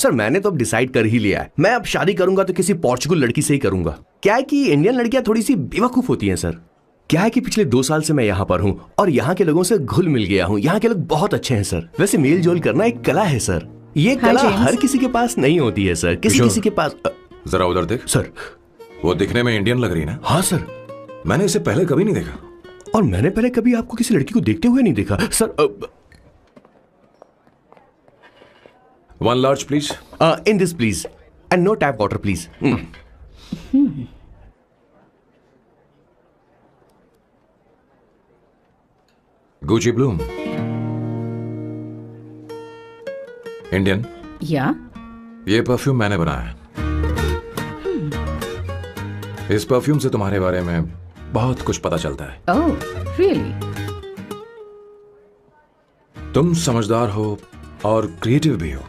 Sir मैंने तो अब डिसाइड कर ही लिया है, मैं अब शादी करूंगा तो किसी पोर्चुगल लड़की से ही करूंगा। क्या है कि इंडियन लड़कियां थोड़ी सी बेवकूफ होती हैं सर। क्या है कि पिछले 2 साल से मैं यहाँ पर हूँ और यहाँ के लोगों से घुल मिल गया हूँ। यहाँ के लोग बहुत अच्छे हैं सर। वैसे मेल जोल करना एक कला है सर। ये कला हर किसी के पास नहीं होती है सर, किसी के पास। जरा उधर देख। सर वो दिखने में इंडियन लग रही ना? हाँ सर। मैंने इसे पहले कभी नहीं देखा। और मैंने पहले कभी आपको किसी लड़की को देखते हुए नहीं देखा sir. 1 large please. In this please and no tap water please. Gucci Bloom. Indian? या? ये परफ्यूम मैंने बनाया है। इस परफ्यूम से तुम्हारे बारे में बहुत कुछ पता चलता है। ओह, रियली? तुम समझदार हो और क्रिएटिव भी हो,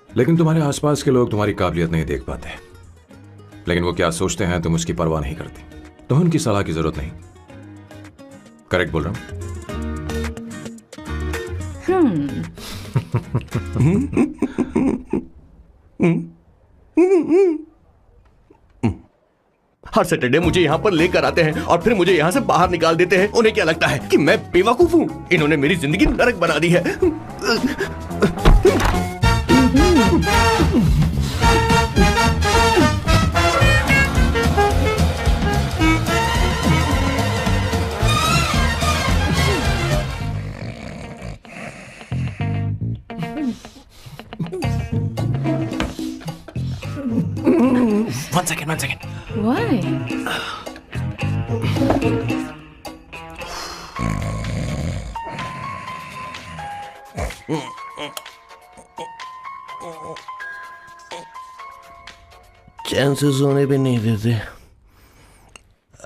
लेकिन तुम्हारे आसपास के लोग तुम्हारी काबिलियत नहीं देख पाते। लेकिन वो क्या सोचते हैं तुम उसकी परवाह नहीं करती। तुम्हें उनकी सलाह की जरूरत नहीं। करेक्ट बोल रहा हूं? हर सैटरडे मुझे यहाँ पर लेकर आते हैं और फिर मुझे यहाँ से बाहर निकाल देते हैं। उन्हें क्या लगता है कि मैं बेवकूफ हूँ? इन्होंने मेरी जिंदगी नरक बना दी है। One second. Why? चैन से सोने पे नहीं देते।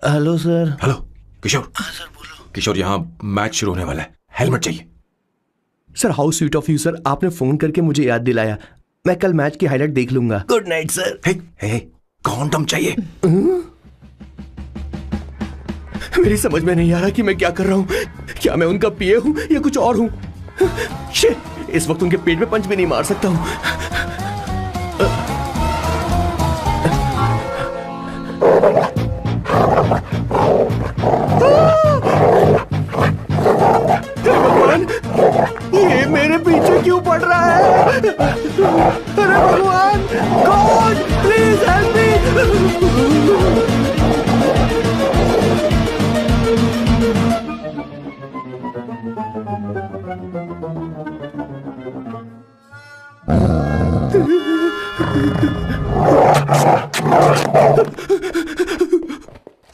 Hello sir. हेलो किशोर। हाँ सर बोलो। किशोर यहाँ मैच शुरू होने वाला है, हेलमेट चाहिए। Sir how sweet of you sir, आपने फोन करके मुझे याद दिलाया। मैं कल मैच की हाईलाइट देख लूंगा। Good night sir. Hey condom चाहिए। मेरी समझ में नहीं आ रहा कि मैं क्या कर रहा हूँ। क्या मैं उनका पिए हूँ या कुछ और हूँ? शिट, इस वक्त उनके पेट में पंच भी नहीं मार सकता हूँ। भगवान, ये मेरे पीछे क्यों पड़ रहा है? अरे भगवान, गॉड प्लीज हेल्प मी।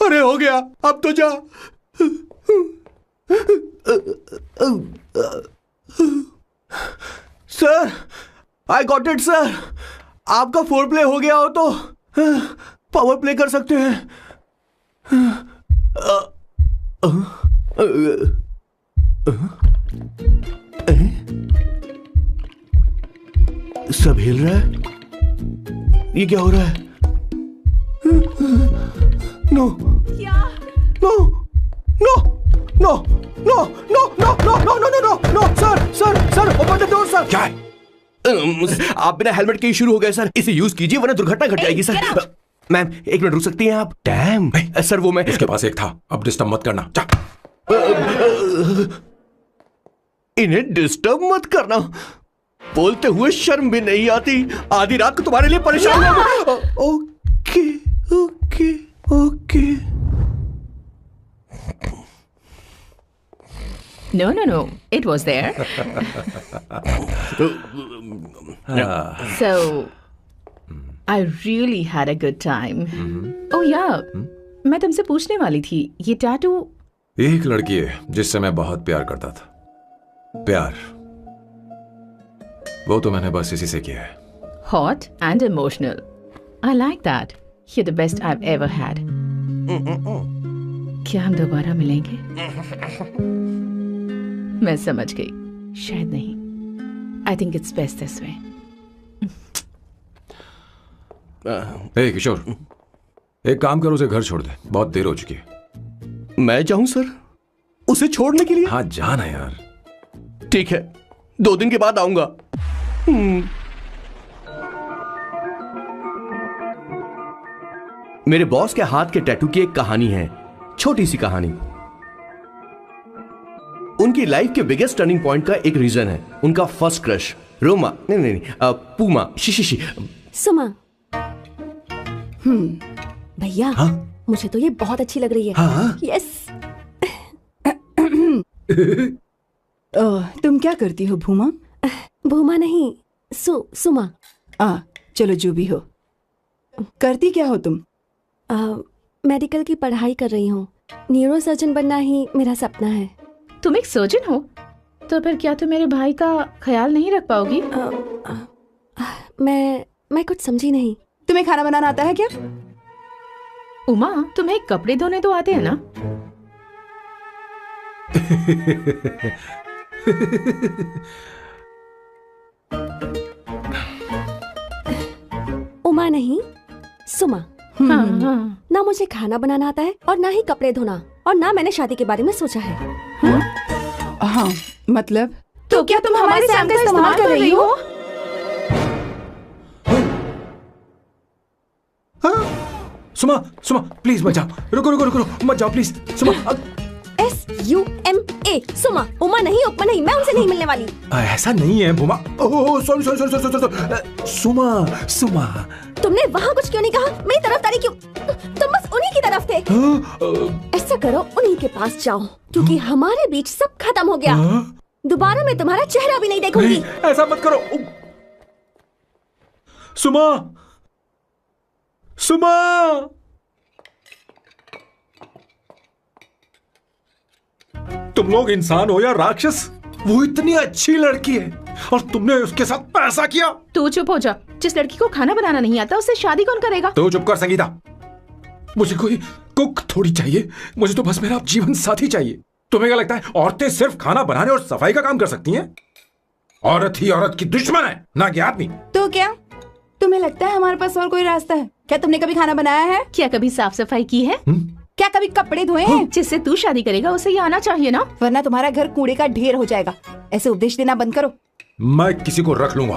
अरे हो गया, अब तो जा। Sir, I got it sir. आपका फोर प्ले हो गया हो तो पावर प्ले कर सकते हैं। सब हिल रहा है। ये क्या हो रहा है? No no no no no no no no no no no no sir open the door sir. क्या है? आप बिना हेलमेट के ही शुरू हो गए सर। इसे यूज कीजिए वरना दुर्घटना घट जाएगी सर। मैम 1 मिनट रुक सकती हैं आप? डैम सर, वो मैं उसके पास एक था, अब डिस्टर्ब मत करना। जा। इन्हें डिस्टर्ब मत करना। बोलते हुए शर्म भी नहीं आती। आधी रात को तुम्हारे लिए परेशान हूं। Okay okay okay. No. It was there. So, I really had a good time. Oh yeah, मैं तुमसे पूछने वाली थी, ये टैटू? एक लड़की है जिससे मैं बहुत प्यार करता था। प्यार वो तो मैंने बस इसी से किया है। Hot and emotional. I like that. You're the best I've ever had. क्या हम दोबारा मिलेंगे? मैं समझ गई, शायद नहीं। I think it's best this way. हे किशोर, एक काम करो, उसे घर छोड़ दे, बहुत देर हो चुकी है। मैं जाऊं सर उसे छोड़ने के लिए? हाँ जाना यार। ठीक है, 2 दिन के बाद आऊंगा। मेरे बॉस के हाथ के टैटू की एक कहानी है, छोटी सी कहानी। उनकी लाइफ के बिगेस्ट टर्निंग पॉइंट का एक रीजन है उनका फर्स्ट क्रश रोमा, नहीं, पूमा, शी। सुमा। भैया, हाँ? मुझे तो ये बहुत अच्छी लग रही है। हाँ? यस। तुम क्या करती हो भूमा? भूमा नहीं, सुमा। चलो जो भी हो। करती क्या हो तुम? मेडिकल की पढ़ाई कर रही हूँ। न्यूरो सर्जन बनना ही मेरा सपना है। तुम एक सर्जन हो तो फिर क्या तुम मेरे भाई का ख्याल नहीं रख पाओगी? मैं कुछ समझी नहीं। तुम्हें खाना बनाना आता है क्या? उमा, तुम्हें कपड़े धोने तो आते हैं ना? उमा नहीं, सुमा। हाँ। ना मुझे खाना बनाना आता है और ना ही कपड़े धोना, और ना मैंने शादी के बारे में सोचा है। हाँ, मतलब तो क्या तुम हमारे सैम का इस्तेमाल कर रही हो? सुमा, प्लीज मत जाओ। रुको, मत जाओ प्लीज। सुमा, SUMA, सुमा। उमा नहीं, उपमा नहीं, मैं उनसे नहीं मिलने वाली। ऐसा नहीं है भूमा। Oh sorry. सुमा। तुमने वहाँ कुछ क्यों नहीं कहा? मेरी तरफदारी क्यों? तुम बस उन्हीं की तरफ थे। ऐसा करो, उन्हीं के पास जाओ, क्योंकि हमारे बीच सब खत्म हो गया। दोबारा मैं तुम्हारा चेहरा भी नहीं देखूंगी। नहीं, ऐसा मत करो। सुमा। तुम लोग इंसान हो या राक्षस? वो इतनी अच्छी लड़की है और तुमने उसके साथ ऐसा किया। तू चुप हो जा। जिस लड़की को खाना बनाना नहीं आता उससे शादी कौन करेगा? तो चुप कर संगीता। मुझे कोई कुक थोड़ी चाहिए, मुझे तो बस मेरा जीवन साथी चाहिए। तुम्हें क्या लगता है औरतें सिर्फ खाना बनाने और सफाई का काम कर सकती हैं? औरत ही औरत की दुश्मन है, ना कि आदमी। तो क्या तुम्हें लगता है हमारे पास और कोई रास्ता है? क्या तुमने कभी खाना बनाया है? क्या कभी साफ सफाई की है? क्या कभी कपड़े धोए हैं? जिससे तू शादी करेगा उसे ये आना चाहिए ना, वरना तुम्हारा घर कूड़े का ढेर हो जाएगा। ऐसे उपदेश देना बंद करो। मैं किसी को रख लूंगा।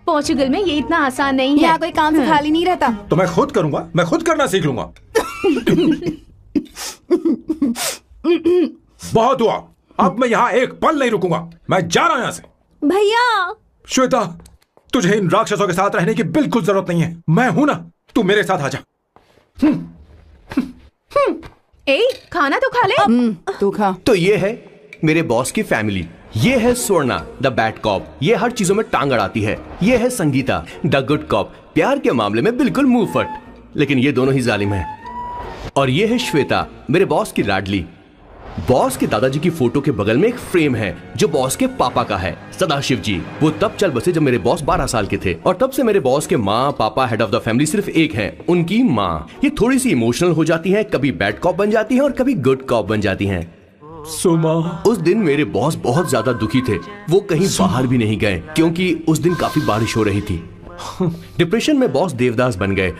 पोर्चुगल में ये इतना आसान नहीं है। यहाँ कोई काम से खाली नहीं रहता। तो मैं खुद करूंगा, मैं खुद करना सीख लूंगा। बहुत हुआ, अब मैं यहाँ एक पल नहीं रुकूंगा। मैं जा रहा हूं यहाँ से। भैया। श्वेता, तुझे इन राक्षसों के साथ रहने की बिल्कुल जरूरत नहीं है। मैं हूं ना, तू मेरे साथ आ जा। खाना तो खा ले। तू खा। तो ये है मेरे बॉस की फैमिली। ये है स्वर्णा द बैड कॉप, ये हर चीजों में टांग अड़ाती है। ये है संगीता द गुड कॉप, प्यार के मामले में बिल्कुल मुंह फट, लेकिन ये दोनों ही जालिम हैं। और ये है श्वेता, मेरे बॉस की लाडली। बॉस के दादाजी की फोटो के बगल में एक फ्रेम है जो बॉस के पापा का है, सदाशिव जी। वो तब चल बसे जब मेरे बॉस 12 साल के थे, और तब से मेरे बॉस के माँ पापा हेड ऑफ द फैमिली सिर्फ एक है, उनकी माँ। ये थोड़ी सी इमोशनल हो जाती है, कभी बैड कॉप बन जाती है और कभी गुड कॉप बन जाती है। सुमा। उस दिन मेरे बॉस बहुत ज्यादा दुखी थे। वो कहीं बाहर भी नहीं गए क्योंकि उस दिन काफी बारिश हो रही थी। डिप्रेशन में बॉस देवदास बन गए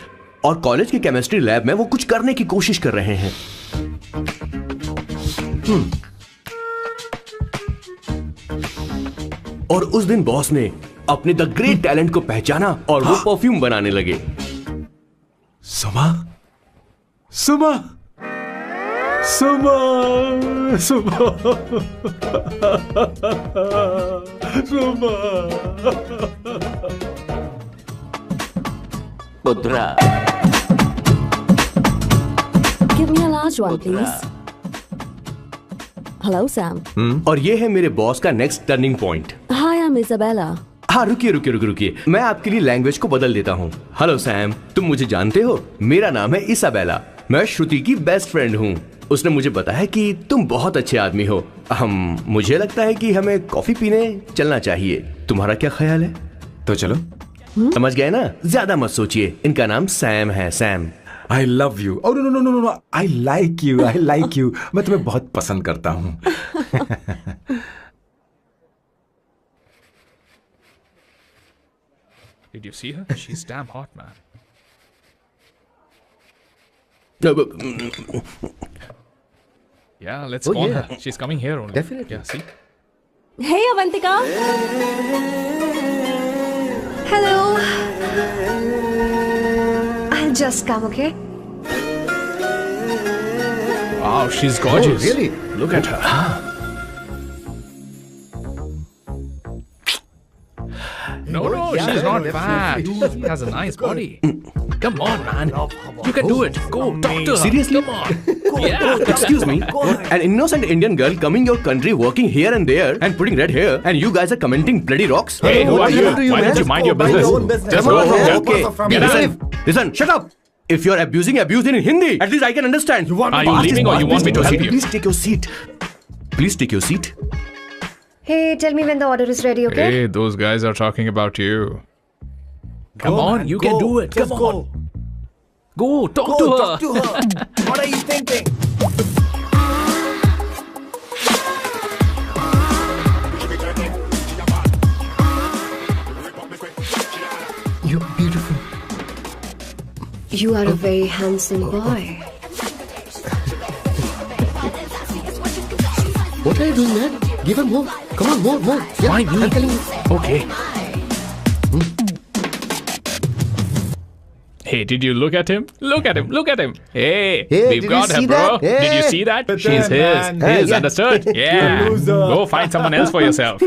और कॉलेज के केमिस्ट्री लैब में वो कुछ करने की कोशिश कर रहे हैं। और उस दिन बॉस ने अपने द ग्रेट टैलेंट को पहचाना और वो परफ्यूम बनाने लगे। सुमा। सुमा। पुत्रा। Give me a large one, please. Hello, Sam. और ये है मेरे बॉस का next turning point. Hi, I'm Isabella. हाँ, रुकिए, मैं आपके लिए लैंग्वेज को बदल देता हूँ। हेलो सैम, तुम मुझे जानते हो? मेरा नाम है इसाबेला। मैं श्रुति की बेस्ट फ्रेंड हूँ। उसने मुझे बताया कि तुम बहुत अच्छे आदमी हो। मुझे लगता है कि हमें कॉफी पीने चलना चाहिए। तुम्हारा क्या ख्याल है? तो चलो। समझ गए ना? ज्यादा मत सोचिए, इनका नाम सैम है, Sam. I love you. Oh no. I like you. मैं तुम्हें बहुत पसंद करता हूँ। Did you see her? She's damn hot, man. Yeah, let's call her. She's coming here only. Definitely. Yeah, see? Hey, Avantika. Hello. I'll just come, okay? Wow, she's gorgeous. really? Look at her. No, she's not fat. She has a nice body. Come on, man. You can do it. Go, talk to her. Seriously? Come on. Yeah. Excuse me, an innocent Indian girl coming your country, working here and there, and putting red hair, and you guys are commenting bloody rocks? Hey, who are you? happened to you, Why man? don't you mind your Mind your own business? business. Just Come go on, home. man. Okay. From Get here. out. Listen, shut up. If you're abuse in Hindi, at least I can understand. Are you leaving or you want me to help you? Please take your seat. Please take your seat. Hey, tell me when the order is ready, okay? Hey, those guys are talking about you. Come on, you can do it. Come on. Go, talk to her. Talk to her. What are you thinking? You're beautiful. You are a very handsome boy. What are you doing, man? Give her more. Come on, more. Yeah, Why me? I'm telling you. Okay. Hey, did you look at him? Look at him. Look at him. Hey, Hey, we've did got you her, see bro. that? Did you Hey. see that? But She's then, his. man. His, Yeah. understood? Yeah. Go find someone else for yourself.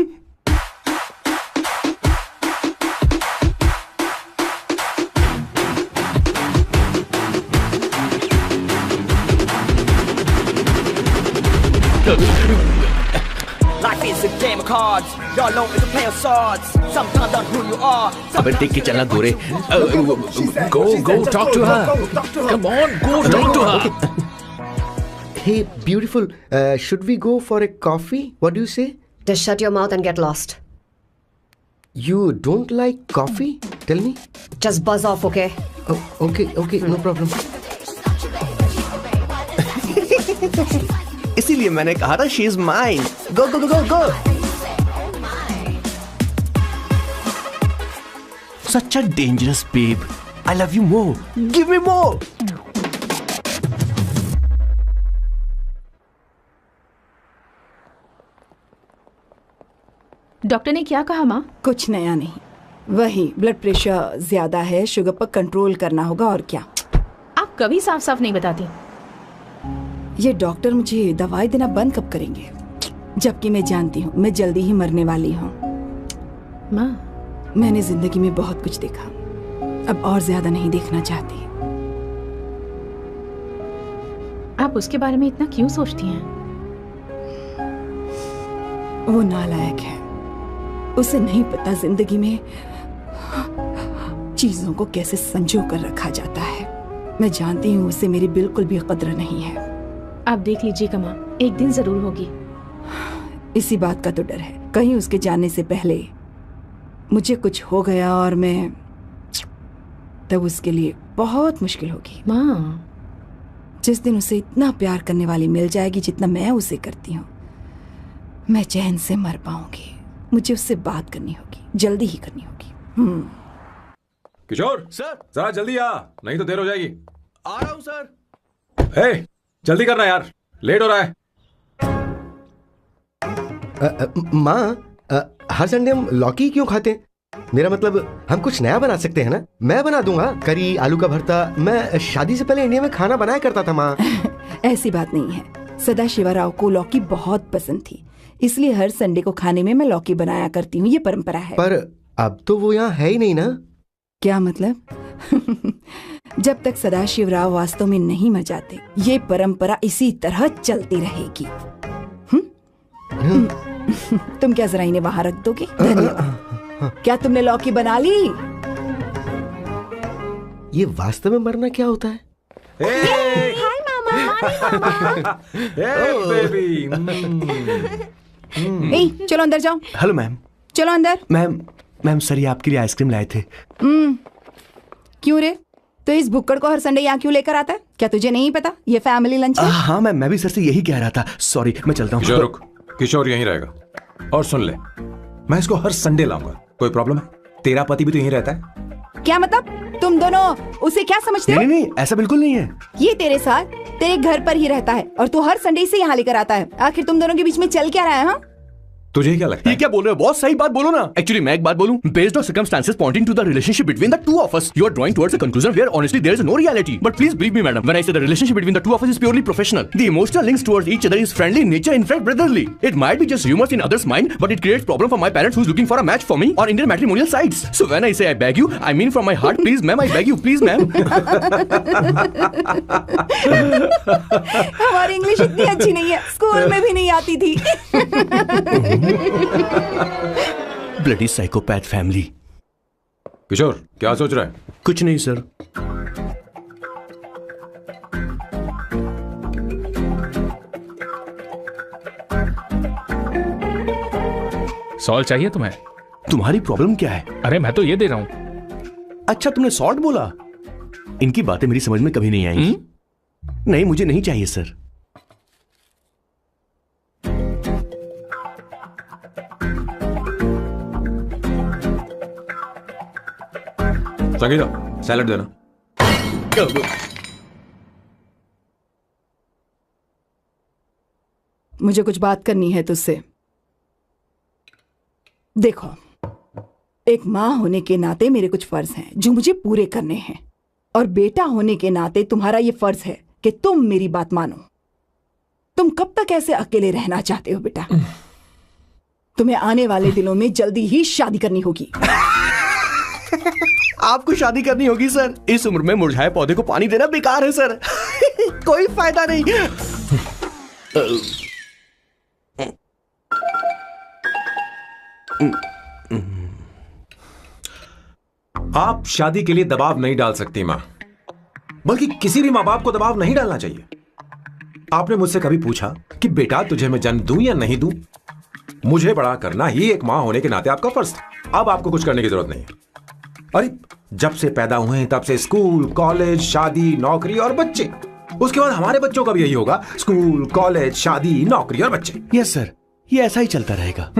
Life is a game of cards. Y'all know it's a play of swords. Sometimes on who you are. अबे देख के चलना गोरे. Go, talk to her. Come on, go talk to her. Hey, beautiful. Should we go for a coffee? What do you say? Just shut your mouth and get lost. You don't like coffee? Tell me. Just buzz off, okay? Oh, okay, no problem. इसीलिए मैंने कहा था she is mine. Go. Such a dangerous babe. I love you more. Give me more. Doctor ने क्या कहा माँ? कुछ नया नहीं, वही ब्लड प्रेशर ज्यादा है, शुगर पर कंट्रोल करना होगा और क्या। आप कभी साफ साफ नहीं बताती। ये डॉक्टर मुझे दवाई देना बंद कब करेंगे, जबकि मैं जानती हूँ मैं जल्दी ही मरने वाली हूँ। माँ, मैंने जिंदगी में बहुत कुछ देखा, अब और ज्यादा नहीं देखना चाहती। आप उसके बारे में इतना क्यों सोचती हैं? वो नालायक है, उसे नहीं पता जिंदगी में चीजों को कैसे संजो कर रखा जाता है। मैं जानती हूँ उसे मेरी बिल्कुल भी कद्र नहीं है। आप देख लीजिएगा माँ, एक दिन जरूर होगी। इसी बात का तो डर है, कहीं उसके जाने से पहले मुझे कुछ हो गया और मैं, तब उसके लिए बहुत मुश्किल होगी। माँ, जिस दिन उसे इतना प्यार करने वाली मिल जाएगी जितना मैं उसे करती हूँ, मैं चैन से मर पाऊंगी। मुझे उससे बात करनी होगी, जल्दी ही करनी होगी। किशोर सर, जरा जल्दी आ, नहीं तो देर हो जाएगी। आ रहा हूँ सर। हे, जल्दी करना यार, लेट हो रहा है। माँ, हर संडे हम लौकी क्यों खाते हैं? मेरा मतलब हम कुछ नया बना सकते हैं ना? मैं बना दूंगा करी, आलू का भरता। मैं शादी से पहले इंडिया में खाना बनाया करता था माँ। ऐसी बात नहीं है, सदाशिवराव को लौकी बहुत पसंद थी, इसलिए हर संडे को खाने में मैं लौकी बनाया करती हूँ। ये परंपरा है। पर अब तो वो यहाँ है ही नहीं ना। क्या मतलब? जब तक सदाशिवराव वास्तव में नहीं मर जाते, ये परंपरा इसी तरह चलती रहेगी। तुम क्या जरा इन्हें वहां रख दोगे? धन्यवाद। क्या तुमने लौकी बना ली? ये वास्तव में मरना क्या होता है? हाय मामा। बेबी। ए, चलो अंदर जाओ। Hello ma'am. चलो अंदर। मैम सर ये आपके लिए आइसक्रीम लाए थे। क्यों रे? तो इस भुक्कड़ को हर संडे यहाँ क्यों लेकर आता है? क्या तुझे नहीं पता ये फैमिली लंच है? हाँ मैम, मैं भी सर से यही कह रहा था। सॉरी, मैं चलता किशोर हूँ। रुक, किशोर यहीं रहेगा। और सुन ले, मैं इसको हर संडे लाऊंगा। कोई प्रॉब्लम है? तेरा पति भी तो यहीं रहता है। क्या मतलब? तुम दोनों उसे क्या समझते हो? नहीं, ऐसा बिल्कुल नहीं है। ये तेरे साथ तेरे घर पर ही रहता है और तू हर संडे से यहाँ लेकर आता है। आखिर तुम दोनों के बीच में चल क्या रहा है? हाँ, तुझे क्या लगता ये है? क्या बोल रहे हो बॉस? सही बात बोलो ना। एक्चुअली मैं एक बात बोलूं, based on circumstances pointing to the relationship between the two of us, you are drawing towards a conclusion where honestly there is no reality. But please believe me madam, when I say the relationship between the two of us is purely professional. The emotional links towards each other is friendly in nature, in fact brotherly. It might be just rumors in others' mind, but it creates problem for my parents who's looking for a match for me on Indian matrimonial sites. So when I say I beg you, I mean from my heart, please ma'am, I beg you, please ma'am. हमारी English इतनी अच्छी नहीं है, school में भी नहीं आती थी. Bloody psychopath family. किशोर, क्या सोच रहा है? कुछ नहीं सर. सॉल्व चाहिए तुम्हें? तुम्हारी प्रॉब्लम क्या है? अरे मैं तो ये दे रहा हूं. अच्छा तुमने सॉल्ट बोला. इनकी बातें मेरी समझ में कभी नहीं आएंगी. नहीं मुझे नहीं चाहिए सर. संगीता, सैलड देना. मुझे कुछ बात करनी है तुझसे. देखो, एक माँ होने के नाते मेरे कुछ फर्ज हैं जो मुझे पूरे करने हैं, और बेटा होने के नाते तुम्हारा ये फर्ज है कि तुम मेरी बात मानो. तुम कब तक ऐसे अकेले रहना चाहते हो बेटा? तुम्हें आने वाले दिनों में जल्दी ही शादी करनी होगी. आपको शादी करनी होगी सर. इस उम्र में मुरझाए पौधे को पानी देना बेकार है सर. कोई फायदा नहीं. आप शादी के लिए दबाव नहीं डाल सकती मां, बल्कि किसी भी मां बाप को दबाव नहीं डालना चाहिए. आपने मुझसे कभी पूछा कि बेटा तुझे मैं जन्म दूं या नहीं दूं? मुझे बड़ा करना ही एक मां होने के नाते आपका फर्ज था. अब आपको कुछ करने की जरूरत नहीं है. अरे जब से पैदा हुए हैं तब से स्कूल, कॉलेज, शादी, नौकरी और बच्चे. उसके बाद हमारे बच्चों का भी यही होगा, स्कूल, कॉलेज, शादी, नौकरी और बच्चे. यस सर, ये ऐसा ही चलता रहेगा.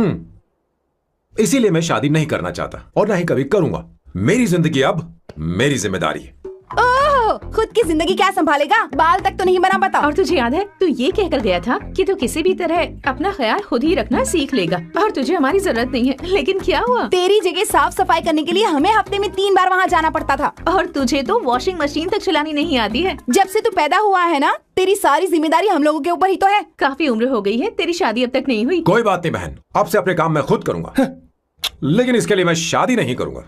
इसीलिए मैं शादी नहीं करना चाहता और ना ही कभी करूंगा. मेरी जिंदगी अब मेरी जिम्मेदारी है. ओह, खुद की जिंदगी क्या संभालेगा? बाल तक तो नहीं बना पता. और तुझे याद है तू ये कहकर गया था कि तू किसी भी तरह अपना ख्याल खुद ही रखना सीख लेगा और तुझे हमारी जरूरत नहीं है. लेकिन क्या हुआ? तेरी जगह साफ सफाई करने के लिए हमें हफ्ते में 3 बार वहाँ जाना पड़ता था. और तुझे तो वॉशिंग मशीन तक चलानी नहीं आती है. जब से तू पैदा हुआ है ना, तेरी सारी जिम्मेदारी हम लोगों के ऊपर ही तो है. काफी उम्र हो गई है, तेरी शादी अब तक नहीं हुई. कोई बात नहीं बहन, अब से अपने काम मैं खुद करूंगा. लेकिन इसके लिए मैं शादी नहीं करूंगा.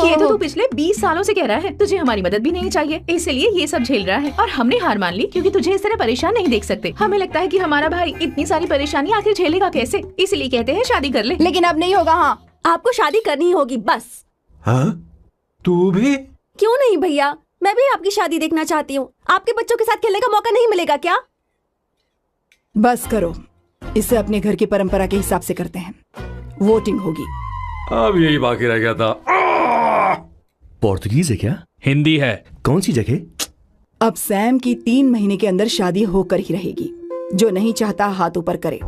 ये तो तू पिछले 20 सालों से कह रहा है. तुझे हमारी मदद भी नहीं चाहिए, इसलिए ये सब झेल रहा है. और हमने हार मान ली क्योंकि तुझे इस तरह परेशान नहीं देख सकते. हमें लगता है कि हमारा भाई इतनी सारी परेशानी आखिर झेलेगा कैसे, इसलिए कहते हैं शादी कर ले. लेकिन अब नहीं होगा. हाँ, आपको शादी करनी ही होगी बस. हाँ? तू भी? क्यों नहीं भैया, मैं भी आपकी शादी देखना चाहती हूँ. आपके बच्चों के साथ खेलने का मौका नहीं मिलेगा क्या? बस करो, इसे अपने घर की परंपरा के हिसाब से करते हैं. वोटिंग होगी. अब यही बाकी रह गया था. पोर्तुगीज है क्या? हिंदी है. कौन सी जगह? अब सैम की 3 महीने के अंदर शादी होकर ही रहेगी. जो नहीं चाहता हाथ ऊपर करे.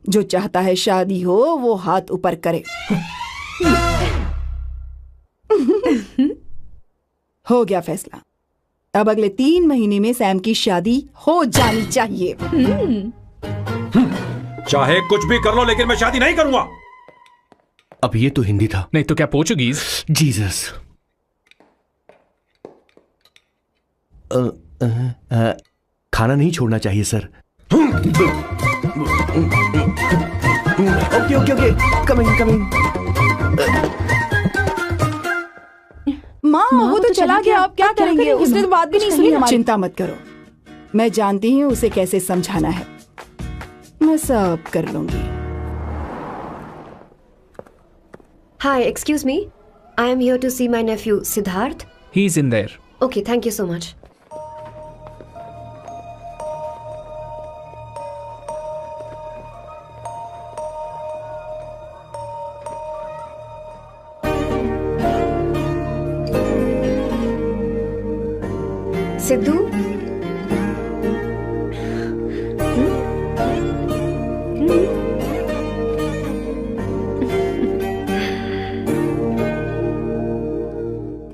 जो चाहता है शादी हो वो हाथ ऊपर करे. हो गया फैसला. अब अगले 3 महीने में सैम की शादी हो जानी चाहिए. चाहे कुछ भी कर लो, लेकिन मैं शादी नहीं करूंगा. अब ये तो हिंदी था. नहीं तो क्या पोर्चुगीज? जीसस. खाना नहीं छोड़ना चाहिए sir. Okay okay okay, coming coming. माँ वो तो चला गया. अब क्या करेंगे? उसने तो बात भी नहीं सुनी हमारी. चिंता मत करो, मैं जानती हूँ उसे कैसे समझाना है. मैं सब कर लूंगी. Hi, excuse me. I am here to see my nephew Siddharth. He's in there. Okay, thank you so much. Sidhu,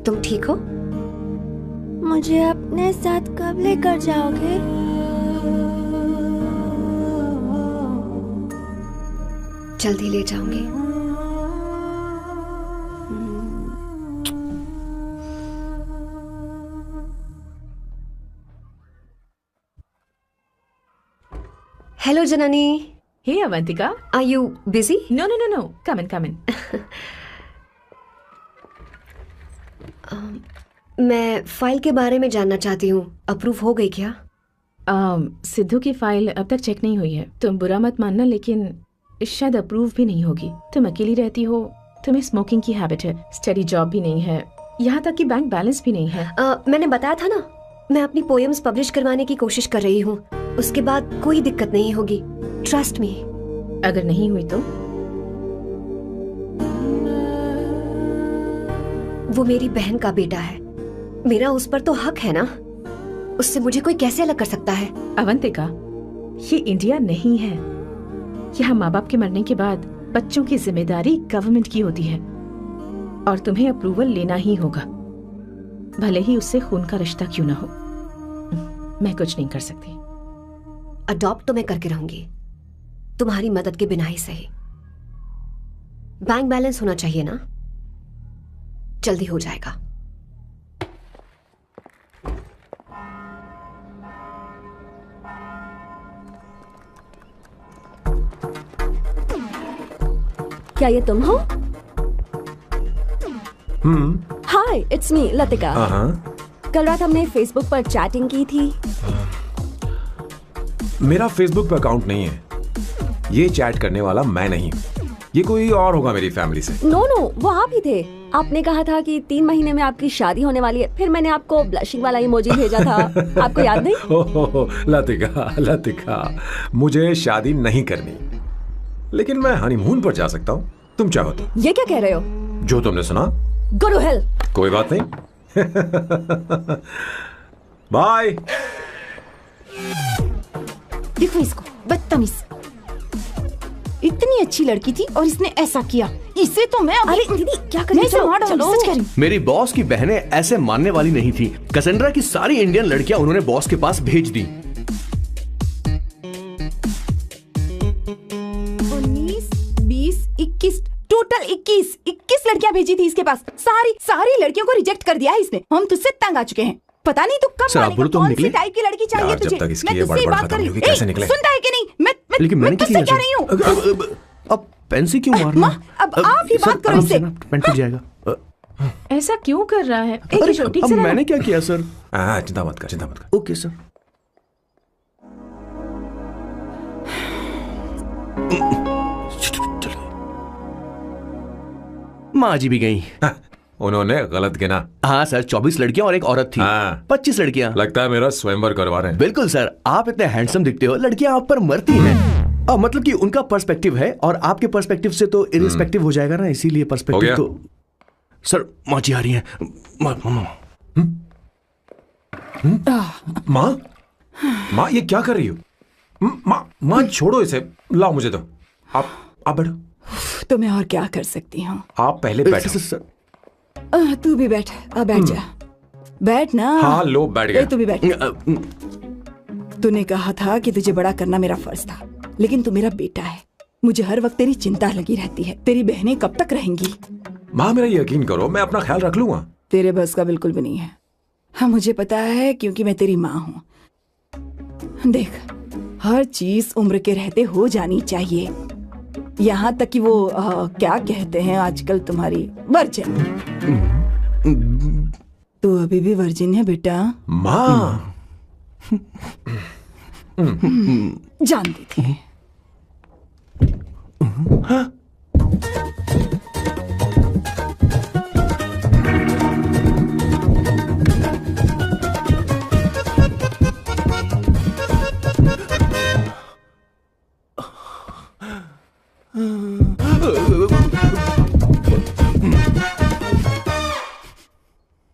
तुम ठीक हो? मुझे अपने साथ कब लेकर जाओगे? जल्दी ले जाऊंगी। Hello Janani. Hey Avantika, are you busy? No no no no, come in come in. मैं फाइल के बारे में जानना चाहती हूँ, अप्रूव हो गई क्या? सिद्धू की फाइल अब तक चेक नहीं हुई है। तुम बुरा मत मानना, लेकिन शायद अप्रूव भी नहीं होगी। तुम अकेली रहती हो, तुम्हें स्मोकिंग की हैबिट है, स्टडी जॉब भी नहीं है, यहाँ तक कि बैंक बैलेंस भी नहीं है। मैंने बताया था ना, मैं अपनी पोएम्स पब्लिश करवाने की कोशिश कर रही हूँ। उसके बाद कोई दिक्कत नहीं होगी, ट्रस्ट मी। अगर नहीं हुई तो? वो मेरी बहन का बेटा है, मेरा उस पर तो हक है ना। उससे मुझे कोई कैसे अलग कर सकता है? अवंतिका, ये इंडिया नहीं है। यहाँ माँ बाप के मरने के बाद बच्चों की जिम्मेदारी गवर्नमेंट की होती है और तुम्हें अप्रूवल लेना ही होगा, भले ही उससे खून का रिश्ता क्यों ना हो। मैं कुछ नहीं कर सकती। अडॉप्ट तो मैं करके रहूंगी, तुम्हारी मदद के बिना ही सही। बैंक बैलेंस होना चाहिए ना, जल्दी हो जाएगा। क्या ये तुम हो? हाय, इट्स मी लतिका। कल रात हमने फेसबुक पर चैटिंग की थी। मेरा फेसबुक पे अकाउंट नहीं है, ये चैट करने वाला मैं नहीं हूँ, ये कोई और होगा मेरी फैमिली से। नो नो, वो आप ही थे। आपने कहा था कि 3 महीने में आपकी शादी होने वाली है, फिर मैंने आपको ब्लशिंग वाला इमोजी भेजा था। आपको याद नहीं? ओहो, लतिका, मुझे शादी नहीं करनी, लेकिन मैं हनीमून पर जा सकता हूँ, तुम चाहो तो। ये क्या कह रहे हो? जो तुमने सुना। Go to hell. कोई बात नहीं। बाय। देखो इसको, बदतमीज। इतनी अच्छी लड़की थी और इसने ऐसा किया। इसे तो मैं अभी... अरे दीदी, क्या कर रही हो? चलो, सच कह रही हूँ। मेरी बॉस की बहनें ऐसे मानने वाली नहीं थी। कैसेंड्रा की सारी इंडियन लड़कियां उन्होंने बॉस के पास भेज दी। 19, 20, 21, टोटल 21 लड़कियां भेजी थी इसके पास। सारी लड़कियों को रिजेक्ट कर दिया है इसने। हम तुझसे तंग आ चुके हैं। पता नहीं तो कब सर, बोलो तो कौन निकले? सी टाइप की लड़की चाहिए यार, जब तुझे? तक इसकी मैं ये तुझसे बड़बड़ बात कर खत्म रही नहीं हूँ। होगी, कैसे निकले? सुनता है कि नहीं? लेकिन मैं मैंने तुझसे कह रही हूँ। अब पेंसी क्यों मारना? अब आप ही बात करो इससे। पेन टूट जाएगा। ऐसा क्यों कर रहा है? एक अरे, किशोर, ठीक अब से रहना। मैंने क्या किया सर? चिंता मत कर। Okay sir. चलो, माँ जी भी गई। उन्होंने गलत गिना। हाँ सर, 24 लड़कियां और एक औरत थी। 25 लड़कियां। लगता है मेरा स्वयंवर करवा रहे हैं। बिल्कुल सर, आप इतने हैंडसम दिखते हो, लड़कियां आप पर मरती हैं। मतलब कि उनका पर्सपेक्टिव है और आपके पर्सपेक्टिव से तो इरिस्पेक्टिव हो जाएगा ना, इसीलिए पर्सपेक्टिव तो। सर, माँ जी आ रही हैं। माँ ये क्या कर रही हो? माँ छोड़ो इसे, लाओ मुझे दो। आप बैठो। तो मैं और क्या कर सकती हूँ? आप पहले बैठो। तू भी बैठ। बैठ जा, बैठ ना। हाँ लो, बैठ गया। तू भी बैठ। तूने कहा था कि तुझे बड़ा करना मेरा फर्ज था, लेकिन तू मेरा बेटा है। मुझे हर वक्त तेरी चिंता लगी रहती है। तेरी बहनें कब तक रहेंगी? माँ मेरा यकीन करो, मैं अपना ख्याल रख लूंगा। तेरे बस का बिल्कुल भी नहीं है। हाँ, मुझे पता है, क्योंकि मैं तेरी माँ हूँ। देख, हर चीज उम्र के रहते हो जानी चाहिए, यहाँ तक कि वो क्या कहते हैं आजकल तुम्हारी वर्जिन। तू अभी भी वर्जिन है बेटा? माँ जानती थी।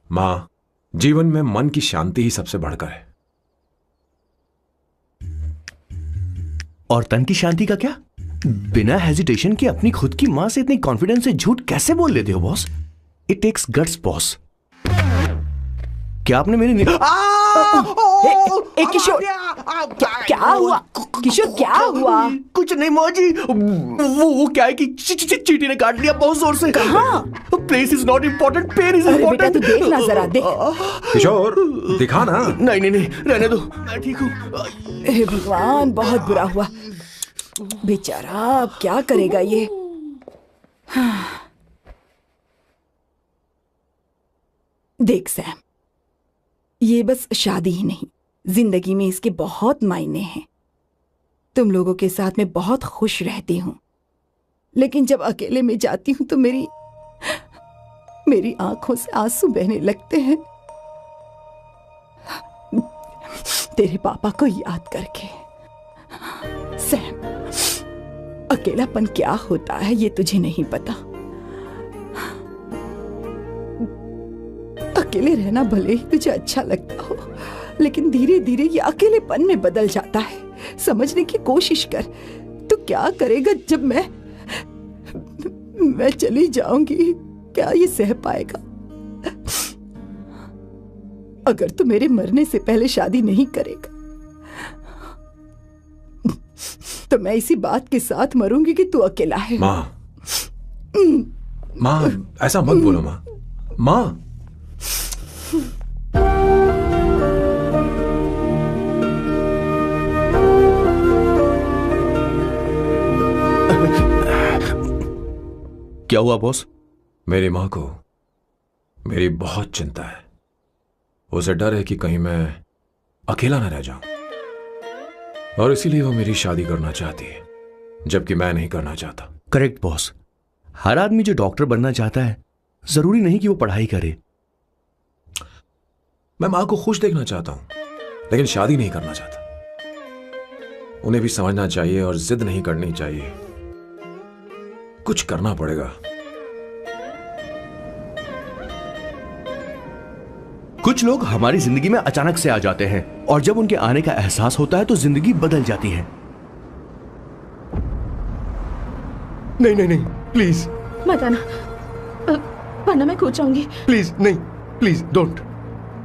माँ, जीवन में मन की शांति ही सबसे बढ़कर है। और तन की शांति का क्या? बिना हेजिटेशन के अपनी खुद की मां से इतनी कॉन्फिडेंस से झूठ कैसे बोल लेते हो boss? It takes guts boss. क्या आपने मेरी किशोर, क्या हुआ किशोर, क्या हुआ? कुछ नहीं माँ जी, वो क्या है कि चींटी ने काट लिया बहुत जोर से। कहाँ? Place is not important, pen is अरे बेटा इम्पोर्टेंट। तू देख ना जरा, देख। किशोर दिखा ना। नहीं, रहने दो, मैं ठीक हूँ। हे भगवान, बहुत बुरा हुआ बेचारा, अब क्या करेगा ये? देख सैम, ये बस शादी ही नहीं, जिंदगी में इसके बहुत मायने हैं। तुम लोगों के साथ मैं बहुत खुश रहती हूँ, लेकिन जब अकेले में जाती हूँ तो मेरी आंखों से आंसू बहने लगते हैं, तेरे पापा को याद करके। सैम, अकेलापन क्या होता है ये तुझे नहीं पता। अकेले रहना भले ही तुझे अच्छा लगता हो, लेकिन धीरे धीरे ये अकेलेपन में बदल जाता है। समझने की कोशिश कर। तू क्या करेगा जब मैं चली जाऊंगी? क्या ये सह पाएगा? अगर तू मेरे मरने से पहले शादी नहीं करेगा तो मैं इसी बात के साथ मरूंगी कि तू अकेला है। माँ ऐसा मत बोलो माँ। माँ क्या हुआ बॉस? मेरी माँ को मेरी बहुत चिंता है। उसे डर है कि कहीं मैं अकेला न रह जाऊं, और इसीलिए वो मेरी शादी करना चाहती है, जबकि मैं नहीं करना चाहता। करेक्ट बॉस, हर आदमी जो डॉक्टर बनना चाहता है जरूरी नहीं कि वो पढ़ाई करे। मैं माँ को खुश देखना चाहता हूं, लेकिन शादी नहीं करना चाहता। उन्हें भी समझना चाहिए और जिद नहीं करनी चाहिए। कुछ करना पड़ेगा। कुछ लोग हमारी जिंदगी में अचानक से आ जाते हैं, और जब उनके आने का एहसास होता है तो जिंदगी बदल जाती है। नहीं, प्लीज मत आना, वरना मैं कूद जाऊंगी। प्लीज नहीं, प्लीज डोंट।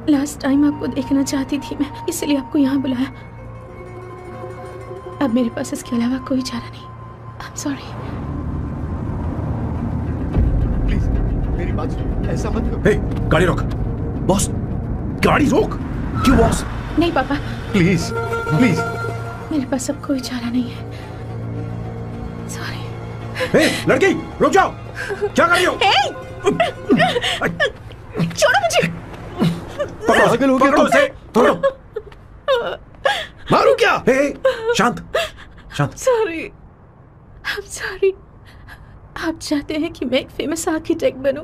लास्ट टाइम आपको देखना चाहती थी मैं, इसलिए आपको यहाँ बुलाया। अब मेरे पास इसके अलावा कोई चारा नहीं। I'm sorry। प्लीज मेरी बात सुन, ऐसा मत करो। हे, गाड़ी रोक। बॉस, गाड़ी रोक। क्यों बॉस? नहीं पापा, प्लीज प्लीज। मेरे पास अब कोई चारा नहीं है। सॉरी। हे, लड़की रुक जाओ। क्या कर रही हो? छोड़ो मुझे। पकड़ो उसे, पकड़ो। मारू क्या? हे, शांत शांत। Sorry, I'm sorry। आप चाहते हैं कि मैं एक फेमस आर्किटेक्ट बनूं,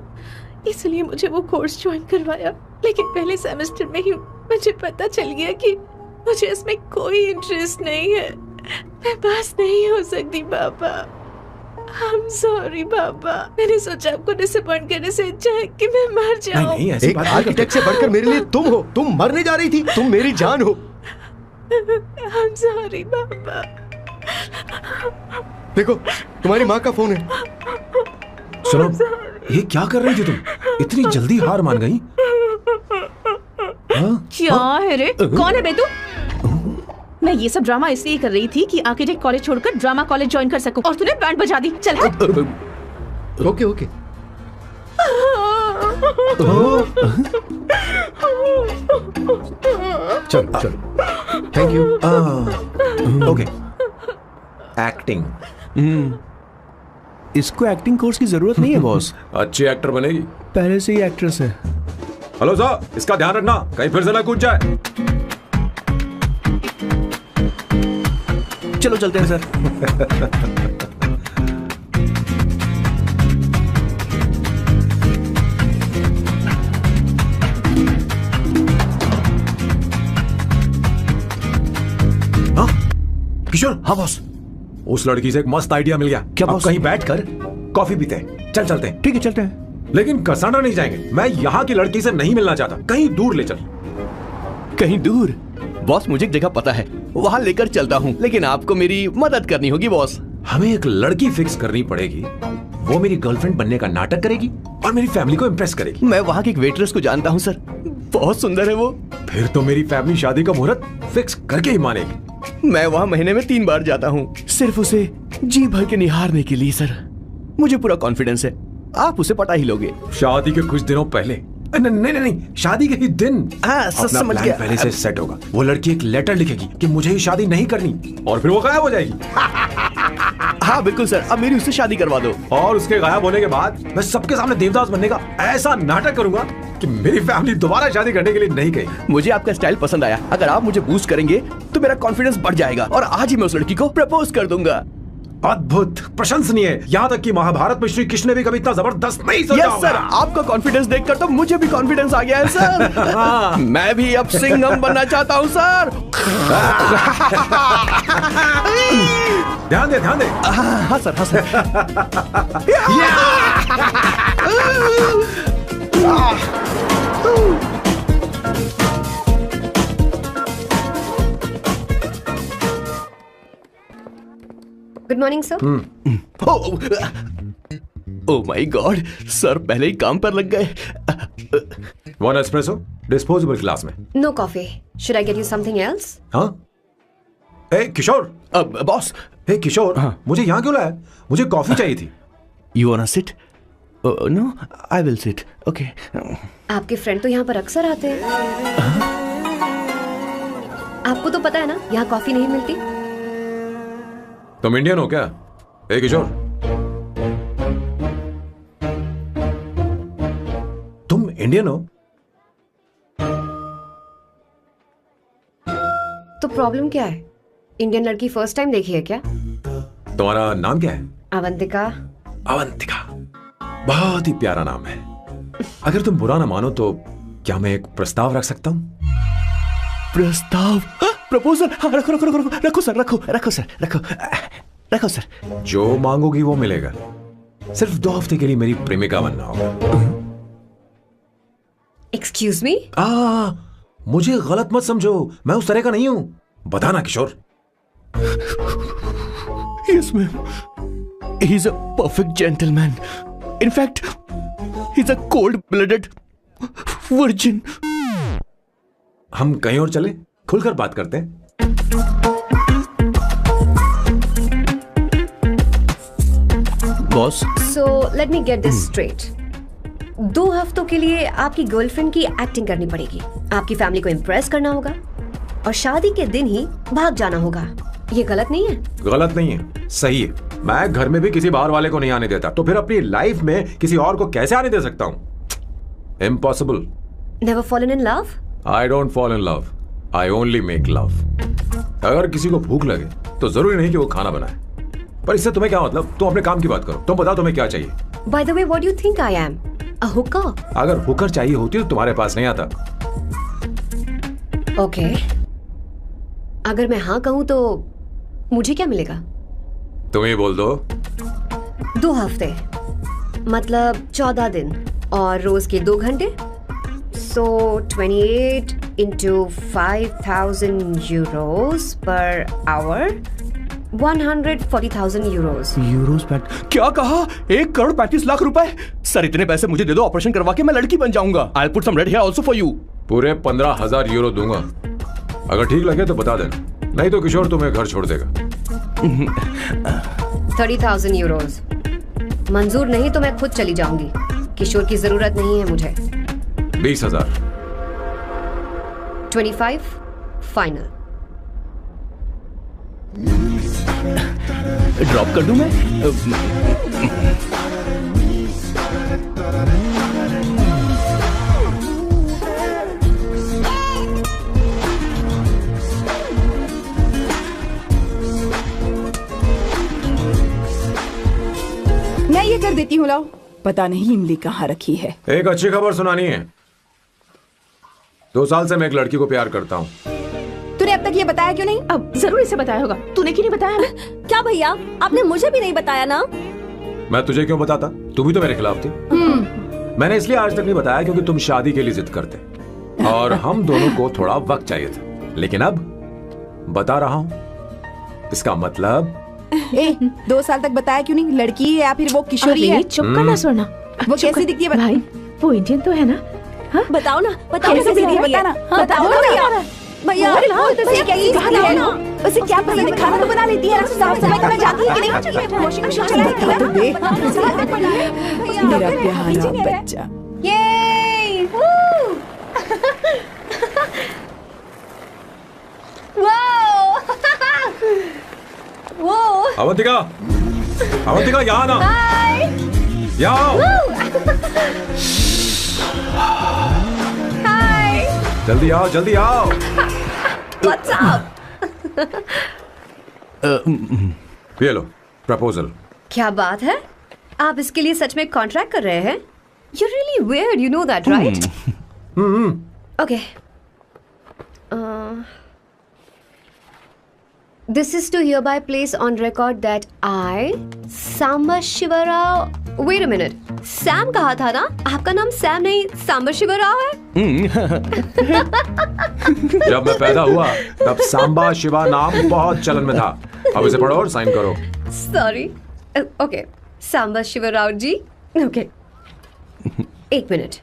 इसलिए मुझे वो कोर्स ज्वाइन करवाया, लेकिन पहले सेमेस्टर में ही मुझे पता चल गया कि मुझे इसमें कोई इंटरेस्ट नहीं है। मैं पास नहीं हो सकती पापा। I'm sorry पापा। मैंने सोचा आपको डिसअपॉइंट करने से अच्छा है कि मैं मर जाऊं। नहीं, ऐसी एक बात नहीं आर्किटेक्ट से बढ़कर मेरे लिए तुम हो। तुम मरने जा रही थी, तुम मेरी जान हो। I'm sorry पापा। देखो, तुम्हारी माँ का फोन है। सुनो, ये क्या कर रही थी तुम? इतनी जल्दी हार मान गई? क्या है रे? कौन है बे तू? मैं ये सब ड्रामा इसलिए कर रही थी कि आर्किटेक्ट कॉलेज छोड़कर ड्रामा कॉलेज ज्वाइन कर सकूं, और तूने बैंड बजा दी। चल हट। ओके। चलो। Thank you. ओके। एक्टिंग। इसको एक्टिंग कोर्स की जरूरत नहीं है बॉस। अच्छी एक्टर बनेगी। पहले से ही एक्ट्रेस है। हेलो सर, इसका ध्यान रखना कहीं फिर से ना कूद जाए। चलो चलते हैं सर। हाँ किशोर। हाँ बॉस। उस लड़की से एक मस्त आइडिया मिल गया। क्या अब बॉस? कहीं बैठकर कॉफी पीते हैं। चलते हैं। ठीक है, चलते हैं। लेकिन कसाना नहीं जाएंगे। मैं यहाँ की लड़की से नहीं मिलना चाहता। कहीं दूर ले चल। कहीं दूर? बॉस, मुझे एक जगह पता है, वहाँ लेकर चलता हूँ, लेकिन आपको मेरी मदद करनी होगी बॉस। हमें एक लड़की फिक्स करनी पड़ेगी। वो मेरी गर्लफ्रेंड बनने का नाटक करेगी और मेरी फैमिली को इम्प्रेस करेगी। मैं वहाँ की एक वेट्रेस को जानता हूँ सर, बहुत सुंदर है वो। फिर तो मेरी फैमिली शादी का मुहूर्त फिक्स करके ही मानेगी। मैं वहाँ महीने में 3 बार जाता हूँ, सिर्फ उसे जी भर के निहारने के लिए सर। मुझे पूरा कॉन्फिडेंस है आप उसे पटा ही लोगे। शादी के कुछ दिनों पहले? नहीं, शादी के ही दिन। हाँ, अपना समझ प्लान गया। पहले से सेट होगा। वो लड़की एक लेटर लिखेगी कि मुझे ही शादी नहीं करनी, और फिर वो गायब हो जाएगी। हाँ बिल्कुल सर, अब मेरी उससे शादी करवा दो। और उसके गायब होने के बाद मैं सबके सामने देवदास बनने का ऐसा नाटक करूंगा कि मेरी फैमिली दोबारा शादी करने के लिए नहीं कही। मुझे आपका स्टाइल पसंद आया। अगर आप मुझे बूस्ट करेंगे तो मेरा कॉन्फिडेंस बढ़ जाएगा और आज ही मैं उस लड़की को प्रपोज कर दूंगा। अद्भुत, प्रशंसनीय। यहाँ तक कि महाभारत में श्री कृष्ण ने भी कभी इतना जबरदस्त नहीं सोचा यस सर, आपका कॉन्फिडेंस देखकर तो मुझे भी कॉन्फिडेंस आ गया है सर। मैं भी अब सिंघम बनना चाहता हूँ सर। ध्यान दे। हाँ सर, हाँ sir. Good morning sir. Oh my god, sir पहले ही काम पर लग गए। 1 एस्प्रेसो डिस्पोजेबल ग्लास में। No coffee. Should I get you something else? हाँ? ए किशोर। बॉस। हे किशोर, मुझे यहाँ क्यों लाया? मुझे कॉफी चाहिए थी। You wanna sit? No, I will sit. Okay. आपके फ्रेंड तो यहाँ पर अक्सर आते हैं। आपको तो पता है ना यहाँ कॉफी नहीं मिलती। तुम इंडियन हो क्या? ए किशोर, तुम इंडियन हो? तो प्रॉब्लम क्या है? इंडियन लड़की फर्स्ट टाइम देखी है क्या? तुम्हारा नाम क्या है? अवंतिका। अवंतिका, बहुत ही प्यारा नाम है। अगर तुम बुरा ना मानो तो क्या मैं एक प्रस्ताव रख सकता हूँ? प्रस्ताव? प्रपोजल? हाँ, रखो सर। जो मांगोगी वो मिलेगा। सिर्फ 2 हफ्ते के लिए मेरी प्रेमिका बनना होगा। Excuse me? मुझे गलत मत समझो, मैं उस तरह का नहीं हूं। बताना किशोर। Yes, ma'am. He's a perfect gentleman. In fact, he's a cold-blooded virgin. हम कहीं और चले, खुलकर बात करते हैं। Boss. So let me get this straight. 2 हफ्तों के लिए आपकी गर्लफ्रेंड की एक्टिंग करनी पड़ेगी, आपकी फैमिली को इम्प्रेस करना होगा और शादी के दिन ही भाग जाना होगा। ये गलत नहीं है? गलत नहीं है, सही है। मैं घर में भी किसी बाहर वाले को नहीं आने देता, तो फिर अपनी लाइफ में किसी और को कैसे आने दे सकता हूँ? Impossible. Never fallen in love? I don't fall in love. I only make love. अगर किसी को भूख लगे तो जरूरी नहीं कि वो खाना बनाए, पर इससे तुम्हें क्या मतलब? तुम अपने काम की बात करो। तुम बताओ तुम्हें क्या चाहिए? By the way, what do you think I am? A hooker? अगर हुकर चाहिए होती तो तुम्हारे पास नहीं आता। Okay. अगर मैं हाँ कहूँ तो मुझे क्या मिलेगा? तुम ही बोल दो। 2 हफ्ते मतलब 14 दिन और रोज के 2 घंटे। So 28 into 5,000 euros per hour, 140,000 euros. Euros PAT? क्या कहा? 1,35,00,000 रुपए? सर इतने पैसे मुझे दे दो, ऑपरेशन करवा के मैं लड़की बन जाऊंगा। I'll put some red hair also for you. पूरे 15,000 यूरो दूंगा। अगर ठीक लगे तो बता देना, नहीं तो किशोर तुम्हें घर छोड़ देगा। 30,000 euros। मंजूर नहीं तो मैं खुद चली जाऊंगी। किशोर की जरूरत नहीं है मुझे। 20,000। 25 फाइनल। ड्रॉप कर दूं मैं? मैं ये कर देती हूँ, लाओ। पता नहीं इमली कहाँ रखी है। एक अच्छी खबर सुनानी है। 2 साल से मैं एक लड़की को प्यार करता हूँ। तूने अब तक ये बताया क्यों नहीं? अब जरूर इसे बताया होगा। तूने क्यों नहीं बताया हमें? क्या भैया, आपने मुझे भी नहीं बताया ना? मैं तुझे क्यों बताता? तू भी तो मेरे खिलाफ थी। मैंने इसलिए आज तक नहीं बताया क्योंकि तुम शादी के लिए जिद करते और हम दोनों को थोड़ा वक्त चाहिए था। लेकिन अब बता रहा हूँ। इसका मतलब 2 साल तक बताया क्यों नहीं? लड़की है या फिर वो किशोरी है? चुप करना, सुनना। वो कैसी दिखती है? भाई वो इंडियन तो है ना? बताओ ना, बताओ कैसे कैसी बनाया? दीदी है? बताना, हाँ, बताओ ना भैया। भैया उसे क्या चीज है ना? उसे क्या पसंद है? खाना तो बना लेती है, साफ सफाई करना जानती है कि नहीं? वॉशिंग मशीन चलाती है तो दे भैया। मेरा प्यारा बच्चा। ये वो अवंतिका, अवंतिका यहाँ ना, यहाँ आओ। जल्दी आओ, जल्दी आओ। What's up? ये लो प्रपोजल। क्या बात है, आप इसके लिए सच में कॉन्ट्रैक्ट कर रहे हैं? You're really weird, you know that, right? Okay. This is to hereby place on record that I, Samba Shiva Rao. Wait a minute. Sam कहा था ना? आपका नाम सैम नहीं Samba Shiva Rao है? जब मैं पैदा हुआ तब सांबा शिवा नाम बहुत चलन में था। अब इसे पढ़ो और साइन करो। Sorry. Okay. Samba Shiva Rao जी. Okay. एक मिनट।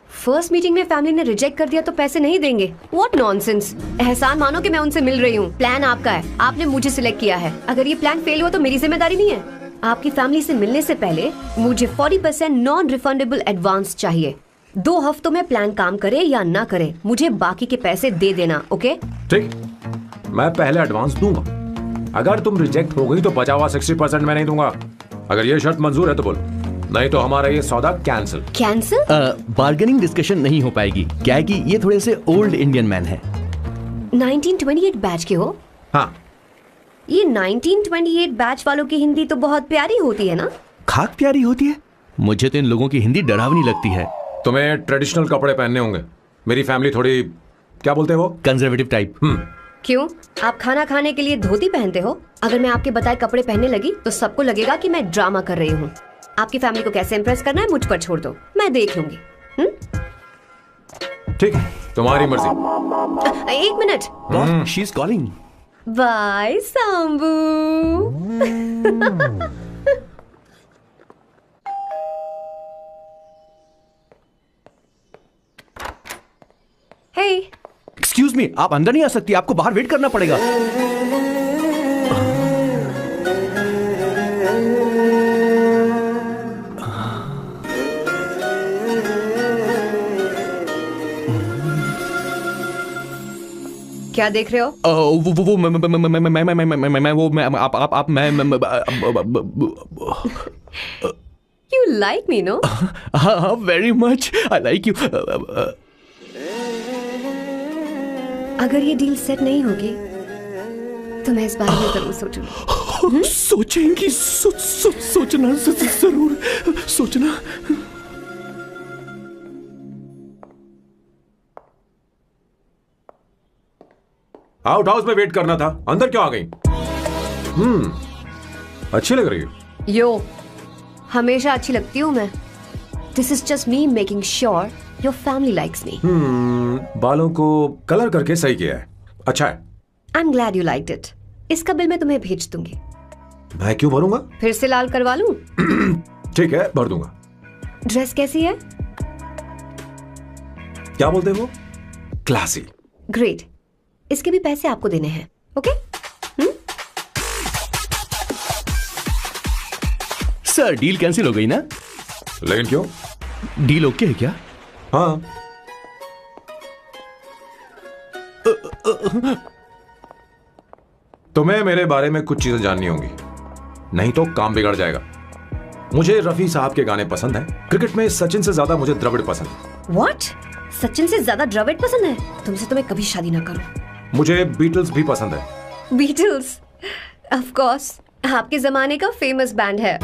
फर्स्ट मीटिंग में फैमिली ने रिजेक्ट कर दिया तो पैसे नहीं देंगे? What nonsense. एहसान मानो कि मैं उनसे मिल रही हूँ। प्लान आपका है, आपने मुझे सिलेक्ट किया है। अगर ये प्लान फेल हुआ तो मेरी जिम्मेदारी नहीं है। आपकी फैमिली से मिलने से पहले मुझे 40% नॉन रिफंडेबल एडवांस चाहिए। 2 हफ्तों में प्लान काम करे या ना करे, मुझे बाकी के पैसे दे देना। ओके? ठीक, मैं पहले एडवांस दूंगा। अगर तुम रिजेक्ट हो गई तो बचा हुआ 60% मैं नहीं दूंगा। अगर ये शर्त मंजूर है तो बोलो, नहीं तो हमारा ये सौदा कैंसिल। कैंसिल? बार्गेनिंग डिस्कशन नहीं हो पाएगी। क्या है कि ये थोड़े से ओल्ड इंडियन मैन है। 1928 बैच के हो? हाँ। ये 1928 बैच वालों की हिंदी तो बहुत प्यारी होती है ना? खाक प्यारी होती है? मुझे तो इन लोगों की हिंदी डरावनी लगती है। तुम्हें ट्रेडिशनल कपड़े पहनने होंगे। मेरी फैमिली थोड़ी, क्या बोलते हैं वो, कंजर्वेटिव टाइप। क्यों? आप खाना खाने के लिए धोती पहनते हो? अगर मैं आपके बताए कपड़े पहनने लगी तो सबको लगेगा कि मैं ड्रामा कर रही हूँ। आपकी फैमिली को कैसे इम्प्रेस करना है मुझ पर छोड़ दो, मैं देख लूंगी। ठीक, तुम्हारी मर्जी। एक minute. She is calling. Bye Sambu. Hey, excuse me, आप अंदर नहीं आ सकती, आपको बाहर वेट करना पड़ेगा। क्या देख रहे हो? वो मैं आप मैं यू लाइक मी नो? हाँ, very much I like you. अगर ये डील सेट नहीं होगी तो मैं इस बारे में जरूर सोचूंगी। सोचेंगी, सोचना जरूर सोचना। आउट हाउस में वेट करना था, अंदर क्यों आ गई? अच्छी लग रही हो। यो, हमेशा अच्छी लगती हूँ मैं। This is just me making sure your family likes me. बालों को कलर करके सही किया है, अच्छा है। I am glad you liked it. इसका बिल मैं तुम्हें भेज दूंगी। मैं क्यों भरूंगा? फिर से लाल करवा लूं? ठीक है, भर दूंगा। ड्रेस कैसी है? क्या बोलते हो? क्लासी। ग्रेट, इसके भी पैसे आपको देने हैं। ओके? सर, डील कैंसिल हो गई ना? लेकिन क्यों? डील ओके है क्या? हाँ। तुम्हें मेरे बारे में कुछ चीजें जाननी होंगी, नहीं तो काम बिगड़ जाएगा। मुझे रफी साहब के गाने पसंद हैं। क्रिकेट में सचिन से ज्यादा मुझे द्रविड़ पसंद है। What? सचिन से ज्यादा द्रविड़ पसंद है? तुमसे तो मैं कभी शादी ना करूं। मुझे बीटल्स भी पसंद है। बीटल्स? ऑफ कोर्स, आपके जमाने का फेमस बैंड है।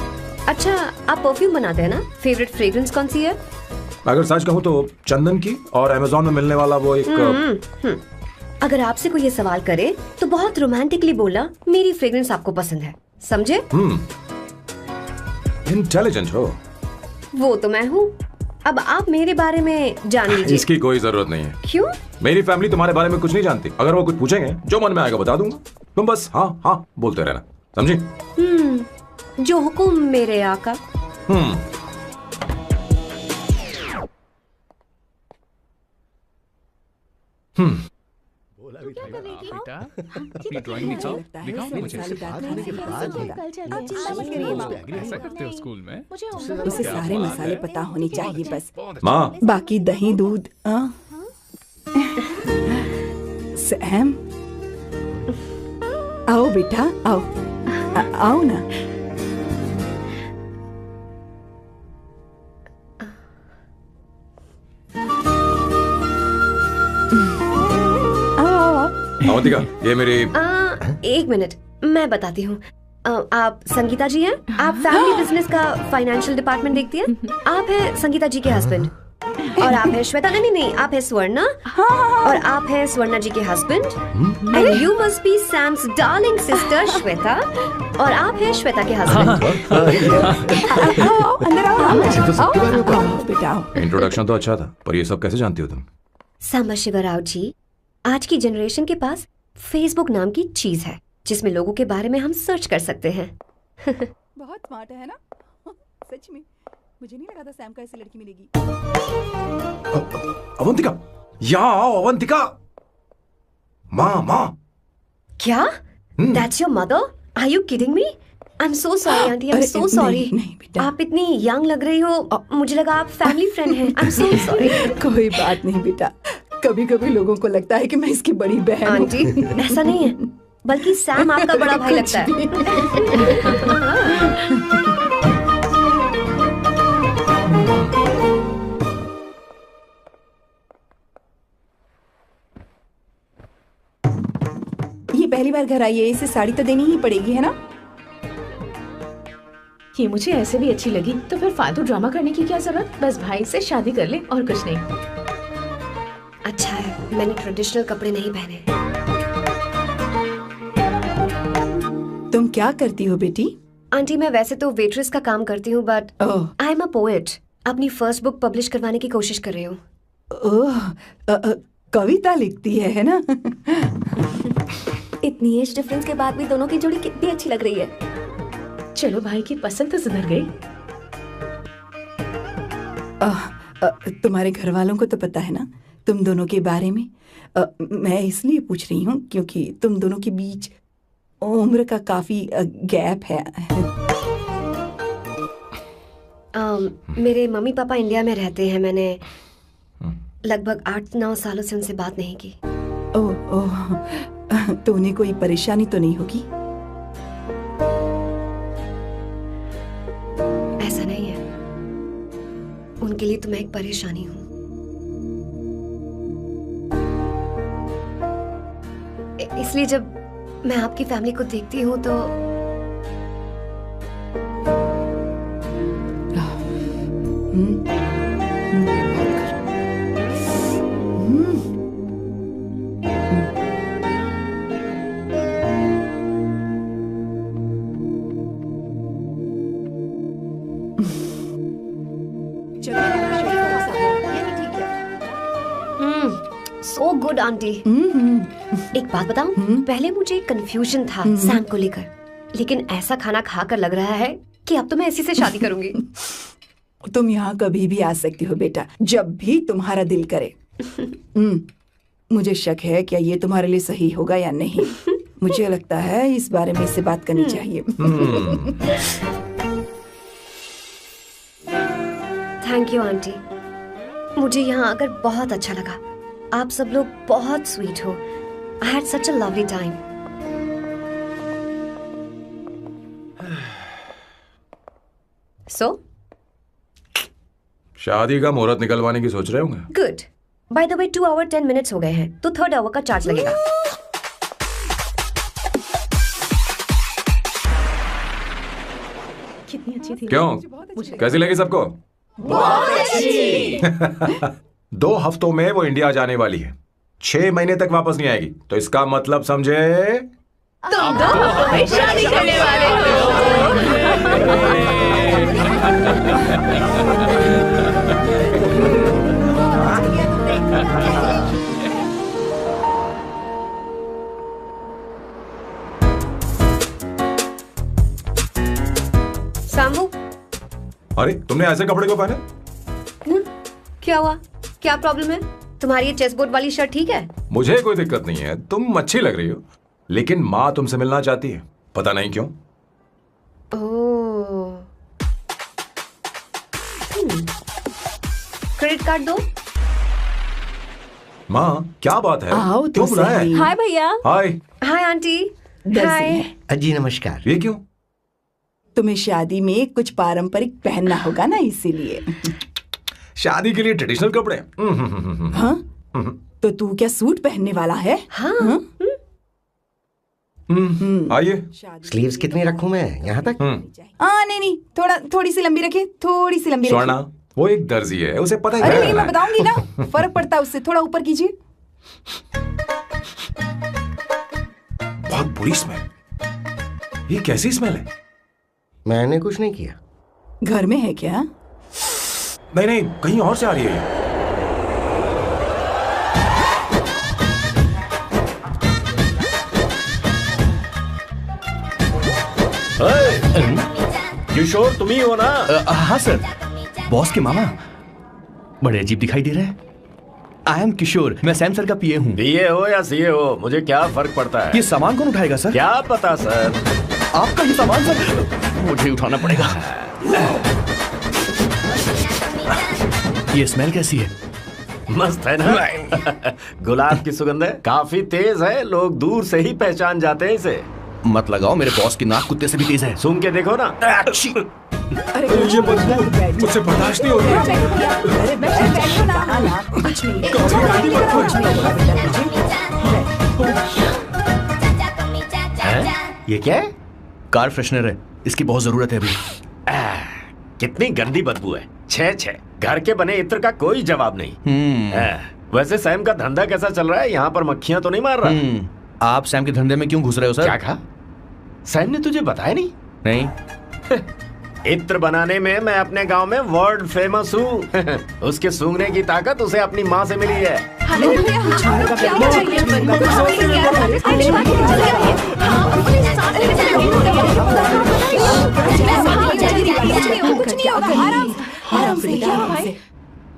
अच्छा, आप परफ्यूम बनाते हैं ना? फेवरेट फ्रेग्रेंस कौन सी है? अगर सच कहूं तो चंदन की, और अमेज़न में मिलने वाला वो एक अगर आपसे कोई ये सवाल करे तो बहुत रोमांटिकली बोलना मेरी फ्रेग्रेंस आपको पसंद है, समझे? इंटेलिजेंट हो। वो तो मैं हूँ। अब आप मेरे बारे में जान लीजिए। इसकी कोई जरूरत नहीं है। क्यों? मेरी फैमिली तुम्हारे बारे में कुछ नहीं जानती। अगर वो कुछ पूछेंगे, जो मन में आएगा बता दूंगा। तुम बस हाँ हाँ बोलते रहना, समझी? जो हुकुम मेरे आका। बेटा अपनी ड्राइंग दिखाओ लगता है दिखाओ इसे मुझे मसालेदार होने के बाद खाना ही- चाहिए। आप चिंता मत करिए माँ। ऐसा करते हो स्कूल में? इसे सारे मसाले पता होने चाहिए बस। माँ बाकी दही दूध सैम आओ बेटा आओ आओ ना। आओ आओ आओ। अवंतिका, ये मेरी एक मिनट, मैं बताती हूँ। आप संगीता जी हैं? आप फैमिली बिजनेस का फाइनेंशियल डिपार्टमेंट देखती हैं? आप हैं संगीता जी के हस्बैंड। और आप हैं श्वेता, नहीं, आप हैं स्वर्णा। और आप हैं स्वर्णा जी के husband. And you must be Sam's darling sister Shweta. और आप हैं श्वेता के हस्बैंड। आओ अंदर आओ आओ ऐसे तो सबके बारे में पता आओ बेटा आओ। इंट्रोडक्शन तो अच्छा था, पर ये सब कैसे जानती हो तुम? सांबा शिवराव जी, आज की जनरेशन के पास फेसबुक नाम की चीज है जिसमें लोगों के बारे में हम सर्च कर सकते हैं। बहुत स्मार्ट है ना सच में। मुझे नहीं लगा था सैम को ऐसी लड़की मिलेगी। अवंतिका, यहाँ आओ अवंतिका। माँ क्या? That's your mother? Are you kidding me? I'm so sorry, auntie. I'm अरे, so sorry. नहीं बेटा। आप इतनी यंग लग रही हो, मुझे लगा आप फैमिली फ्रेंड हैं। I'm so sorry. कोई बात नहीं बेटा, कभी कभी लोगों को लगता है कि मैं इसकी बड़ी बहन हूँ। आंटी, ऐसा नहीं है, बल्कि सैम आपका बड़ा भाई लगता है। ये पहली बार घर आई है, इसे साड़ी तो देनी ही पड़ेगी है ना। ये मुझे ऐसे भी अच्छी लगी, तो फिर फालतू ड्रामा करने की क्या जरूरत। बस भाई से शादी कर ले और कुछ नहीं। अच्छा है, मैंने ट्रेडिशनल कपड़े नहीं पहने। तुम क्या करती हो बेटी? आंटी, मैं वैसे तो वेट्रेस का काम करती हूँ, but oh I am a poet. अपनी फर्स्ट बुक पब्लिश करवाने की कोशिश कर रही हूँ। ओह कविता लिखती है ना। इतनी एज डिफरेंस के बाद भी दोनों की जोड़ी कितनी अच्छी लग रही है। चलो भाई की पसंद तो सुधर गई। तुम्हारे घर वालों को तो पता है ना तुम दोनों के बारे में। मैं इसलिए पूछ रही हूँ क्योंकि तुम दोनों के बीच उम्र का काफी गैप है। मेरे मम्मी पापा इंडिया में रहते हैं। मैंने लगभग 8-9 सालों से उनसे बात नहीं की। ओह तो उन्हें कोई परेशानी तो नहीं होगी? ऐसा नहीं है, उनके लिए तो मैं एक परेशानी हूँ। इसलिए जब मैं आपकी फैमिली को देखती हूँ तो सो गुड आंटी। एक बात बताऊं, पहले मुझे कंफ्यूजन था सैम को लेकर, लेकिन ऐसा खाना खाकर लग रहा है कि अब तो मैं इसी से शादी करूंगी। तुम यहाँ कभी भी आ सकती हो बेटा, जब भी तुम्हारा दिल करे। मुझे शक है क्या ये तुम्हारे लिए सही होगा या नहीं। मुझे लगता है इस बारे में इससे बात करनी चाहिए। थैंक यू आंटी, मुझे यहाँ आकर बहुत अच्छा लगा। आप सब लोग बहुत स्वीट हो। I had such a lovely time. So शादी का मुहूर्त निकलवाने की सोच रहे होंगे। Good. By the way 2 hour 10 minutes हो गए हैं, तो 3rd आवर का चार्ज लगेगा। कितनी अच्छी थी। क्यों, कैसी लगी सबको? बहुत अच्छी। 2 हफ्तों में वो इंडिया जाने वाली है, 6 महीने तक वापस नहीं आएगी। तो इसका मतलब समझे, तुम दो शादी करने वाले सांबू, अरे तुमने ऐसे कपड़े क्यों पहने? क्या हुआ? क्या प्रॉब्लम है? तुम्हारी ये चेस बोर्ड वाली शर्ट ठीक है? मुझे कोई दिक्कत नहीं है, तुम अच्छी लग रही हो, लेकिन माँ तुमसे मिलना चाहती है, पता नहीं क्यों। ओह। क्रेडिट कार्ड दो। माँ क्या बात है, आओ तो क्यों बुलाया है? सही। हाय भैया। हाय। हाय आंटी। दर्जी हाय। है। जी नमस्कार। ये क्यों? तुम्हें शादी में कुछ पारंपरिक पहनना होगा ना, इसीलिए। शादी के लिए ट्रेडिशनल कपड़े? हाँ? तो तू क्या सूट पहनने वाला है? हाँ। आइए। स्लीव्स कितनी रखूं मैं, यहाँ तक? नहीं, थोड़ी सी लंबी रखिए, थोड़ी सी लंबी रखिए। स्वर्णा, वो एक दर्जी है, उसे पता ही अरे क्या नहीं, करना मैं है। बताऊंगी ना, फर्क पड़ता है उससे। थोड़ा ऊपर कीजिए। बहुत बुरी स्मेल। ये कैसी स्मेल है? मैंने कुछ नहीं किया। घर में है क्या? नहीं नहीं, कहीं और से आ रही है ये। किशोर तुम ही हो ना? हाँ सर, बॉस के मामा। बड़े अजीब दिखाई दे रहे हैं। आई एम किशोर, मैं सैम सर का पीए हूँ। पीए हो या सीए हो, मुझे क्या फर्क पड़ता है? ये सामान कौन उठाएगा सर? क्या पता सर। आपका ही सामान सर, मुझे उठाना पड़ेगा। ये स्मेल कैसी है? मस्त है ना? गुलाब की सुगंध है, काफी तेज है, लोग दूर से ही पहचान जाते हैं इसे। मत लगाओ, मेरे बॉस की नाक कुत्ते से भी तेज है। सूंघ के देखो ना। अरे ये मुझसे बर्दाश्त नहीं हो रही। अरे बैठो ना, कुछ नहीं। ये क्या है? कार फ्रेशनर है, इसकी बहुत जरूरत है अभी। कितनी गंदी बदबू है। छे घर के बने इत्र का कोई जवाब नहीं। वैसे सैम का धंधा कैसा चल रहा है? यहाँ पर मक्खियां तो नहीं मार रहा? आप सैम के धंधे में क्यों घुस रहे हो सर? क्या कहा? सैम ने तुझे बताया नहीं? नहीं। इत्र बनाने में मैं अपने गांव में वर्ल्ड फेमस हूँ। उसके सूंघने की ताकत उसे अपनी माँ से मिली है।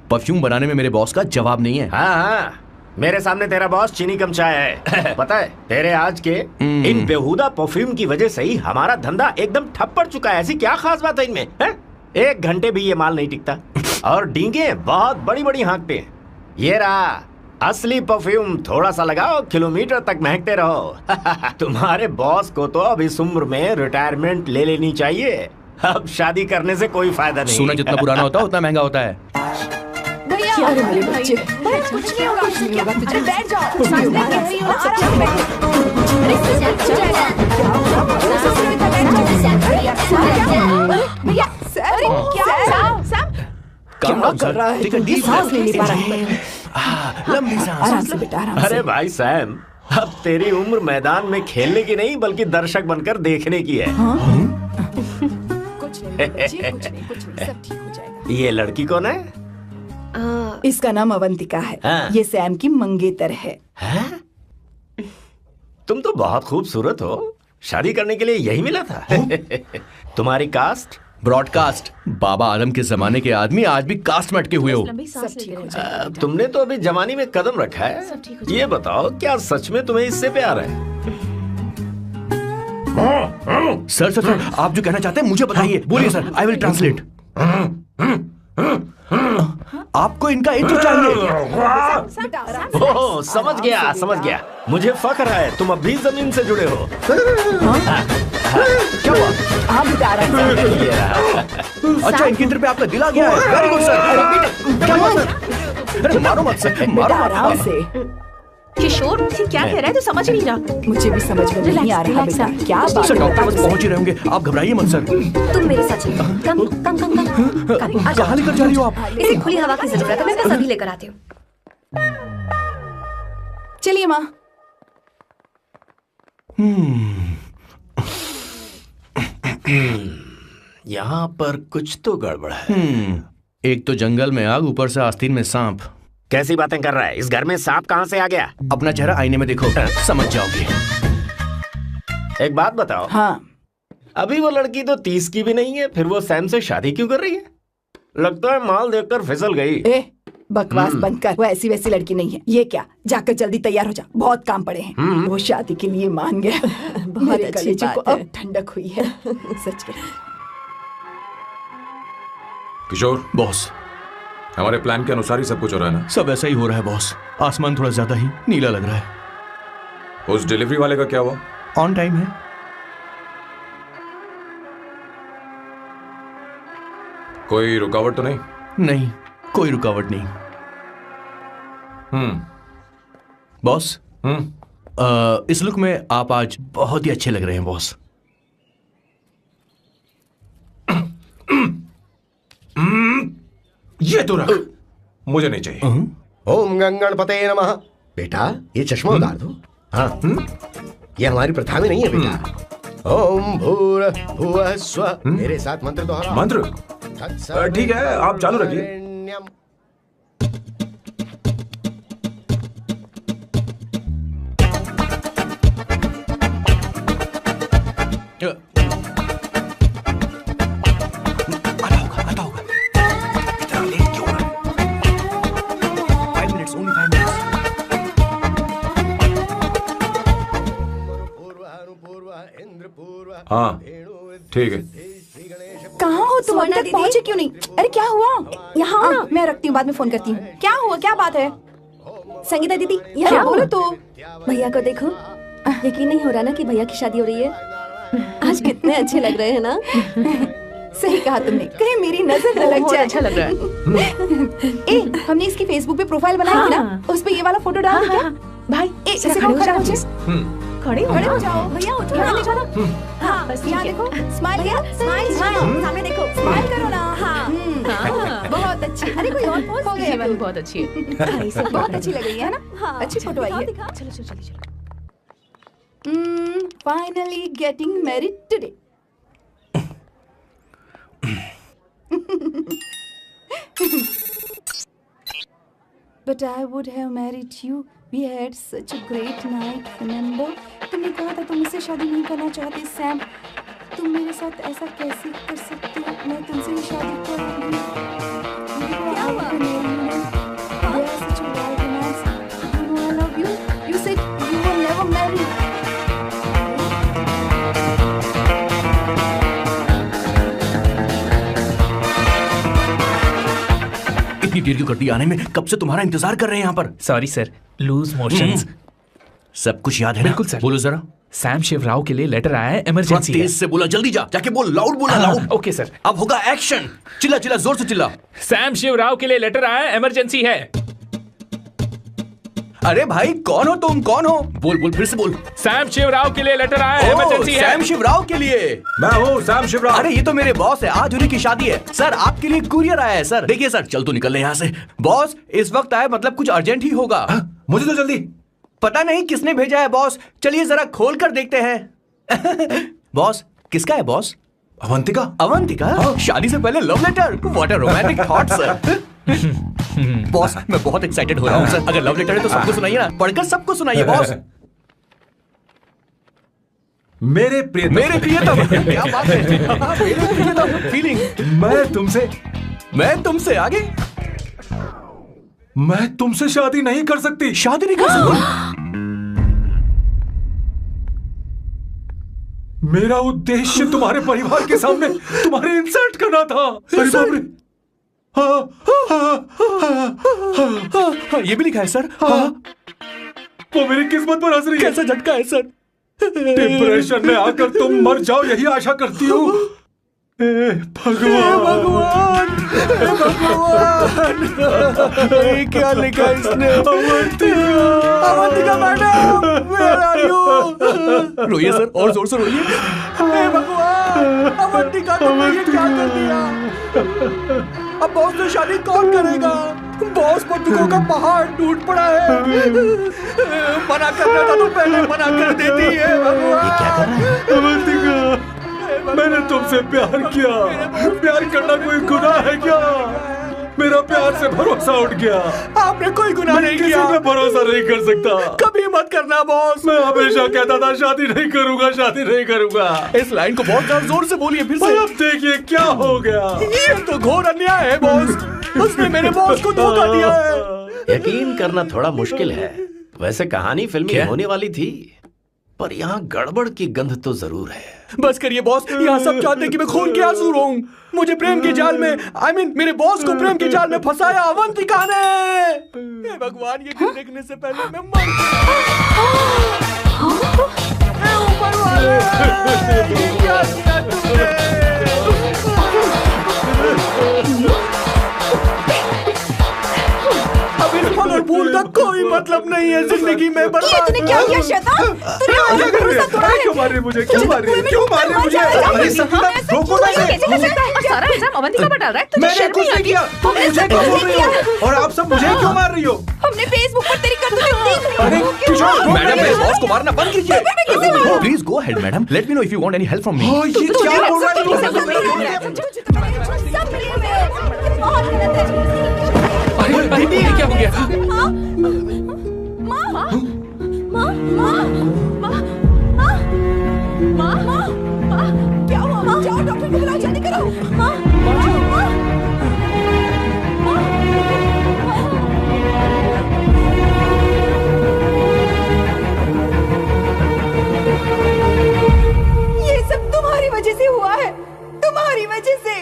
परफ्यूम बनाने में मेरे बॉस का जवाब नहीं है। हाँ, मेरे सामने तेरा बॉस चीनी कम चाय है। पता है, तेरे आज के इन बेहुदा परफ्यूम की वजह से ही हमारा धंधा एकदम ठप पड़ चुका है। ऐसी क्या खास बात है इनमें? 1 घंटे भी ये माल नहीं टिकता और डींगे बहुत बड़ी बड़ी हाँकते हैं। ये रहा असली परफ्यूम, थोड़ा सा लगाओ, किलोमीटर तक महकते रहो। तुम्हारे बॉस को तो अब इस उम्र में रिटायरमेंट ले लेनी चाहिए। अब शादी करने से कोई फायदा नहीं। सोना जितना पुराना होता है उतना महंगा होता है। भैया, अरे मेरे बच्चे, कुछ नहीं होगा, कुछ नहीं होगा। तुझे बैठ जाओ, सांस ले रही हो, आराम से बैठो। भैया, अरे क्या कर रहा है? तू सांस नहीं ले पा रहा है। लंबी सांस। आराम से बेटा, आराम से। अरे भाई सैम, अब तेरी उम्र मैदान में खेलने की नहीं बल्कि दर्शक बनकर देखने की है। कुछ नहीं बच्चे, कुछ नहीं, सब ठीक हो जाएगा। ये लड़की कौन है? इसका नाम अवंतिका है। हाँ। ये सैम की मंगेतर है। तुम तो बहुत खूबसूरत हो, शादी करने के लिए यही मिला था। तुम्हारी कास्ट? ब्रॉडकास्ट। बाबा आदम के जमाने के आदमी आज भी कास्ट में अटके हुए हो। सब ठीक हो जाएगा। तुमने तो अभी जवानी में कदम रखा है। ये बताओ, क्या सच में तुम्हें इससे प्यार है? सर सर सर, आप जो कहना चाहते हैं मुझे बताइए। बोलिए सर, आई विल ट्रांसलेट। आपको इनका इंट्रो चाहिए। ओह, समझ गया। मुझे फख्र है, तुम अब भी जमीन से जुड़े हो। क्या हुआ? हाँ बेटा, आराम से। अच्छा, इनके इंटर पे आपका दिल आ गया है। Very good sir. क्या हुआ सर? अरे मारो मत सर, मारो बेटा, मत। आराम से। किशोर, क्या कह रहा है? तू समझ नहीं रहा। मुझे भी समझ में नहीं आ रहा बेटा, क्या बात सर, है? डॉक्टर बस पहुंच ही रहे होंगे, आप घबराइए मत सर। तुम मेरे साथ चलो। कम कम कम कम। आ जाओ। कहाँ लेकर जा रही हो आप? इसे खुली हवा की जरूरत है, मैं बस अभी लेकर आती हूँ। चलिए माँ। यहाँ पर कुछ तो गड़बड़ है। एक तो जंगल में आग, ऊपर से आस्तीन में सांप। कैसी बातें कर रहा है? इस घर में सांप कहाँ से आ गया? अपना चेहरा आईने में देखो, समझ जाओगे। एक बात बताओ। हाँ। अभी वो लड़की तो 30 की भी नहीं है, फिर वो सैम से शादी क्यों कर रही है? लगता है माल देखकर फिसल गई। बकवास बंद कर, वो ऐसी वैसी लड़की नहीं है। ये क्या, जाकर जल्दी तैयार हो जा, बहुत काम पड़े हैं। वो शादी के लिए मान गया। मेरे अच्छी कलेजे बात को है। अब ठंडक हुई है। सच में। किशोर, बॉस हमारे प्लान के अनुसार ही सब कुछ हो रहा है ना? सब ऐसा ही हो रहा है बॉस। आसमान थोड़ा ज्यादा ही नीला लग रहा है। उस डिलीवरी वाले का क्या हुआ? ऑन टाइम है। कोई रुकावट तो नहीं? नहीं, कोई रुकावट नहीं। बॉस, इस लुक में आप आज बहुत ही अच्छे लग रहे हैं बॉस। ये तो रख, मुझे नहीं चाहिए। ओम गंगणपते नमः। बेटा ये चश्मा उतार दो। हाँ, ये हमारी प्रथा में नहीं है बेटा। ओम भूर भुवः स्वः। मेरे साथ मंत्र दोहराओ। मंत्र? ठीक है, आप चालू रखिए। आता होगा। इतना लेट क्यों हो रहा है? 5 minutes, only 5 minutes। हाँ, ठीक है। कहाँ हो तुम? अभी तक पहुँचे क्यों नहीं? अरे क्या हुआ? यहाँ आओ ना, मैं रखती हूँ, बाद में फोन करती हूँ। क्या हुआ, क्या बात है? संगीता दीदी, क्या यहाँ बोलो तो? भैया को देखो, यकीन नहीं हो रहा ना कि भैया की शादी हो रही है। आज कितने अच्छे लग रहे हैं ना। सही कहा तुमने, कहीं मेरी नजर न लग बहुत जाए। अच्छा लग रहा है। ए, हमने इसकी फेसबुक पे प्रोफाइल बनाई थी ना, उस पे ये वाला फोटो डाल दे क्या? भाई ए, जरा इसे खड़े हो खड़े जाओ हो जी। खड़े हो जाओ। भैया उठो, यहाँ यहाँ देखो। हाँ, बस यहाँ ठीक है। देखो, स्माइल भैया, स्माइल स्माइल, सामने देखो। स्माइल करो ना। हाँ। बहुत अच्छी। अरे कोई और पोज हो ये गया। वाली बहुत अच्छी है। बहुत अच्छी लग रही है ना? हाँ, अच्छी फोटो आई है। चलो चलो चलो चलो। Finally getting married today. But I would have married you. We had such a great night. Remember? तुमने कहा था तुम मुझसे शादी नहीं करना चाहते सैम। तुम मेरे साथ ऐसा कैसे कर सकते हो? मैं तुमसे ही शादी करूंगी। क्या हुआ? We are such a wild romance. You know I love you. You said you will never marry. इतनी देर क्यों कर दी आने में? कब से तुम्हारा इंतजार कर रहे हैं यहाँ पर। Sorry sir, loose motions. सब कुछ याद है ना? बिल्कुल सर। बोलो जरा। सैम शिवराव के लिए लेटर आया है, थोड़ा इमरजेंसी है। तेज से बोला, जल्दी जा, जाके बोल, लाउड बोला, लाउड। Okay sir. अब होगा एक्शन। चिल्ला चिल्ला, जोर से चिल्ला। सैम शिवराव के लिए लेटर आया है, इमरजेंसी है। अरे भाई कौन हो तुम, कौन हो? बोल बोल, फिर से बोल। सैम शिवराव के लिए लेटर आया है, इमरजेंसी है। सैम शिवराव के लिए। मैं हूँ सैम शिवराव। अरे ये तो मेरे बॉस है, आज उन्हीं की शादी है। सर आपके लिए कुरियर आया है सर। देखिए सर, चल तो निकल यहाँ से। बॉस इस वक्त आए, मतलब कुछ अर्जेंट ही होगा। मुझे तो जल्दी। पता नहीं किसने भेजा है बॉस, चलिए जरा खोल कर देखते हैं। बॉस किसका है बॉस? अवंतिका। अवंतिका? शादी से पहले love letter? What a romantic thought sir. Boss मैं बहुत एक्साइटेड हो रहा हूँ सर। अगर लव लेटर है तो सबको सुनाइए ना, पढ़कर सबको सुनाइए बॉस। मेरे प्रियतम। मेरे प्रियतम, क्या बात है। मेरे प्रियतम, फीलिंग। मैं तुमसे आगे। मैं तुमसे शादी नहीं कर सकती। शादी नहीं कर सकती? मेरा उद्देश्य तुम्हारे परिवार के सामने तुम्हारे इंसल्ट करना था। अरे बाप रे। ये भी लिखा है सर। वो मेरी किस्मत पर हंस रही है। कैसा झटका है सर। डिप्रेशन में आकर तुम मर जाओ, यही आशा करती हूँ। भगवान, ये क्या लिखा इसने? Avantika madam, where are you? रोइए सर, और जोर से रोइए। हे भगवान, अवंतिका तुमने ये क्या कर दिया? अब बॉस से शादी कौन करेगा? बॉस पर दुखों का पहाड़ टूट पड़ा है। मना करना था तो पहले मना कर देती है। भगवान ये क्या कर रहा है? अवंतिका, मैंने तुमसे प्यार किया। प्यार करना कोई गुनाह है क्या? मेरा प्यार से भरोसा उठ गया। आपने कोई गुनाह नहीं किसी किया। पे भरोसा नहीं कर सकता। कभी मत करना बॉस। मैं हमेशा कहता था शादी नहीं करूंगा, शादी नहीं करूंगा। इस लाइन को बहुत ज्यादा जोर से बोलिए फिर पर से। अब देखिए क्या हो गया। ये तो घोर अन्याय है बॉस। उसने मेरे बॉस को धोखा दिया है। यकीन करना थोड़ा मुश्किल है। वैसे कहानी फिल्मी होने वाली थी, पर यहाँ गड़बड़ की गंध तो जरूर है। बस करिए बॉस, यहाँ सब चाहते हैं कि मैं खून के आंसू रोऊं। मुझे प्रेम के जाल में, मेरे बॉस को प्रेम के जाल में फंसाया अवंतिका ने। हे भगवान, ये दिन देखने से पहले मैं मर हे ऊपर वाले, ये क्या किया तुमने? अब इस फल और फूल का कोई मतलब नहीं है जिंदगी में। ये तूने क्या किया शैतान? तूने हमारा भरोसा तोड़ा है। क्यों मार रही मुझे? क्यों मार रही? क्यों मार रही मुझे? अरे संगीता, रोको ना इसे। सारा इल्जाम अवंतिका पर डाल रहा है। तुझे मैंने शर्म कुछ नहीं नहीं आती? किया। तुम मुझे क्यों बोल रही हो? और आप सब मुझे क्यों मार रही हो? हमने फेसबुक पर तेरी करतूतें देख ली। अरे किशोर, मैडम, मेरे बॉस को मारना बंद कीजिए। Please go ahead madam, let me know if you want any help from me. ये क्या बोल रहा है? सब मिले हुए हैं। ये बहुत गलत है। अरे ये क्या हो गया? क्या हुआ? जाओ डॉक्टर को बुलाओ, जल्दी करो। ये सब तुम्हारी वजह से हुआ है, तुम्हारी वजह से।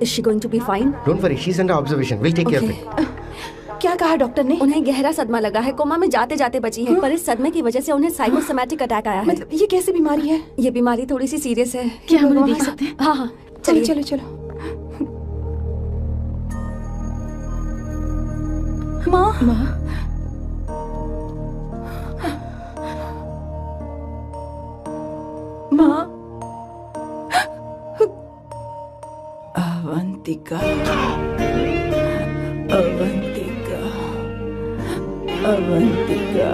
Is she going to be fine? Don't worry, she's under observation. We'll take care of it. क्या कहा डॉक्टर ने? उन्हें गहरा सदमा लगा है, कोमा में जाते जाते बची है। पर इस सदमे की वजह से उन्हें साइकोसोमैटिक अटैक आया है। मतलब ये कैसी बीमारी है? ये बीमारी थोड़ी सी सीरियस है। क्या हम उन्हें देख सकते हैं? हाँ हाँ, चलिए चलो चलो। माँ, माँ, अवंतिका, अवंतिका, अवंतिका,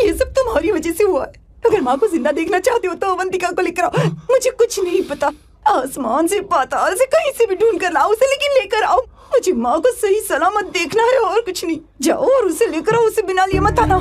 ये सब तुम्हारी वजह से हुआ है। अगर माँ को जिंदा देखना चाहते हो तो अवंतिका को लेकर आओ। मुझे कुछ नहीं पता, आसमान से पाताल से कहीं से भी ढूंढ कर लाओ उसे, लेकिन लेकर आओ। मुझे माँ को सही सलामत देखना है और कुछ नहीं। जाओ और उसे लेकर आओ, उसे बिना लिए मत आना।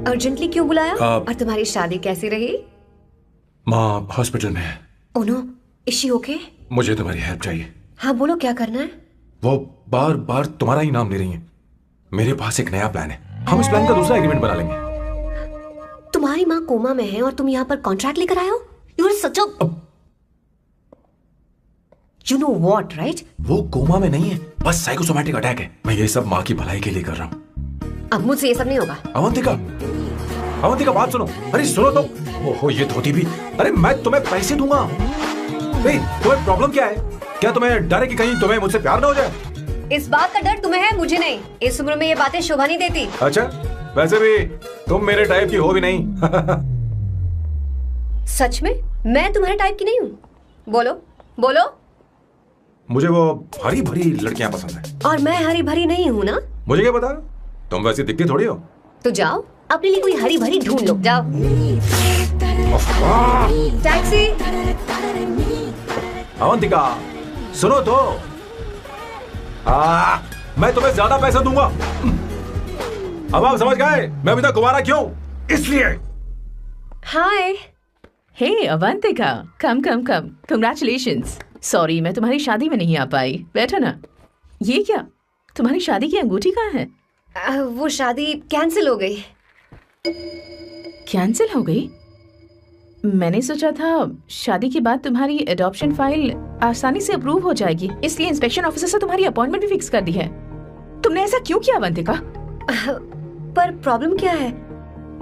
अर्जेंटली क्यों बुलाया? और तुम्हारी शादी कैसी रही? माँ हॉस्पिटल में है। Oh no, is she okay? मुझे तुम्हारी हेल्प चाहिए। हाँ बोलो, क्या करना है? वो बार बार तुम्हारा ही नाम ले रही हैं। मेरे पास एक नया प्लान है, हम इस प्लान का दूसरा एग्रीमेंट बना लेंगे। तुम्हारी माँ कोमा में है और तुम यहाँ पर कॉन्ट्रैक्ट लेकर आए हो? You are such a you know what, right? वो कोमा में नहीं है, बस साइकोसोमैटिक अटैक है। मैं ये सब माँ की भलाई के लिए कर रहा हूँ। अब मुझसे ये सब नहीं होगा। अवंतिका, अवंतिका बात सुनो। अरे सुनो तो। ओहो ये धोती भी। अरे मैं तुम्हें पैसे दूंगा। तुम्हें प्रॉब्लम क्या है? क्या तुम्हें डर है कि कहीं तुम्हें मुझसे प्यार ना हो जाए? इस बात का डर तुम्हें है, मुझे नहीं। इस उम्र में ये बातें शोभा नहीं देती। अच्छा, वैसे भी तुम मेरे टाइप की हो भी नहीं। सच में मैं तुम्हारे टाइप की नहीं हूँ? बोलो बोलो। मुझे वो हरी भरी लड़कियां पसंद है। और मैं हरी भरी नहीं हूँ ना? मुझे क्या पता, तुम वैसी दिखती थोड़ी हो। तो जाओ अपने लिए कोई हरी भरी ढूंढ लो, जाओ। टैक्सी। अवंतिका सुनो तो। मैं तुम्हें ज्यादा पैसा दूंगा। अब आप समझ गए मैं अभी तक कुंवारा क्यों? इसलिए। हाय, हे अवंतिका, कम कम कम, कंग्रेचुलेशंस। सॉरी मैं तुम्हारी शादी में नहीं आ पाई। बैठो ना। ये क्या, तुम्हारी शादी की अंगूठी कहाँ है? वो शादी कैंसिल हो गई। कैंसिल हो गई? मैंने सोचा था शादी के बाद तुम्हारी एडॉप्शन फाइल आसानी से अप्रूव हो जाएगी, इसलिए इंस्पेक्शन ऑफिसर से तुम्हारी अपॉइंटमेंट भी फिक्स कर दी है। तुमने ऐसा क्यों किया अवंतिका? पर प्रॉब्लम क्या है?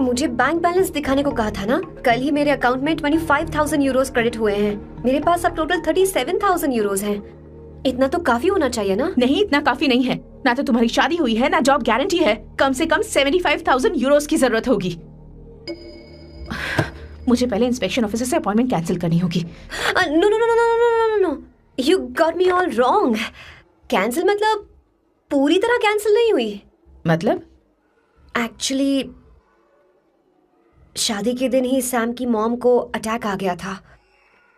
मुझे बैंक बैलेंस दिखाने को कहा था ना। कल ही मेरे अकाउंट में 25,000 यूरोस क्रेडिट हुए हैं। मेरे पास अब टोटल 37,000 यूरोस हैं। इतना तो काफी होना चाहिए ना? नहीं, इतना काफी नहीं है। ना तो तुम्हारी शादी हुई है, ना जॉब गारंटी है। कम से कम 75,000 यूरोस की जरूरत होगी। मुझे पहले इंस्पेक्शन ऑफिसर से अपॉइंटमेंट कैंसिल करनी होगी। No no no no no no no, you got me all wrong. Cancel मतलब पूरी तरह कैंसिल नहीं हुई। मतलब? एक्चुअली शादी के दिन ही सैम की मॉम को अटैक आ गया था।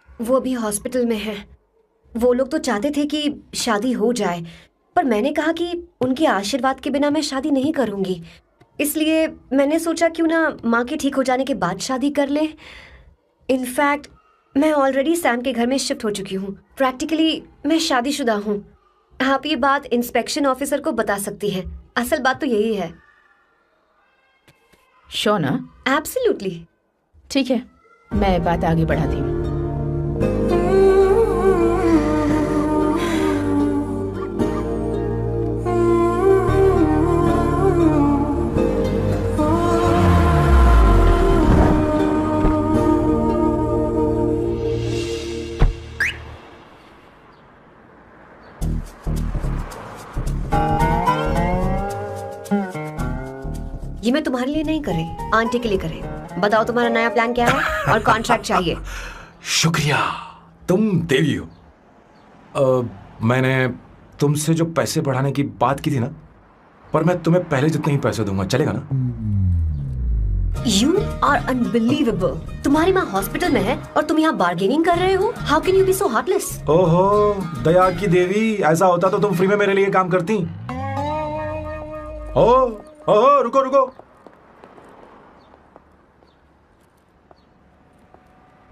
वो अभी हॉस्पिटल में है। वो लोग तो चाहते थे कि शादी हो जाए, पर मैंने कहा कि उनके आशीर्वाद के बिना मैं शादी नहीं करूंगी। इसलिए मैंने सोचा क्यों ना माँ के ठीक हो जाने के बाद शादी कर ले। इनफैक्ट मैं ऑलरेडी सैम के घर में शिफ्ट हो चुकी हूँ। प्रैक्टिकली मैं शादीशुदा हूँ। आप ये बात इंस्पेक्शन ऑफिसर को बता सकती हैं। असल बात तो यही है। श्योर ना? एब्सोल्युटली। ठीक है, मैं बात आगे बढ़ाती हूँ। ये मैं तुम्हारे लिए नहीं करे, आंटी के लिए करे। बताओ तुम्हारा नया प्लान क्या है और कॉन्ट्रैक्ट चाहिए। शुक्रिया, तुम देवी हो। मैंने तुमसे जो पैसे बढ़ाने की बात की थी ना, पर मैं तुम्हें पहले जितने ही पैसे दूंगा, चलेगा ना? You are unbelievable। तुम्हारी माँ हॉस्पिटल में है और तुम यहाँ बार्गेनिंग कर रहे हो। How can you be so heartless? ओहो दया की देवी, ऐसा होता तो तुम फ्री में मेरे लिए काम करती। ओहो रुको रुको।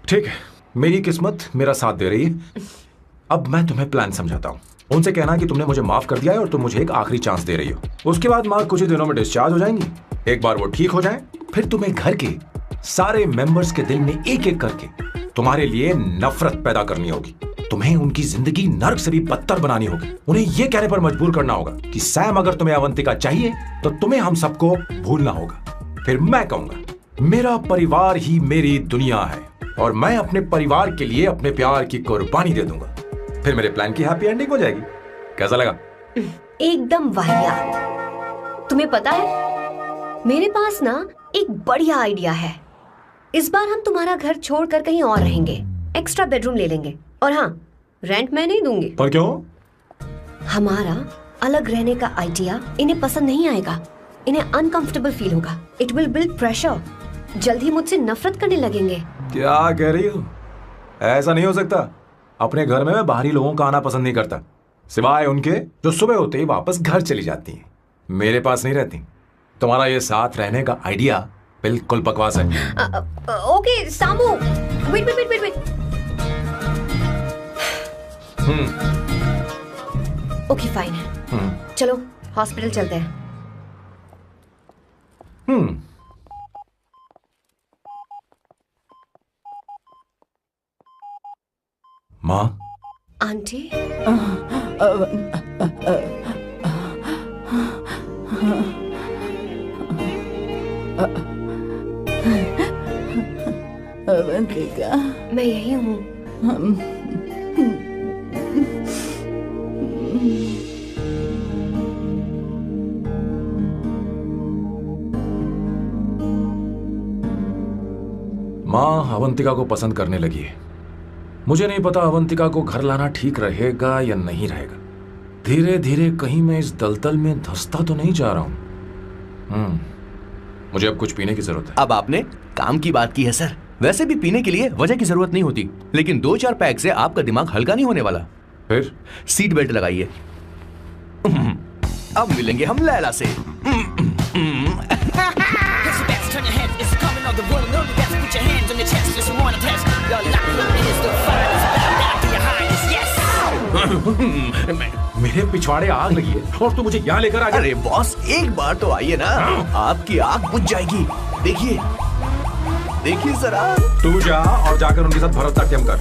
ठीक है, मेरी किस्मत मेरा साथ दे रही है। अब मैं तुम्हें प्लान समझाता हूँ। उनसे कहना कि तुमने मुझे माफ कर दिया है और तुम मुझे एक आखिरी चांस दे रही हो। उसके बाद माँ कुछ ही दिनों में डिस्चार्ज हो जाएंगी। एक बार वो ठीक हो जाए, फिर तुम्हें घर के सारे मेंबर्स के दिल में एक एक करके तुम्हारे लिए नफरत पैदा करनी होगी। तुम्हें उनकी जिंदगी नर्क से भी बदतर बनानी होगी। उन्हें यह कहने पर मजबूर करना होगा कि सैम अगर तुम्हें अवंतिका चाहिए तो तुम्हें हम सबको भूलना होगा। फिर मैं कहूंगा मेरा परिवार ही मेरी दुनिया है और मैं अपने परिवार के लिए अपने प्यार की कुर्बानी दे दूंगा। फिर मेरे प्लान की हैप्पी एंडिंग हो जाएगी। कैसा लगा? एकदम वाहियात। तुम्हें पता है मेरे पास ना एक बढ़िया आइडिया है। इस बार हम तुम्हारा घर छोड़कर कहीं और रहेंगे। एक्स्ट्रा बेडरूम ले लेंगे। और हाँ, रेंट मैं नहीं दूंगी। पर क्यों? हमारा अलग रहने का आइडिया इन्हें पसंद नहीं आएगा। इन्हें अनकंफर्टेबल फील होगा। It will build pressure. जल्द ही मुझसे नफरत करने लगेंगे। क्या कह रही हो? ऐसा नहीं हो सकता। अपने घर में मैं बाहरी लोगों का आना पसंद नहीं करता, सिवाय उनके जो सुबह होते ही वापस घर चली जाती हैं। मेरे पास नहीं रहती। तुम्हारा ये साथ रहने का आइडिया बिल्कुल बकवास है। Okay Samu, wait wait wait wait. Okay fine है। चलो हॉस्पिटल चलते हैं। माँ, आंटी, अवंतिका, मैं यही हूँ। माँ अवंतिका को पसंद करने लगी है। मुझे नहीं पता अवंतिका को घर लाना ठीक रहेगा या नहीं रहेगा। धीरे धीरे कहीं मैं इस दलदल में धंसता तो नहीं जा रहा हूं। मुझे अब कुछ पीने की जरूरत है। अब आपने काम की बात की है सर। वैसे भी पीने के लिए वजह की जरूरत नहीं होती, लेकिन 2-4 पैक से आपका दिमाग हल्का नहीं होने वाला। फिर सीट बेल्ट लगाइए। अब मिलेंगे हम लैला से। Turn your head, it's coming on the road. No, you got to put your hands on your chest. Just wanna test. Your laughing is the finest. Bow down to your highness, yes. मेरे पिछवाड़े आग लगी है और तू मुझे यहाँ लेकर आ गया। अरे बॉस, एक बार तो आइए ना, आपकी आग बुझ जाएगी। देखिए देखिए जरा। तू जा और जाकर उनके साथ भरतनाट्यम कर।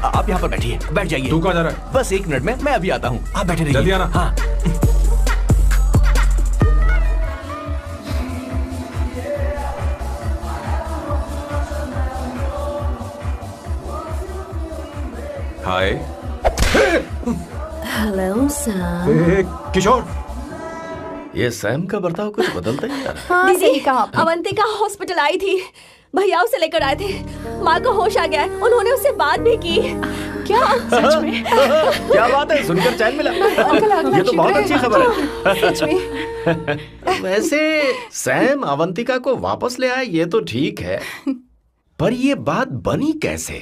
आप यहाँ पर बैठिए, बैठ जाइए। तू कहाँ जा रहा है? बस 1 मिनट में मैं अभी आता हूँ, आप बैठे रहिए। जल्दी आना। हाँ। हाय। Hello sir. किशोर, ये सैम का बर्ताव कुछ बदलता ही जा रहा है। हाँ, सही कहा। अवंतिका हॉस्पिटल आई थी, भैया उसे लेकर आए थे। माँ को होश आ गया है, उन्होंने उससे बात भी की। क्या सच में? क्या बात है, सुनकर चैन मिला। ये तो बहुत अच्छी खबर है। सच में। वैसे सैम अवंतिका को वापस ले आए ये तो ठीक है, पर ये बात बनी कैसे?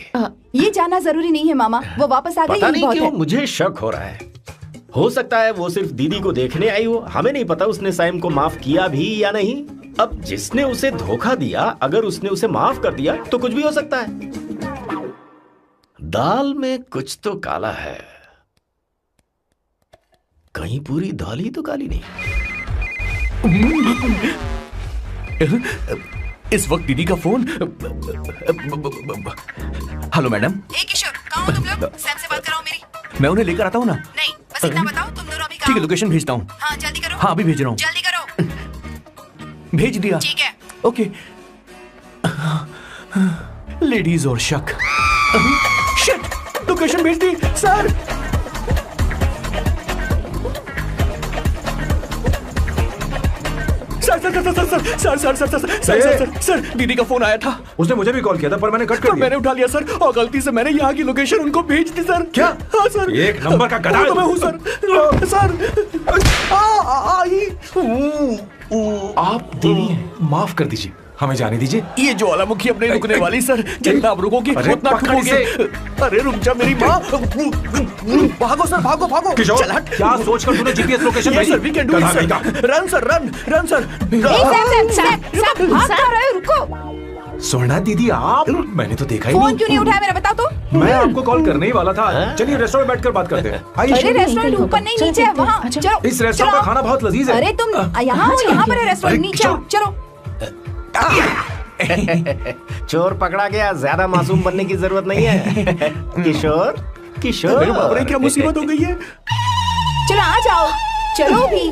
ये जानना जरूरी नहीं है मामा, वो वापस आ गई। पता नहीं क्यों मुझे शक हो रहा है। हो सकता है वो सिर्फ दीदी को देखने आई हो, हमें नहीं पता उसने सैम को माफ किया भी या नहीं। अब जिसने उसे धोखा दिया, अगर उसने उसे माफ कर दिया तो कुछ भी हो सकता है। दाल में कुछ तो काला है, कहीं पूरी दाल ही तो काली नहीं। इस वक्त दीदी का फोन। Hello madam. ए किशोर, कहाँ हो तुम लोग? सैम से बात कराओ मेरी। मैं उन्हें लेकर आता हूँ ना। नहीं, बस इतना बताओ तुम दोनों अभी ठीक है, लोकेशन भेजता हूँ। हाँ जल्दी करो। हाँ अभी भेज रहा हूँ। जल्दी करो। भेज दिया। ठीक है। ओके। लेडीज और शक। शिट, लोकेशन भेज दी सर। सर दीदी का फोन आया था। उसने मुझे भी कॉल किया था पर मैंने कट कर दिया। मैंने उठा लिया सर, और गलती से मैंने यहाँ की लोकेशन उनको भेज दी सर। क्या? हाँ सर। एक नंबर का गधा। तो मैं हूँ सर। आप दीदी हैं, माफ कर दीजिए, हमें जाने दीजिए। ये ज्वालामुखी अपने रुकने वाली सर, जितना आप रुकोगे उतना ठुकोगे। अरे रुक जा मेरी माँ। भागो सर, भागो भागो। किशोर, चल हट। क्या सोचकर तूने जीपीएस लोकेशन भेजी? Sir, we can do it sir. Run sir, run sir. रुको। सोना दीदी आप, मैंने तो देखा ही फोन नहीं। क्यों नहीं उठाया मेरा, बताओ तो। मैं आपको कॉल करने ही वाला था। चलिए रेस्टोरेंट बैठकर बात करते हैं। अरे रेस्टोरेंट ऊपर नहीं, नीचे है, वहाँ। चलो इस रेस्टोरेंट का खाना बहुत लजीज है। अरे तुम यहाँ हो, यहाँ पर है रेस्टोरेंट, नीचे आओ, चलो। चोर पकड़ा गया, ज्यादा मासूम बनने की जरूरत नहीं है। किशोर, किशोर। अरे बाप रे, क्या मुसीबत हो गई है। चलो आ जाओ, चलो भी।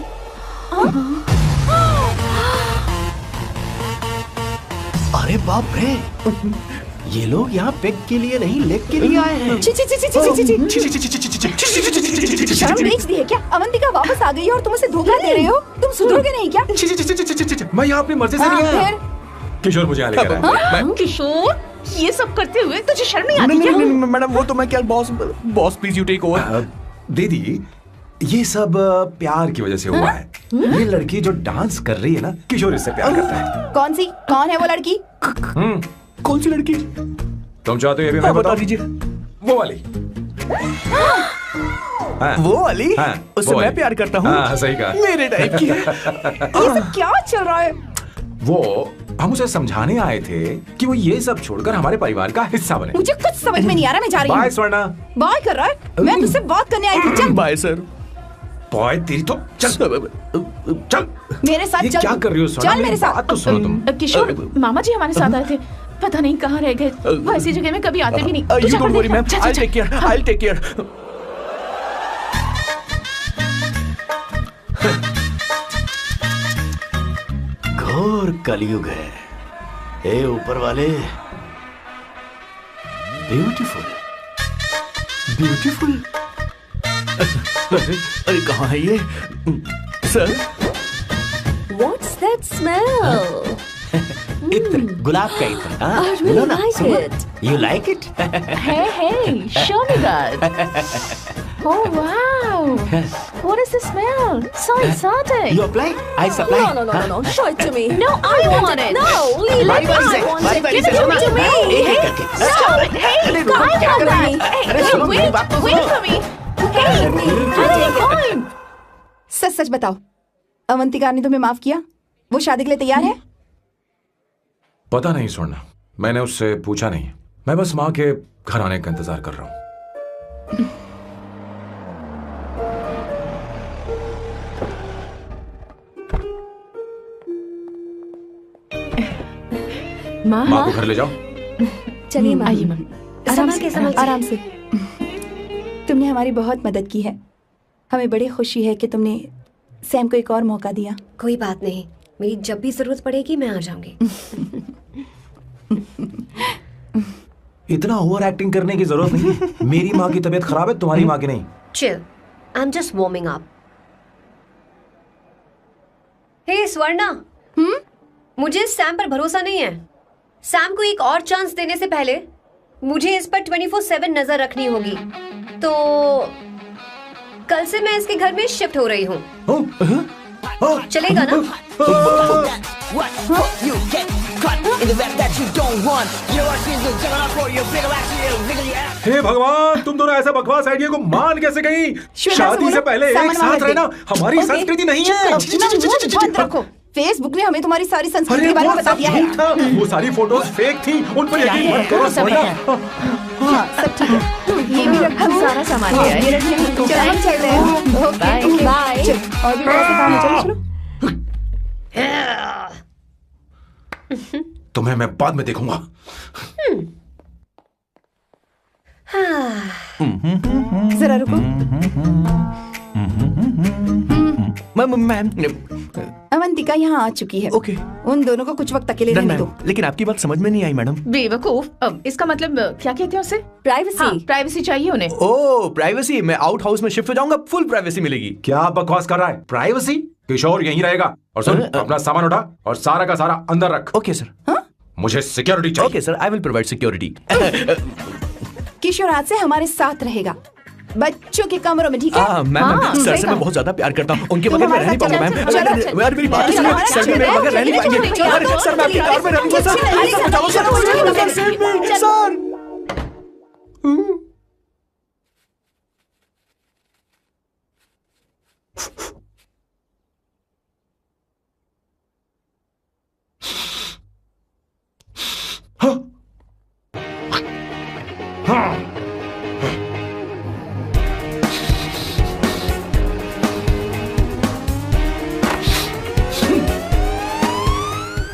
अरे बाप रे, ये लोग यहाँ पेग के लिए नहीं लेग के लिए आए हैं। शर्म बेच दी है क्या? अवंतिका वापस आ गई है और तुम उसे धोखा दे रहे हो। तुम सुधरोगे नहीं क्या? मैं यहाँ अपनी मर्जी से नहीं आया। किशोर मुझे यहाँ लेकर आया। किशोर, ये सब करते हुए तुझे शर्म नहीं आती क्या? नहीं मैडम, वो तो मैं क्या, boss please you take over. दीदी, ये सब प्यार की वजह से हुआ है। ये लड़की जो डांस कर रही है ना, किशोर इससे प्यार करता है। कौन सी? कौन है वो लड़की? कौन सी लड़की? तुम चाहते हो ये भी मैं बता बताऊं? दीजिए। वो वाली। हाँ, वो वाली? हाँ, उससे वो मैं वाली। प्यार करता हूँ। हाँ, सही कहा। मेरे टाइप की है। ये सब क्या चल रहा है? वो हम उसे समझाने आए थे कि वो ये सब छोड़कर हमारे परिवार का हिस्सा बने। मुझे कुछ समझ में नहीं आ रहा, मैं जा रही हूँ। बाय स्वर्णा। बाय कर रहा है? मैं तुझसे बात करने आई थी। चल बाय सर। बॉय तेरी तो चल चल मेरे साथ ये चल। क्या कर रही हो स्वर्णा? चल मेरे साथ। बात तो सुनो तुम। किशोर, मामा जी हमारे साथ आए थे, पता नहीं कहाँ रह गए। वो ऐसी जगह में कभी आते भी नहीं। तू यू जा डोंट कर वरी देख। मैम, जा, आई जा, टेक केयर, हाँ। I take care. घोर कलयुग है। हे ऊपर वाले, ब्यूटीफुल, ब्यूटीफुल। अरे कहाँ है ये सर? What's that smell? इत्र, गुलाब का इत्र। हाँ, I really लो ना, like सुनो। it. You like it? Hey, show me that. Oh wow, what is the smell? So exotic. You apply, I supply। No. Show it to me. No, I want it. No, leave बारी it. बारी I से, want बारी it. बारी Give से, it सुनो to ना। me. एक एक करके। Stop it. Hey, अरे रुको, I क्या want कर रही that. है? Hey, अरे सुनो, मेरी बात तो wait सुनो। for me. Hey, I take mine. सच सच बताओ, अवंतिका ने तुम्हें माफ किया? वो शादी के लिए तैयार है? पता नहीं स्वर्णा, मैंने उससे पूछा नहीं, मैं बस माँ के घर आने का इंतजार कर रहा हूँ। माँ माँ को घर ले जाओ। चलिए माँ। आइए मम्मी। आराम से। तुमने हमारी बहुत मदद की है। हमें बड़ी खुशी है कि तुमने सैम को एक और मौका दिया। कोई बात नहीं, मेरी जब भी जरूरत पड़ेगी मैं आ जाऊंगी। इतना ओवर एक्टिंग करने की जरूरत नहीं है। मेरी माँ की तबीयत खराब है, तुम्हारी माँ की नहीं। Chill, I am just warming up. Hey Swarna, मुझे सैम पर भरोसा नहीं है। सैम को एक और चांस देने से पहले मुझे इस पर 24/7 नजर रखनी होगी। तो कल से मैं इसके घर में शिफ्ट हो रही हूँ। चलेगा ना? हे भगवान, तुम दोनों ऐसा बकवास आइडिया को मान कैसे गई? शादी से पहले एक साथ रहना हमारी संस्कृति नहीं है। फेसबुक ने हमें तुम्हारी सारी संस्कृति के बारे में बता दिया है। वो सारी फोटोज फेक थी, उन पर यकीन मत करो। हाँ, सब ठीक है। ये भी हम सारा सामान ले आए। चलो हम चलते हैं। Okay bye. और भी बहुत से काम है, चलो चलो। तुम्हें मैं बाद में देखूंगा। जरा रुको। मैम अवंतिका यहाँ आ चुकी है। ओके। उन दोनों को कुछ वक्त अकेले रहने दो। लेकिन आपकी बात समझ में नहीं आई मैडम। बेवकूफ, इसका मतलब क्या कहते हैं उसे? प्राइवेसी। हाँ, प्राइवेसी चाहिए उन्हें। ओह प्राइवेसी, मैं आउट हाउस में शिफ्ट हो जाऊंगा, फुल प्राइवेसी मिलेगी। क्या बकवास कर रहा है? प्राइवेसी? किशोर यहीं रहेगा। और सुन, अपना सामान उठा और सारा का सारा अंदर रख। Okay sir. मुझे सिक्योरिटी चाहिए। Okay sir, I will provide security. Kishore आज से हमारे साथ रहेगा, बच्चों के कमरों में, ठीक है? मैम सर से मैं बहुत ज्यादा प्यार करता हूँ, उनके बगैर मैं रह नहीं पाऊंगा मैम। यार मेरी बात सुनिए, सर मेरे बगैर रह नहीं पाएंगे। सर मैं आपकी कार में रहूंगा sir.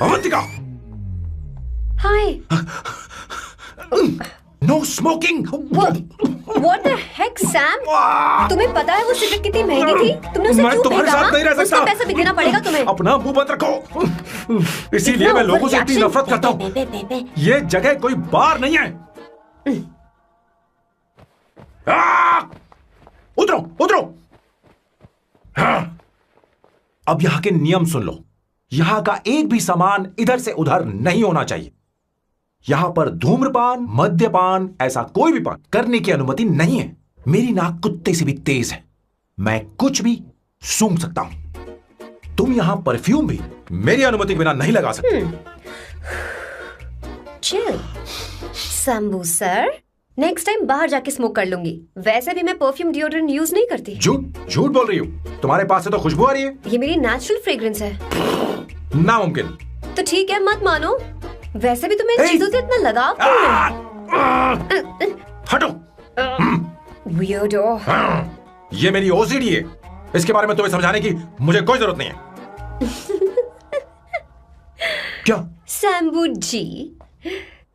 Avantika, hi. No smoking. What the heck, Sam? तुम्हें पता है वो सिगरेट कितनी महंगी थी? तुमने उसे मैं क्यों तुम्हारे फेंका? साथ नहीं रह सकता। उसका पैसा भी देना पड़ेगा तुम्हें। अपना मुंह बंद रखो। इसीलिए मैं लोगों से इतनी नफरत करता हूँ। ये जगह कोई बार नहीं है। उतरो उतरो। अब यहाँ के नियम सुन लो। यहाँ का एक भी सामान इधर से उधर नहीं होना चाहिए। यहां पर धूम्रपान, मद्यपान, ऐसा कोई भी पान करने की अनुमति नहीं है। मेरी नाक कुत्ते से भी तेज है, मैं कुछ भी सूंघ सकता हूं। तुम यहां परफ्यूम भी मेरी अनुमति के बिना नहीं लगा सकते। Chill Shambhu sir, next time बाहर जाके स्मोक कर लूंगी। वैसे भी मैं परफ्यूम डिओड्रेंट यूज नहीं करती। झूठ बोल रही हो। तुम्हारे पास से तो खुशबू आ रही है। ये मेरी नेचुरल फ्रेग्रेंस है। नामुमकिन। तो ठीक है, मत मानो। वैसे भी तुम्हें इन चीजों से इतना लगाव क्यों है? हटो। Weirdo। ये मेरी ओसीडी है, इसके बारे में तुम्हें समझाने की मुझे कोई जरूरत नहीं है। क्या? शंभू जी,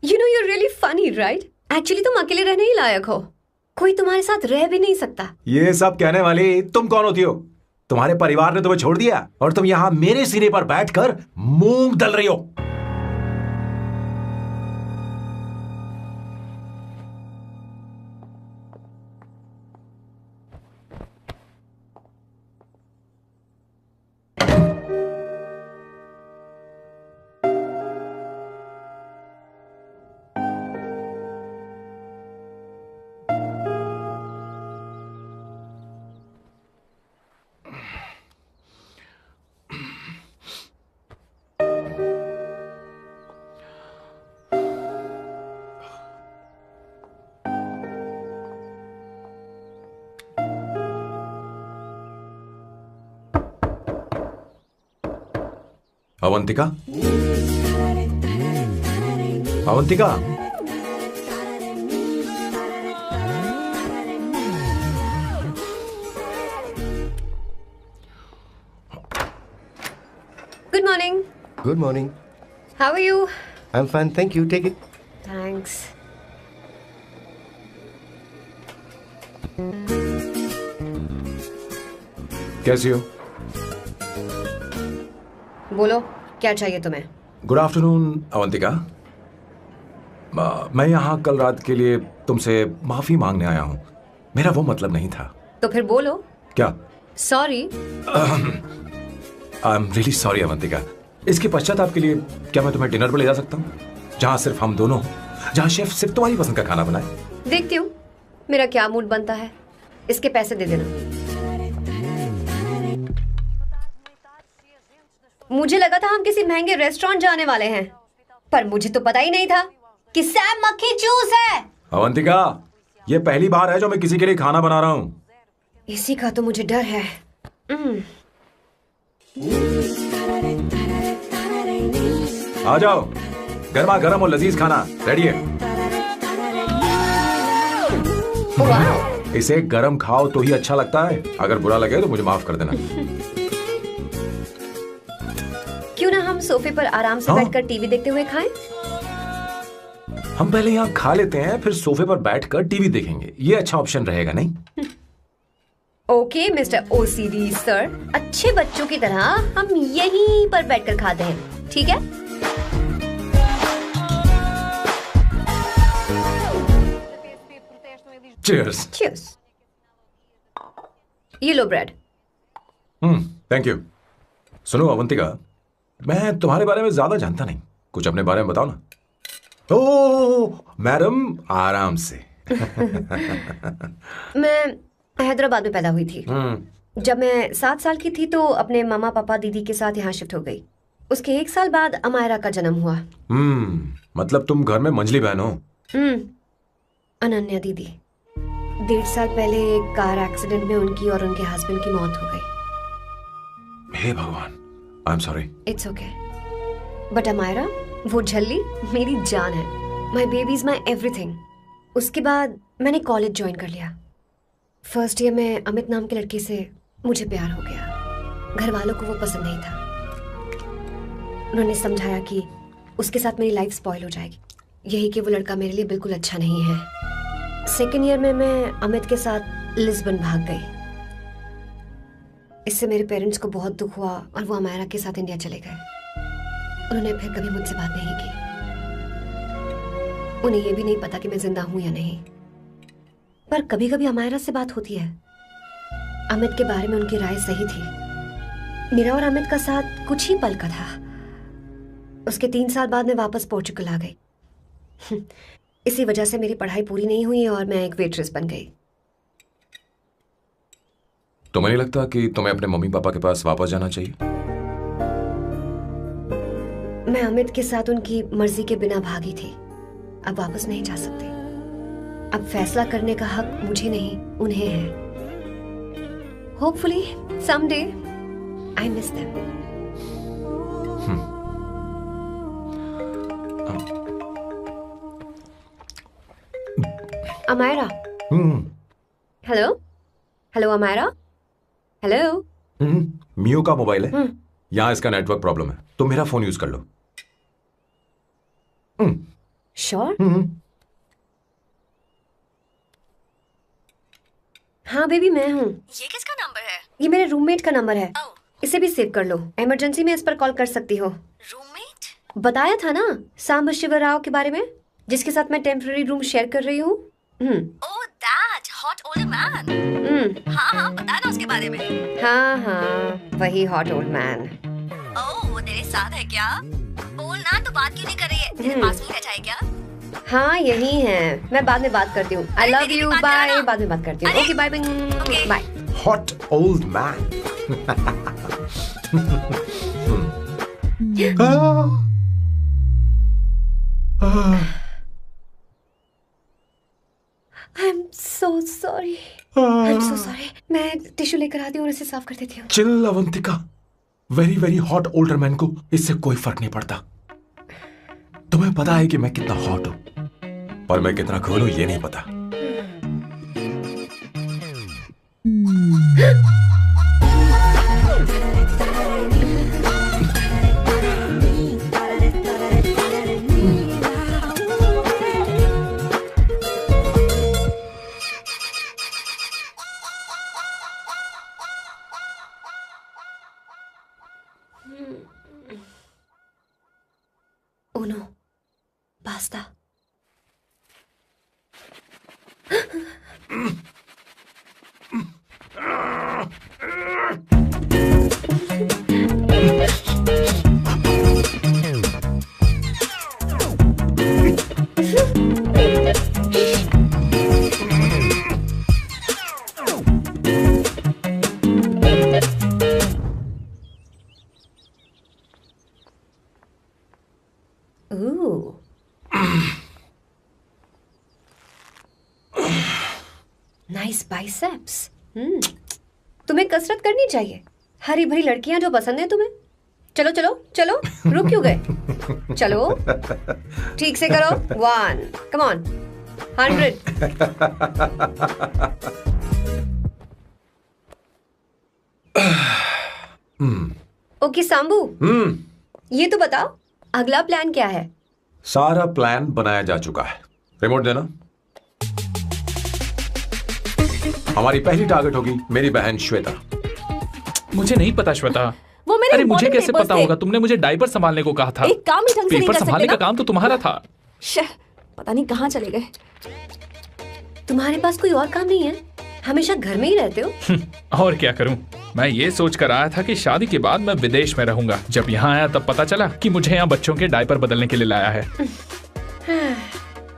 you know you're really funny, right? Actually तुम अकेले रहने ही लायक हो। कोई तुम्हारे साथ रह भी नहीं सकता। ये सब कहने वाली तुम कौन होती हो? तुम्हारे परिवार ने तुम्हें छोड़ दिया और तुम यहाँ मेरे सिरे पर बैठकर मूंग दल रही हो। Avantika, Avantika, good morning. Good morning. How are you? I am fine, thank you, take it. Thanks. कैसी हो? बोलो, क्या चाहिए तुम्हें? Good afternoon Avantika. मैं यहाँ कल रात के लिए तुमसे माफी मांगने आया हूँ। मेरा वो मतलब नहीं था। तो फिर बोलो। क्या? Sorry. I am really sorry Avantika. इसके पश्चाताप के लिए क्या मैं तुम्हें डिनर पर ले जा सकता हूँ, जहाँ सिर्फ हम दोनों, जहाँ शेफ सिर्फ तुम्हारी पसंद का खाना बनाए? देखती हूँ मेरा क्या मूड बनता है। इसके पैसे दे देना। मुझे लगा था हम किसी महंगे रेस्टोरेंट जाने वाले हैं, पर मुझे तो पता ही नहीं था कि सैम मक्खी चूस है। अवंतिका, ये पहली बार है जो मैं किसी के लिए खाना बना रहा हूँ। इसी का तो मुझे डर है। आ जाओ, गर्मा गर्म और लजीज खाना रेडी है। वाह। इसे गरम खाओ तो ही अच्छा लगता है। अगर बुरा लगे तो मुझे माफ कर देना। क्यों ना हम सोफे पर आराम से बैठकर टीवी देखते हुए खाएं? हम पहले यहाँ खा लेते हैं, फिर सोफे पर बैठकर टीवी देखेंगे। ये अच्छा ऑप्शन रहेगा, नहीं? ओके मिस्टर ओसीडी सर, अच्छे बच्चों की तरह हम यहीं पर बैठकर खाते हैं, ठीक है? Cheers. Cheers. ये लो ब्रेड। Thank you. सुनो अवंतिका, मैं तुम्हारे बारे में ज्यादा जानता नहीं, कुछ अपने बारे में बताओ ना। ओह मैडम, आराम से। मैं हैदराबाद में पैदा हुई थी। जब मैं 7 साल की थी तो अपने मामा पापा दीदी के साथ यहाँ शिफ्ट हो गई। उसके 1 साल बाद अमायरा का जन्म हुआ। मतलब तुम घर में मंझली बहन हो? अनन्या दीदी। 1.5 साल पहले एक कार एक्सीडेंट में उनकी और उनके हस्बैंड की मौत हो गई। हे भगवान, I am sorry. It's okay. But Amayra, वो झल्ली मेरी जान है। My baby is my everything. उसके बाद मैंने कॉलेज ज्वाइन कर लिया। फर्स्ट ईयर में अमित नाम के लड़के से मुझे प्यार हो गया। घर वालों को वो पसंद नहीं था। उन्होंने समझाया कि उसके साथ मेरी लाइफ स्पॉइल हो जाएगी, यही कि वो लड़का मेरे लिए बिल्कुल अच्छा नहीं है। सेकेंड ईयर में मैं अमित के साथ लिस्बन भाग गई। इससे मेरे पेरेंट्स को बहुत दुख हुआ और वो अमायरा के साथ इंडिया चले गए। उन्होंने फिर कभी मुझसे बात नहीं की। उन्हें ये भी नहीं पता कि मैं जिंदा हूं या नहीं। पर कभी कभी अमायरा से बात होती है। अमित के बारे में उनकी राय सही थी। मेरा और अमित का साथ कुछ ही पल का था। उसके 3 साल बाद मैं वापस पोर्चुगल आ गई। इसी वजह से मेरी पढ़ाई पूरी नहीं हुई और मैं एक वेट्रेस बन गई। तुम्हें नहीं लगता कि तुम्हें अपने मम्मी पापा के पास वापस जाना चाहिए? मैं अमित के साथ उनकी मर्जी के बिना भागी थी। अब वापस नहीं जा सकती। अब फैसला करने का हक मुझे नहीं, उन्हें है। Hopefully someday I miss them. Amayra. Hello hello Amayra. Hello. मियो का मोबाइल है। यहाँ इसका नेटवर्क प्रॉब्लम है, तो मेरा फोन यूज कर लो। श्योर? हाँ बेबी, मैं हूँ। ये किसका नंबर है? ये मेरे रूममेट का नंबर है। इसे भी सेव कर लो। इमरजेंसी में इस पर कॉल कर सकती हो। रूममेट? बताया था ना सांब शिवराव के बारे में, जिसके साथ मैं टेम्पररी रूम शेयर कर रही हूँ। Oh that hot old man. हाँ बता ना उसके बारे में। हाँ वही हॉट ओल्ड मैन। ओह वो तेरे साथ है क्या? बोल ना, तो बात क्यों नहीं कर रही है? तेरे पास में रह जाए क्या? हाँ यही है। मैं बाद में बात करती हूँ। I love you, bye. बाद में बात करती हूँ। Okay bye bye. Hot old man. I am so sorry. मैं टिश्यू लेकर आती हूँ और इसे साफ कर देती हूँ। Chill Avantika. Very very hot older man को इससे कोई फर्क नहीं पड़ता। तुम्हें पता है कि मैं कितना हॉट हूं, पर मैं कितना कूल हूं ये नहीं पता। Uno, basta. Ooh. Nice biceps. तुम्हें कसरत करनी चाहिए। हरी भरी लड़कियां जो पसंद है तुम्हें। चलो चलो चलो, रुक क्यों गए? चलो, ठीक से करो। 1, come on, 100. ओके सांबू, ये तो बताओ अगला प्लान क्या है? सारा प्लान बनाया जा चुका है। रिमोट देना। हमारी पहली टारगेट होगी मेरी बहन श्वेता। मुझे नहीं पता श्वेता। वो मेरे अरे मुझे important कैसे papers पता थे। होगा? तुमने मुझे डायपर संभालने को कहा था। एक काम ही ढंग से नहीं पेपर कर सकते संभालने ना? का काम तो तुम्हारा था। पता नहीं कहाँ चले गए। तुम्हारे पास कोई और काम नहीं है? हमेशा घर में ही रहते हो। और क्या करूं? मैं ये सोच कर आया था कि शादी के बाद मैं विदेश में रहूंगा। जब यहाँ आया तब पता चला कि मुझे यहाँ बच्चों के डायपर बदलने के लिए लाया है।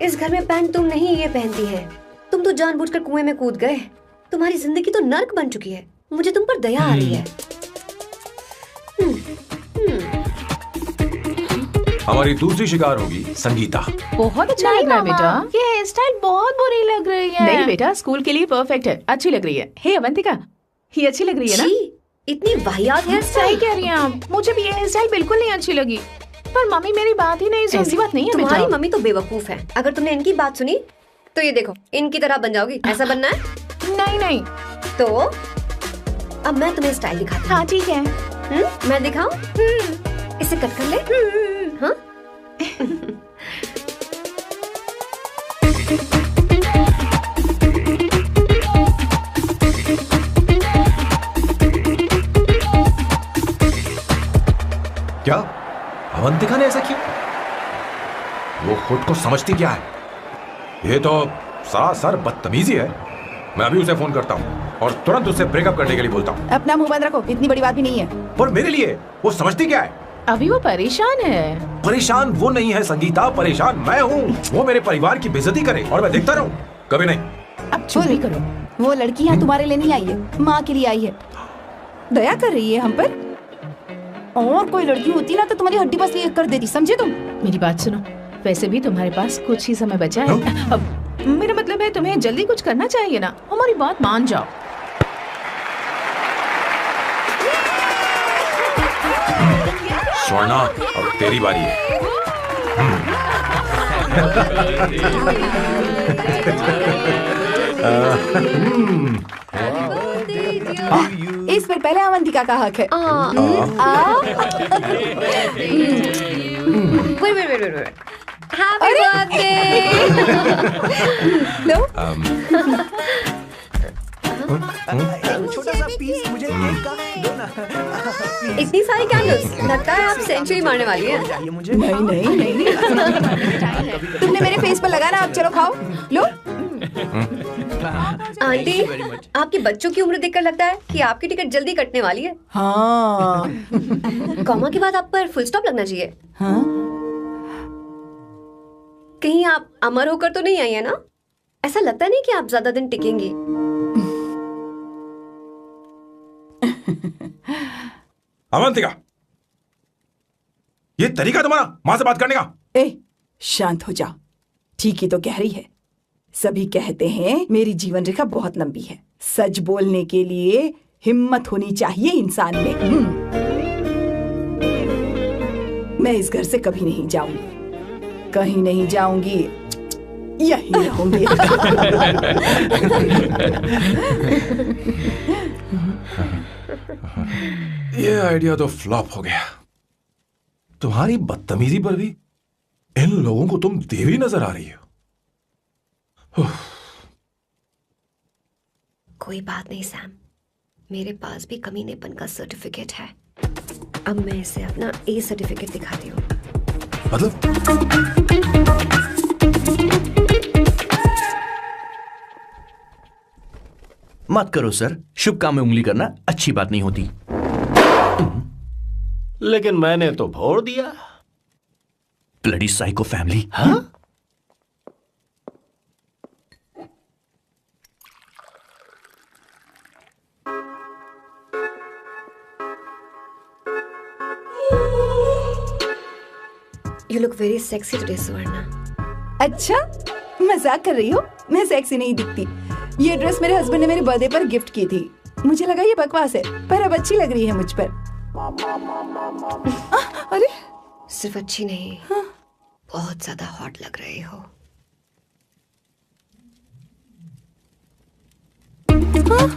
इस घर में पैंट तुम नहीं ये पहनती है। तुम तो जानबूझकर कुएं में कूद गए। तुम्हारी जिंदगी तो नर्क बन चुकी है। मुझे तुम पर दया आ रही है। हमारी दूसरी शिकार होगी संगीता। बहुत अच्छा लग रहा है बेटा। ये हेयर स्टाइल बहुत बुरी लग रही है। नहीं बेटा, स्कूल के लिए परफेक्ट है, अच्छी लग रही है। हे अवंतिका, ये अच्छी लग रही है ना? छी, इतनी वाहियात हेयर सही स्टाइल। कह रही हैं आप। मुझे भी ये हेयर स्टाइल बिल्कुल नहीं अच्छी लगी। पर मम्मी मेरी बात ही नहीं सुनती। ऐसी बात नहीं है तुम्हारी बेटा। मम्मी तो बेवकूफ है। अगर तुमने इनकी बात सुनी तो ये देखो, इनकी तरह बन जाओगी। ऐसा बनना है? नहीं नहीं। तो अब मैं तुम्हें स्टाइल दिखाती हूँ। हाँ ठीक है। मैं दिखाऊं? इसे कट कर ले। हाँ? क्या अवंतिका ने ऐसा किया? वो खुद को समझती क्या है? ये तो सरासर बदतमीजी है। मैं अभी उसे फोन करता हूँ और तुरंत उससे ब्रेकअप करने के लिए बोलता हूँ। अपना मुंह बंद रखो, इतनी बड़ी बात भी नहीं है। पर मेरे लिए वो समझती क्या है? अभी वो परेशान है। परेशान वो नहीं है संगीता, परेशान मैं हूँ। वो मेरे परिवार की बेइज्जती करे और मैं देखता रहूं? कभी नहीं। अब चुप ही करो। वो लड़की यहाँ तुम्हारे लिए नहीं आई है, माँ के लिए आई है। दया कर रही है हम पर। और कोई लड़की होती ना तो तुम्हारी हड्डी बस ये कर देती, समझे तुम? मेरी बात सुनो, वैसे भी तुम्हारे पास कुछ ही समय बचा है। अब मेरा मतलब है तुम्हें जल्दी कुछ करना चाहिए ना। हमारी बात मान जाओ। स्वर्णा, अब तेरी बारी है। इस पर पहले अवंतिका का हक है। Wait. Happy birthday! लो, छोटा सा पीस मुझे केक का दो ना। इतनी सारी कैंडल्स, लगता है आप सेंचुरी मारने वाली है। चाहिए मुझे। नहीं। तुमने मेरे फेस पर लगाना, अब चलो खाओ। लो। आंटी, आपके बच्चों की उम्र देखकर लगता है कि आपकी टिकट जल्दी कटने वाली है। हाँ। कॉमा के बाद आप पर फुल स्टॉप लगना चाहिए। हाँ? कहीं आप अमर होकर तो नहीं आई है ना? ऐसा लगता नहीं कि आप ज्यादा दिन टिकेंगी। अवंतिका, ये तरीका तुम्हारा माँ से बात करने का? ए, शांत हो जा। ठीक ही तो कह रही है। सभी कहते हैं मेरी जीवन रेखा बहुत लंबी है। सच बोलने के लिए हिम्मत होनी चाहिए इंसान में। मैं इस घर से कभी नहीं जाऊंगी। कहीं नहीं जाऊंगी, यहीं रहूंगी। ये आइडिया तो फ्लॉप हो गया। तुम्हारी बदतमीजी पर भी इन लोगों को तुम देवी नजर आ रही हो। कोई बात नहीं सैम, मेरे पास भी कमीनेपन का सर्टिफिकेट है। अब मैं इसे अपना ए सर्टिफिकेट दिखाती हूँ। मतलब मत करो सर, शुभ काम में उंगली करना अच्छी बात नहीं होती। लेकिन मैंने तो भोड़ दिया। Bloody psycho family. हाँ? You look very sexy today, सुवर्णा। अच्छा, मजाक कर रही हो? मैं सेक्सी नहीं दिखती। ये ड्रेस मेरे हस्बैंड ने मेरे बर्थडे पर गिफ्ट की थी। मुझे लगा ये बकवास है, पर अब अच्छी लग रही है मुझ पर। अरे सिर्फ अच्छी नहीं, हाँ? बहुत ज्यादा हॉट लग रही हो। हाँ?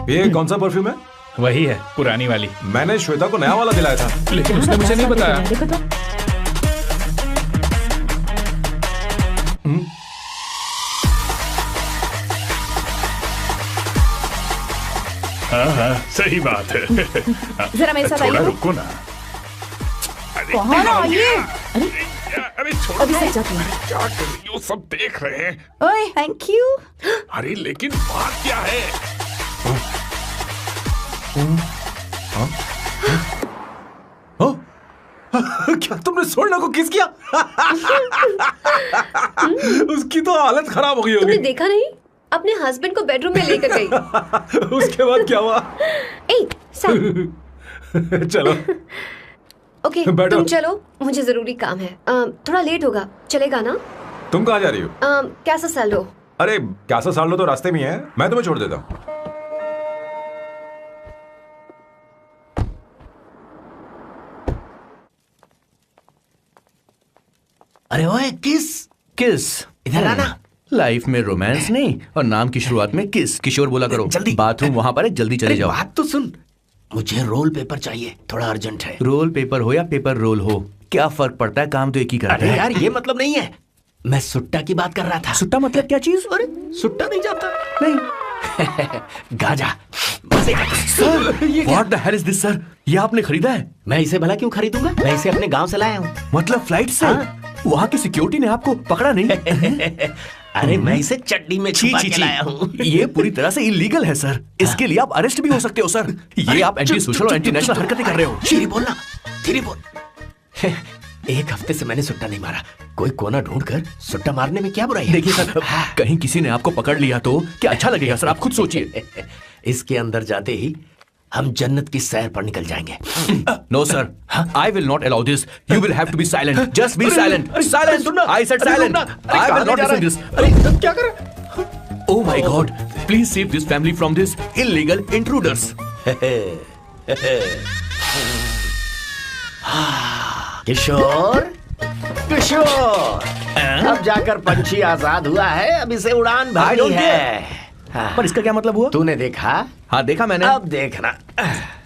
ये कौन सा परफ्यूम है? वही है, पुरानी वाली। मैंने श्वेता को नया वाला दिलाया था, लेकिन उसने मुझे नहीं बताया। हाँ, सही बात है। जरा मेरे साथ थोड़ा आइए। रुको ना। कहाँ आइए? अरे छोड़ो, अभी से जाती हूँ। क्या कर रही हो? सब देख रहे हैं। ओए, थैंक यू। अरे लेकिन बात क्या है? क्या तुमने सोना को किस किया? उसकी तो हालत खराब हो गई तुमने होगी। देखा नहीं? अपने हस्बैंड को बेडरूम में लेकर गई। उसके बाद क्या हुआ? ए, सैम। चलो ओके, बैठो। तुम चलो, मुझे जरूरी काम है। थोड़ा लेट होगा, चलेगा ना? तुम कहाँ जा रही हो? कैसा सैल्डो? अरे कैसा साल लो तो रास्ते में ही है, मैं तुम्हें छोड़ देता हूँ। अरे ओए, किस किस इधर आना। लाइफ में रोमांस नहीं और नाम की शुरुआत में किस। किशोर बोला करो। जल्दी। बाथरूम वहां पर है, जल्दी चले अरे जाओ। बात तो सुन, मुझे रोल पेपर चाहिए, थोड़ा अर्जेंट है। रोल पेपर हो या पेपर रोल हो, क्या फर्क पड़ता है, काम तो एक ही करता अरे है। यार, ये मतलब नहीं है। मैं सुट्टा की बात कर रहा था। सुट्टा मतलब क्या चीज? अरे सुट्टा नहीं जाता? नहीं। गाजा मजे का। Sir, what the hell is this sir? ये आपने खरीदा है? मैं इसे भला क्यों खरीदूंगा? मैं इसे अपने गांव से लाया हूँ। मतलब फ्लाइट से? वहाँ की सिक्योरिटी ने आपको पकड़ा नहीं? अरे मैं इसे चड्डी में छुपा के लाया हूँ। ये पूरी तरह से इलीगल है सर। इसके लिए आप अरेस्ट भी हो सकते हो सर। ये आप एंटी सोशल और एंटी नेशनल हरकतें कर रहे हो। धीरे बोलना, धीरे बोल। एक हफ्ते से मैंने सुट्टा नहीं मारा। कोई कोना ढूंढकर सुट्टा मारने में क्या बुराई है? देखिए सर, कहीं किसी ने आपको पकड़ लिया तो क्या अच्छा लगेगा सर? आप खुद सोचिए। इसके अंदर जाते ही हम जन्नत की सैर पर निकल जाएंगे। No sir, I will not allow this. You will have to be silent. Just be silent. Silent. I said silent. I will not listen this. अरे क्या कर रहे? Oh my God! Please save this family from this illegal intruders. किशोर, किशोर, अब जाकर पंछी आजाद हुआ है। अब इसे उड़ान भरनी है। पर इसका क्या मतलब हुआ? तूने देखा? हाँ देखा मैंने। अब देखना।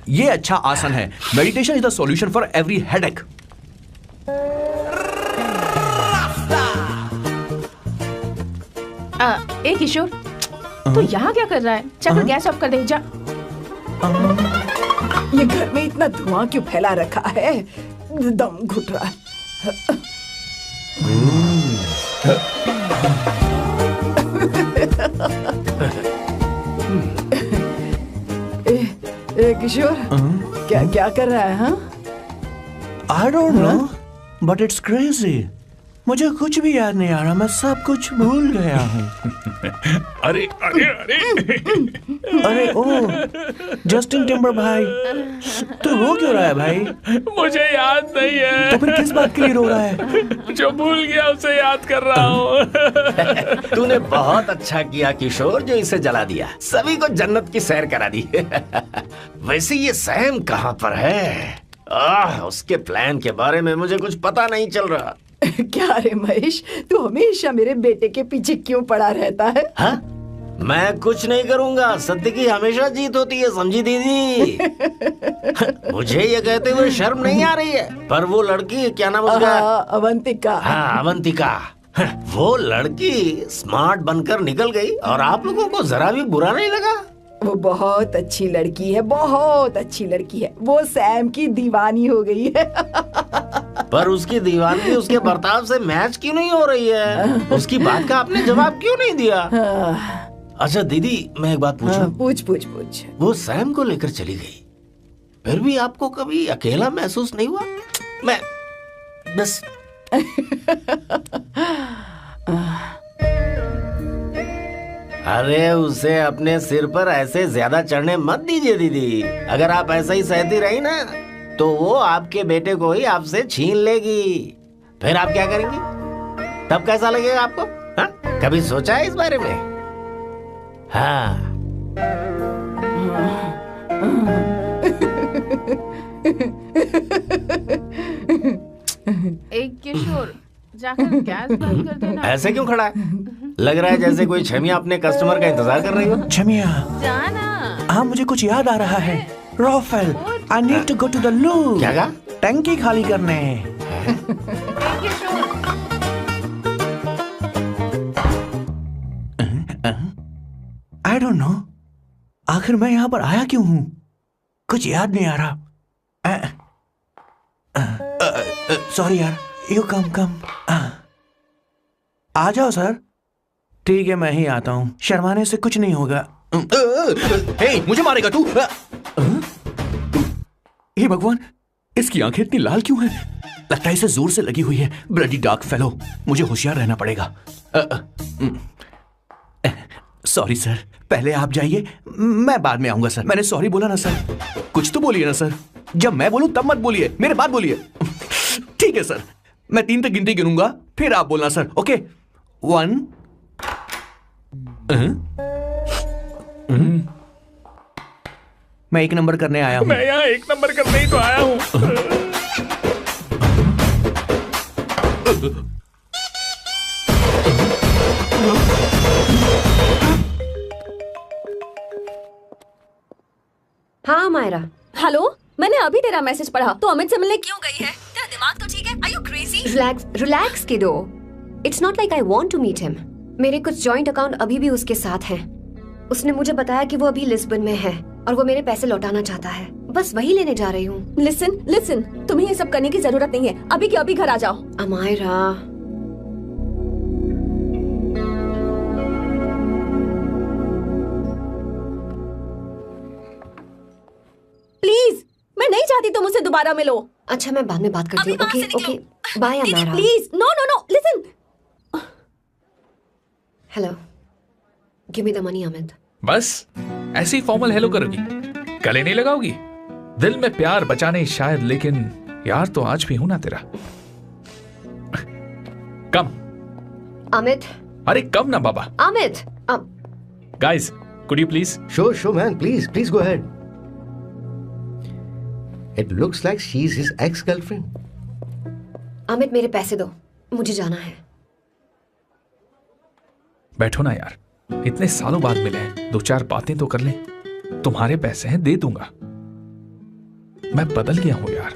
ये अच्छा आसन है। Meditation is the solution for every headache. ए किशोर, तू यहाँ क्या कर रहा है? जाकर गैस ऑफ कर दे जा। ये घर में इतना धुआं क्यों फैला रखा है? दम घुट रहा है। ए किशोर, क्या क्या कर रहा है? हाँ, I don't know, but it's crazy. मुझे कुछ भी याद नहीं आ रहा, मैं सब कुछ भूल गया हूँ। अरे अरे अरे अरे ओ जस्टिन टिम्बर भाई, तो रो क्यों रहा है भाई? मुझे याद नहीं है। तो फिर किस बात के लिए रो रहा है? जो भूल गया उसे याद कर रहा हूँ। तूने बहुत अच्छा किया किशोर जो इसे जला दिया, सभी को जन्नत की सैर करा दी। वैसे ये सैम कहाँ पर है? उसके प्लान के बारे में मुझे कुछ पता नहीं चल रहा। क्या रे महेश, तू हमेशा मेरे बेटे के पीछे क्यों पड़ा रहता है? हाँ? मैं कुछ नहीं करूंगा, सत्य की हमेशा जीत होती है, समझी दीदी? मुझे ये कहते हुए शर्म नहीं आ रही है, पर वो लड़की, क्या नाम उसका? अवंतिका। हाँ, अवंतिका। वो लड़की स्मार्ट बनकर निकल गई और आप लोगों को जरा भी बुरा नहीं लगा? वो बहुत अच्छी लड़की है, बहुत अच्छी लड़की है। वो सैम की दीवानी हो गई है। पर उसकी दीवानगी उसके बर्ताव से मैच क्यों नहीं हो रही है? उसकी बात का आपने जवाब क्यों नहीं दिया? अच्छा दीदी, मैं एक बात पूछूं? पूछ पूछ पूछ। वो सैम को लेकर चली गई, फिर भी आपको कभी अकेला महसूस नहीं हुआ? मैं बस अरे उसे अपने सिर पर ऐसे ज्यादा चढ़ने मत दीजिए दीदी। अगर आप ऐसा ही सहती रही ना तो वो आपके बेटे को ही आपसे छीन लेगी, फिर आप क्या करेंगी? तब कैसा लगेगा आपको? हाँ? कभी सोचा है इस बारे में? हाँ। एक किशोर, जाकर गैस बंद कर देना। ऐसे क्यों खड़ा है? लग रहा है जैसे कोई छमिया अपने कस्टमर का इंतजार कर रही हो। छमिया, जाना। हाँ मुझे कुछ याद आ रहा है। Raphael, I need to go to the loo. क्या कहा? टंकी खाली करने। आई डोंट नो, आखिर मैं यहाँ पर आया क्यों हूँ? कुछ याद नहीं आ रहा। सॉरी यार, यू कम। आ जाओ सर। ठीक है, मैं ही आता हूँ, शर्माने से कुछ नहीं होगा। हे, मुझे मारेगा तू? हे भगवान, इसकी आंखें इतनी लाल क्यों हैं? लगता है इसे जोर से लगी हुई है। ब्लडी डार्क फेलो, मुझे होशियार रहना पड़ेगा। सॉरी सर, पहले आप जाइए, मैं बाद में आऊंगा सर। मैंने सॉरी बोला ना सर, कुछ तो बोलिए ना सर। जब मैं बोलूं तब मत बोलिए, मेरे बाद बोलिए। ठीक है सर, मैं 3 तक गिनती गिनूंगा, फिर आप बोलना सर। ओके, 1। मैं 1 नंबर करने आया हूँ। मैं यहाँ 1 नंबर करने ही तो आया हूँ। हाँ मायरा। हेलो, मैंने अभी तेरा मैसेज पढ़ा। तो अमित से मिलने क्यों गई है? तेरा दिमाग तो ठीक है? Are you crazy? Relax kiddo. It's not like I want to meet him. मेरे कुछ जॉइंट अकाउंट अभी भी उसके साथ हैं। उसने मुझे बताया कि वो अभी लिस्बन में है और वो मेरे पैसे लौटाना चाहता है। बस वही लेने जा रही हूँ। लिसन, तुम्हें ये सब करने की जरूरत नहीं है। अभी के अभी घर आ जाओ। अमायरा, प्लीज, मैं नहीं चाहती तुम मुझसे दोबारा मिलो। अच्छा मैं बाद में बात करती हूँ। Okay, bye Amayra. Please, no, listen. Hello, give me the money Amit. बस ऐसे ही फॉर्मल हेलो करोगी, गले नहीं लगाओगी? दिल में प्यार बचा नहीं शायद, लेकिन यार तो आज भी हूं ना तेरा। कम अमित। अरे कम ना बाबा। Amit. Guys, could you please? Sure, man. Please go ahead. It looks like she's his ex-girlfriend. Amit मेरे पैसे दो, मुझे जाना है। बैठो ना यार, इतने सालों बाद मिले हैं, 2-4 बातें तो कर लें। तुम्हारे पैसे हैं, दे दूंगा। मैं बदल गया हूं यार।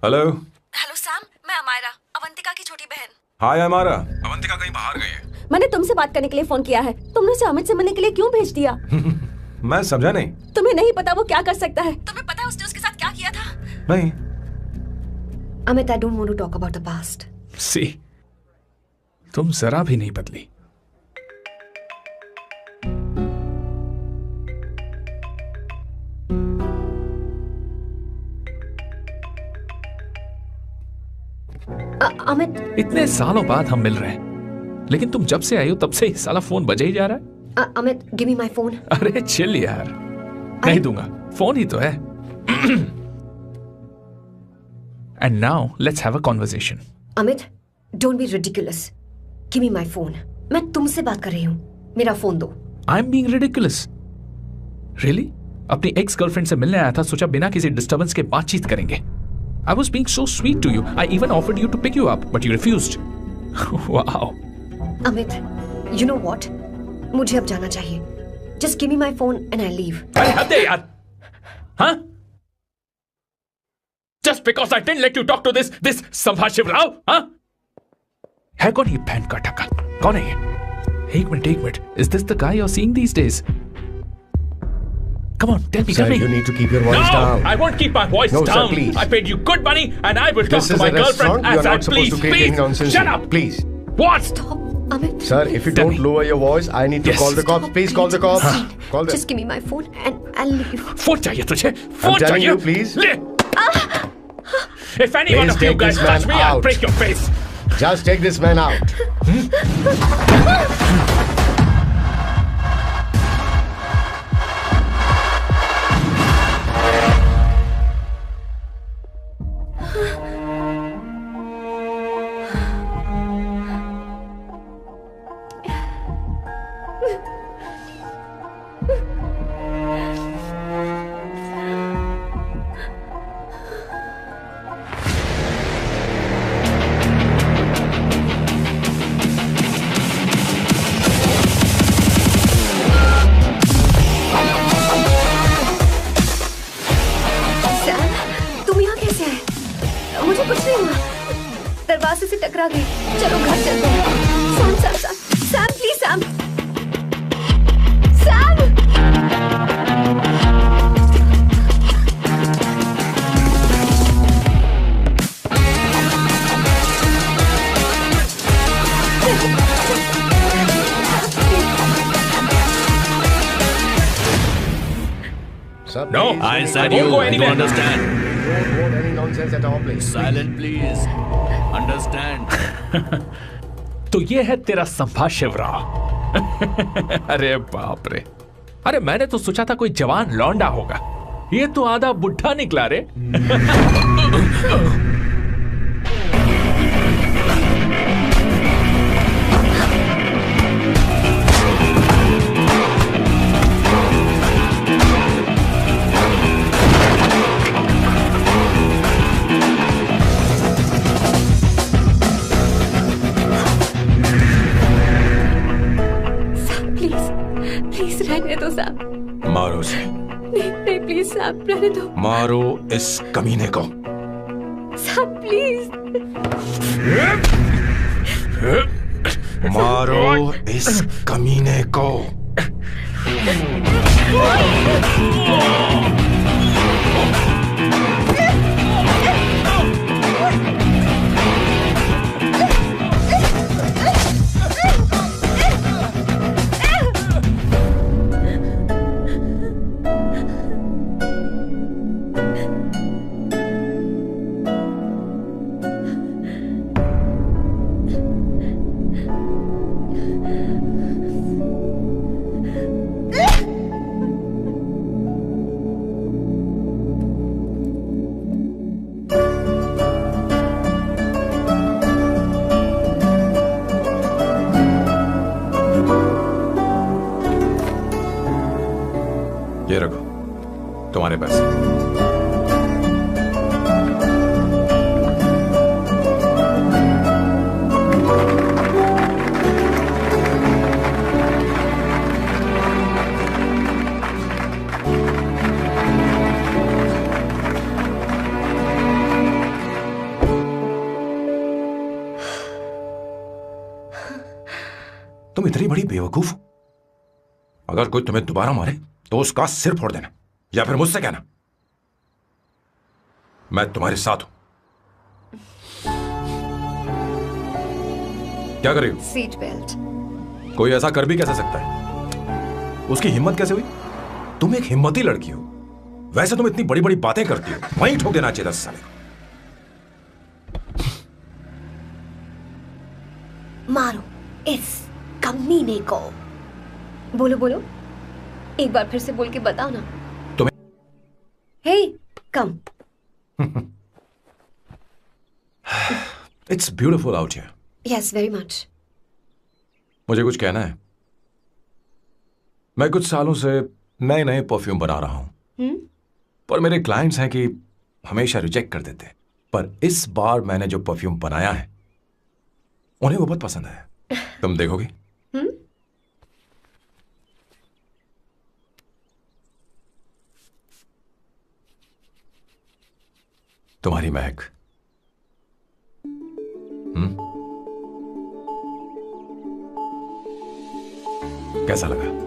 हेलो सैम, मैं अमायरा, अवंतिका की छोटी बहन। हाय अमारा। अवंतिका कहीं बाहर गई है। मैंने तुमसे बात करने के लिए फोन किया है। तुमने उसे अमित से मिलने के लिए क्यों भेज दिया? मैं समझा नहीं। तुम्हें नहीं पता वो क्या कर सकता है? तुम्हें पता है उसने उसके साथ क्या किया था? नहीं। Amit, I don't want to talk about the past. See, तुम जरा भी नहीं बदली। अमित, इतने सालों बाद हम मिल रहे हैं, लेकिन तुम जब से आई हो तब से ही साला फोन बजे ही जा रहा है। Amit, give me my phone. अरे चिल यार, नहीं दूंगा, फोन ही तो है। And now let's have a conversation. Amit, don't be ridiculous. Give me my phone. मैं तुमसे बात कर रही हूँ, मेरा फोन दो। I am being ridiculous? Really? अपनी एक्स गर्लफ्रेंड से मिलने आया था, सोचा बिना किसी डिस्टर्बेंस के बातचीत करेंगे। I was being so sweet to you. I even offered you to pick you up, but you refused. Wow. Amit, you know what? मुझे अब जाना चाहिए. Just give me my phone and I'll leave. अरे हद है यार. हाँ? Just because I didn't let you talk to this संभाशिव Rao, हाँ? है कौन ये बहन का टक्का? कौन है ये? एक minute. Is this the guy you're seeing these days? Come on, tell me. Sir, you need to keep your voice down. I won't keep my voice No, down. sir, please. I paid you good money and I will talk This to is my a restaurant. girlfriend You as are I not supposed to create any please. nonsense. Shut up. Please. What? Stop, Amit. Sir, if you Tell don't me. lower your voice, I need to Yes. call the cops. Please call the cops. Call them. Just give me my phone and I'll leave. Phone चाहिए तुझे? I'm phone telling चाहिए? you, please. ले. If any one Please of you take guys this man touch me, I'll out. break your face. Just take this man out. दरवाजे से टकरा गई। चलो घर चलते हैं। Sam please Sam. No, I said you don't understand. Don't hold any nonsense at all, please. Silent, please. Understand. तो ये है तेरा संभाशिवराव। अरे बाप रे, अरे मैंने तो सोचा था कोई जवान लौंडा होगा, ये तो आधा बुढ़ा निकला रे। रहने दो साहब। मारो उसे। नहीं प्लीज साहब, रहने दो। मारो इस कमीने को। साहब प्लीज। मारो इस कमीने को। ये रखो तुम्हारे पैसे। तुम इतनी बड़ी बेवकूफ हो, अगर कोई तुम्हें दोबारा मारे तो उसका सिर फोड़ देना या फिर मुझसे कहना मैं तुम्हारे साथ हूं। क्या कर रही हो? Seat belt. कोई ऐसा कर भी कैसे सकता है? उसकी हिम्मत कैसे हुई? तुम एक हिम्मती लड़की हो, वैसे तुम इतनी बड़ी बड़ी बातें करती हो, वहीं ठोक देना चाहिए था साले को। मारो इस कमीने को। बोलो बोलो, एक बार फिर से बोल के बताओ ना। Hey come. It's beautiful out here. Yes very much. मुझे कुछ कहना है। मैं कुछ सालों से नए नए परफ्यूम बना रहा हूं, पर मेरे क्लाइंट्स हैं कि हमेशा रिजेक्ट कर देते हैं। पर इस बार मैंने जो परफ्यूम बनाया है उन्हें वो बहुत पसंद है। तुम देखोगी? तुम्हारी महक। कैसा लगा?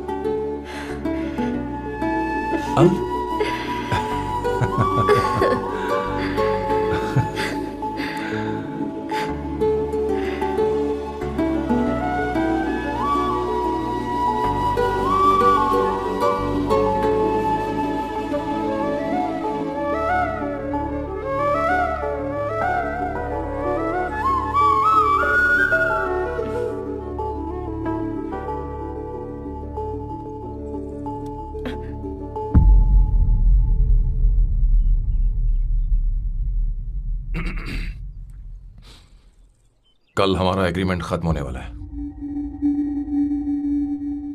कल हमारा एग्रीमेंट खत्म होने वाला है।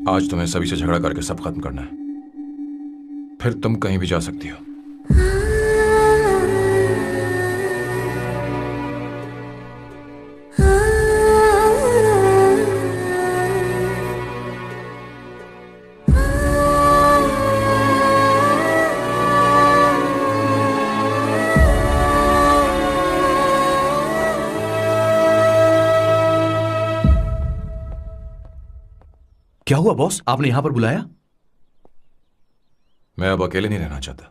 आज तुम्हें सभी से झगड़ा करके सब खत्म करना है, फिर तुम कहीं भी जा सकती हो। क्या हुआ बॉस, आपने यहां पर बुलाया? मैं अब अकेले नहीं रहना चाहता।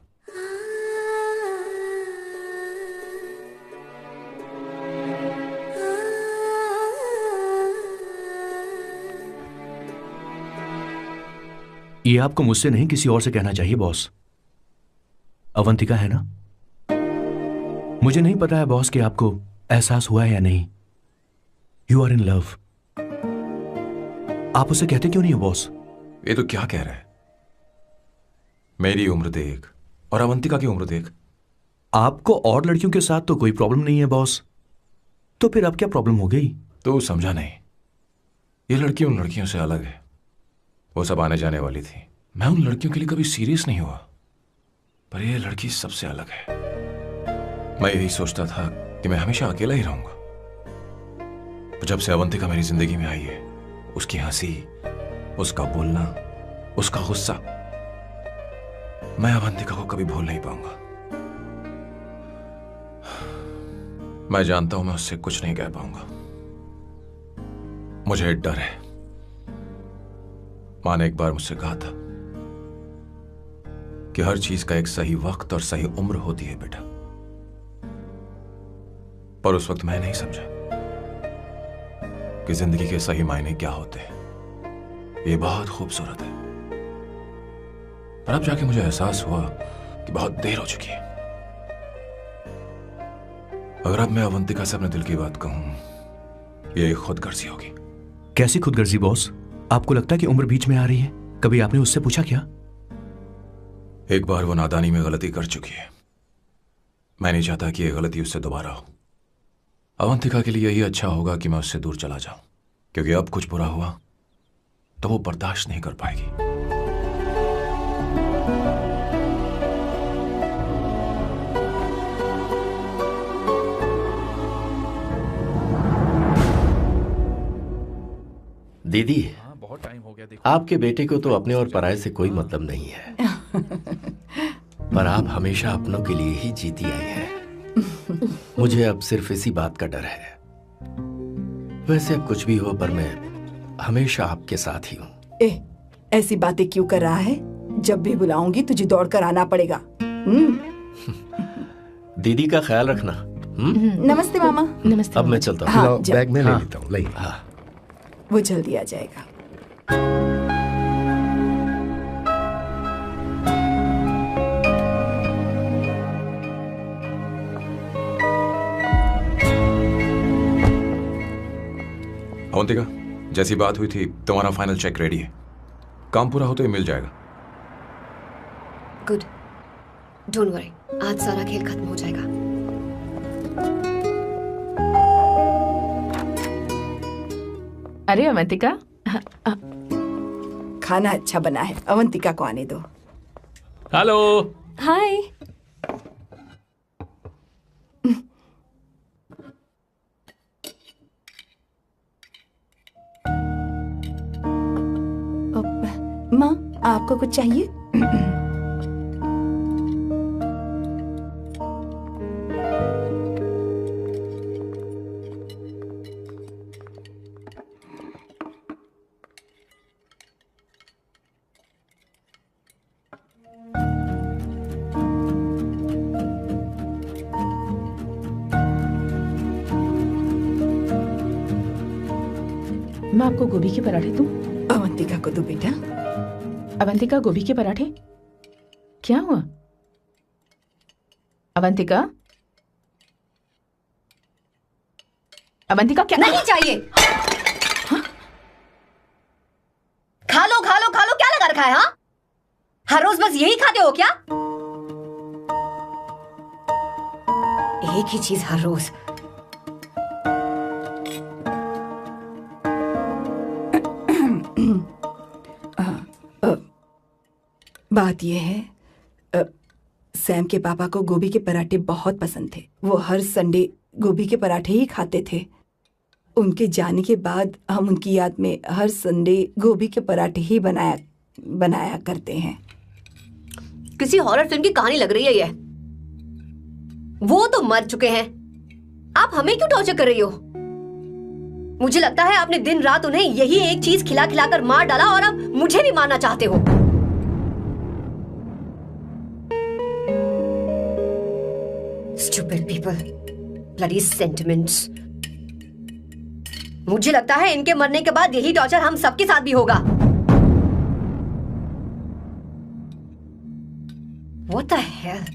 ये आपको मुझसे नहीं किसी और से कहना चाहिए बॉस। अवंतिका है ना? मुझे नहीं पता है बॉस कि आपको एहसास हुआ है या नहीं। You are in love. आप उसे कहते क्यों नहीं हो बॉस? ये तो क्या कह रहा है? मेरी उम्र देख और अवंतिका की उम्र देख। आपको और लड़कियों के साथ तो कोई प्रॉब्लम नहीं है बॉस, तो फिर अब क्या प्रॉब्लम हो गई? तो समझा नहीं। ये लड़की उन लड़कियों से अलग है। वो सब आने जाने वाली थी। मैं उन लड़कियों के लिए कभी सीरियस नहीं हुआ, पर ये लड़की सबसे अलग है। मैं यही सोचता था कि मैं हमेशा अकेला ही रहूंगा। जब से अवंतिका मेरी जिंदगी में आई है, उसकी हंसी, उसका बोलना, उसका गुस्सा, मैं अवंतिका को कभी भूल नहीं पाऊंगा। मैं जानता हूं मैं उससे कुछ नहीं कह पाऊंगा। मुझे डर है। माँ ने एक बार मुझसे कहा था कि हर चीज का एक सही वक्त और सही उम्र होती है बेटा, पर उस वक्त मैं नहीं समझा कि जिंदगी के सही मायने क्या होते हैं। ये बहुत खूबसूरत है, पर अब जाके मुझे एहसास हुआ कि बहुत देर हो चुकी है। अगर अब मैं अवंतिका से अपने दिल की बात कहूं, ये खुदगर्जी होगी। कैसी खुदगर्जी बॉस? आपको लगता है कि उम्र बीच में आ रही है? कभी आपने उससे पूछा क्या? एक बार वो नादानी में गलती कर चुकी है। मैं नहीं चाहता कि ये गलती उससे दोबारा हो। अवंतिका के लिए यही अच्छा होगा कि मैं उससे दूर चला जाऊं, क्योंकि अब कुछ बुरा हुआ तो वो बर्दाश्त नहीं कर पाएगी। दीदी, बहुत टाइम हो गया। देखो, आपके बेटे को तो अपने और पराये से कोई मतलब नहीं है, पर आप हमेशा अपनों के लिए ही जीती आई हैं। मुझे अब सिर्फ इसी बात का डर है। वैसे अब कुछ भी हो, पर मैं हमेशा आपके साथ ही हूँ। ऐसी बातें क्यों कर रहा है? जब भी बुलाऊंगी तुझे दौड़कर आना पड़ेगा। दीदी का ख्याल रखना। नमस्ते मामा। नमस्ते। अब मैं चलता हूँ। हाँ, बैग में ले लेता हूँ। लाइए। हाँ। वो जल्दी आ जाएगा। अवंतिका, अवंतिका, जैसी बात हुई थी तुम्हारा फाइनल चेक रेडी है, काम पूरा होते ही मिल जाएगा। गुड, डोंट वरी, आज सारा खेल खत्म हो जाएगा। अरे अवंतिका, खाना अच्छा बना है, अवंतिका को आने दो। हेलो। हाय। माँ, आपको कुछ चाहिए? मैं आपको गोभी के पराठे दूं? अवंतिका को दो बेटा। अवंतिका, गोभी के पराठे? क्या हुआ अवंतिका? अवंतिका, क्या? नहीं चाहिए। हाँ? खा लो खा लो खा लो, क्या लगा रखा है? हाँ, हर रोज बस यही खाते हो क्या? एक ही चीज हर रोज। बात यह है, सैम के पापा को गोभी के पराठे बहुत पसंद थे। वो हर संडे गोभी के पराठे ही खाते थे। उनके जाने के बाद हम उनकी याद में हर संडे गोभी के पराठे ही बनाया करते हैं। किसी हॉरर फिल्म की कहानी लग रही है ये। वो तो मर चुके हैं, आप हमें क्यों टॉर्चर कर रही हो? मुझे लगता है आपने दिन रात उन्हें यही एक चीज खिला खिलाकर मार डाला और अब मुझे भी मारना चाहते हो। Stupid people, bloody sentiments. मुझे लगता है इनके मरने के बाद यही टॉर्चर हम सबके साथ भी होगा। What the hell?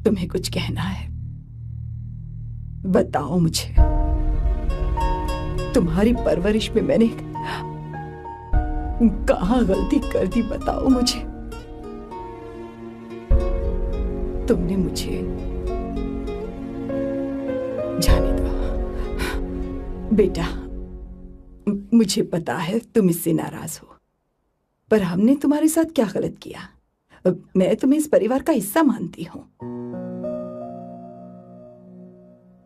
तुम्हें कुछ कहना है? बताओ मुझे। तुम्हारी परवरिश में मैंने कहाँ गलती कर दी, बताओ मुझे। तुमने मुझे जाने दो बेटा। मुझे पता है तुम इससे नाराज हो, पर हमने तुम्हारे साथ क्या गलत किया? मैं तुम्हें इस परिवार का हिस्सा मानती हूँ।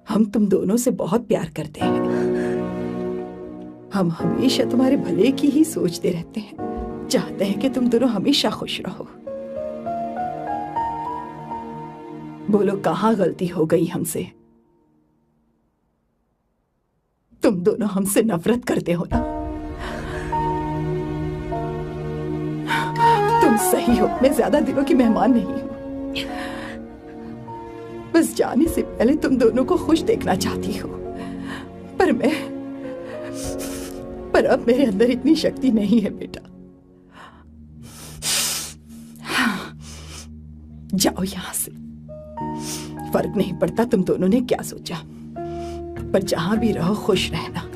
हम तुम दोनों से बहुत प्यार करते हैं। हम हमेशा तुम्हारे भले की ही सोचते रहते हैं, चाहते हैं कि तुम दोनों हमेशा खुश रहो। बोलो, कहाँ गलती हो गई हमसे? तुम दोनों हमसे नफरत करते हो ना? तुम सही हो, मैं ज्यादा दिनों की मेहमान नहीं हूं। बस जाने से पहले तुम दोनों को खुश देखना चाहती हो, पर अब मेरे अंदर इतनी शक्ति नहीं है बेटा। जाओ यहां से। फर्क नहीं पड़ता तुम दोनों ने क्या सोचा, पर जहां भी रहो खुश रहना।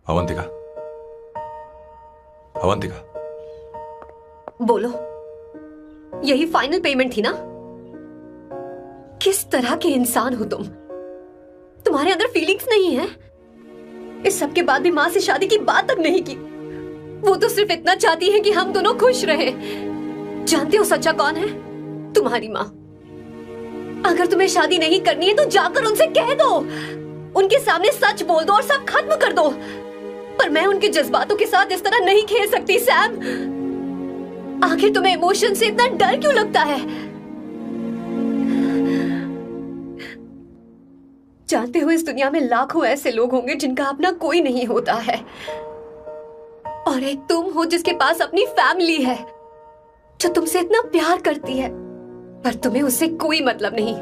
अवंतिका, अवंतिका, बोलो, यही फाइनल पेमेंट थी ना? किस तरह के इंसान हो तुम? तुम्हारे अंदर फीलिंग्स नहीं है? इस सब के बाद भी माँ से शादी की बात तक नहीं की। वो तो सिर्फ इतना चाहती है कि हम दोनों खुश रहें। जानते हो सच्चा कौन है? तुम्हारी माँ। अगर तुम्हें शादी नहीं करनी है तो जाकर उनसे कह दो, उनके सामने सच बोल दो और सब खत्म कर दो। पर मैं उनके जज्बातों के साथ इस तरह नहीं खेल सकती सैम। आखिर तुम्हें इमोशन से इतना डर क्यों लगता है? जानते हो इस दुनिया में लाखों ऐसे लोग होंगे जिनका अपना कोई नहीं होता है, और एक तुम हो जिसके पास अपनी फैमिली है जो तुमसे इतना प्यार करती है, पर तुम्हें उससे कोई मतलब नहीं।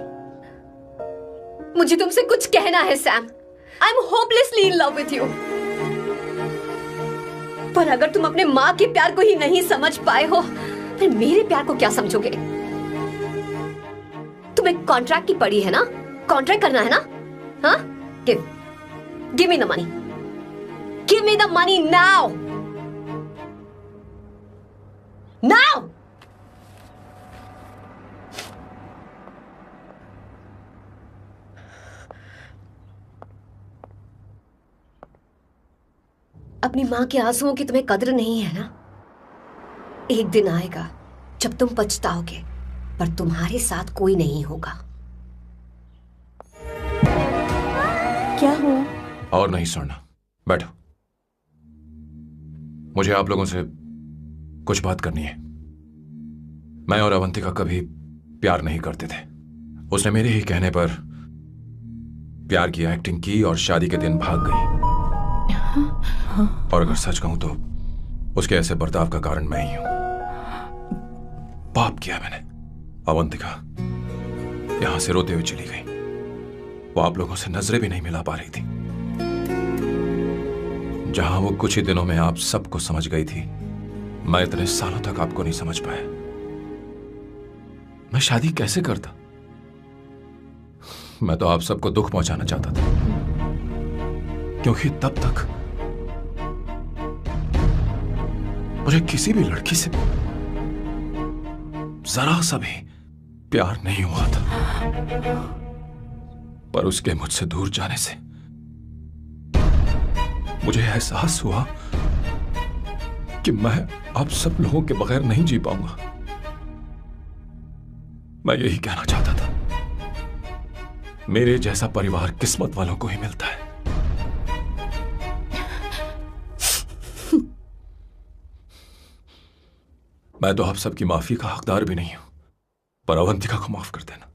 मुझे तुमसे कुछ कहना है Sam. I am hopelessly in love with you. पर अगर तुम अपने माँ के प्यार को ही नहीं समझ पाए हो, फिर मेरे प्यार को क्या समझोगे? तुम्हें कॉन्ट्रैक्ट की पड़ी है ना? कॉन्ट्रैक्ट करना है ना? हाँ? Give me the money. Give me the money now. Now! अपनी मां के आंसुओं की तुम्हें कदर नहीं है ना? एक दिन आएगा जब तुम पछताओगे, पर तुम्हारे साथ कोई नहीं होगा। क्या हुआ? और नहीं सुनना, बैठो। मुझे आप लोगों से कुछ बात करनी है। मैं और अवंतिका कभी प्यार नहीं करते थे। उसने मेरे ही कहने पर प्यार की एक्टिंग की और शादी के दिन भाग गई। और अगर सच कहूं तो उसके ऐसे बर्ताव का कारण मैं ही हूं। पाप किया मैंने। अवंतिका यहां से रोते हुए चली गई। वो आप लोगों से नजरें भी नहीं मिला पा रही थी। जहां वो कुछ ही दिनों में आप सबको समझ गई थी, मैं इतने सालों तक आपको नहीं समझ पाया। मैं शादी कैसे करता? मैं तो आप सबको दुख पहुंचाना चाहता था, क्योंकि तब तक मुझे किसी भी लड़की से जरा सा भी प्यार नहीं हुआ था। पर उसके मुझसे दूर जाने से मुझे एहसास हुआ कि मैं आप सब लोगों के बगैर नहीं जी पाऊंगा। मैं यही कहना चाहता था, मेरे जैसा परिवार किस्मत वालों को ही मिलता है। मैं तो आप सबकी माफी का हकदार भी नहीं हूं, पर अवंतिका को माफ कर देना।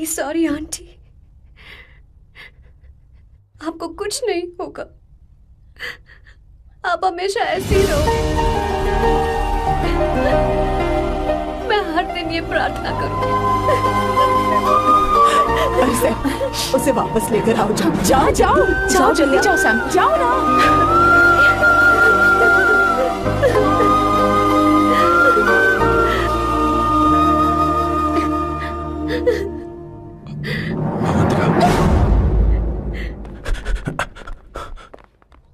सॉरी आंटी, आपको कुछ नहीं होगा। आप हमेशा ऐसी रहो। मैं हर दिन ये प्रार्थना करूंगी। उसे वापस लेकर आओ। जाओ जाओ जाओ जाओ, जल्दी जाओ सैम, जाओ ना।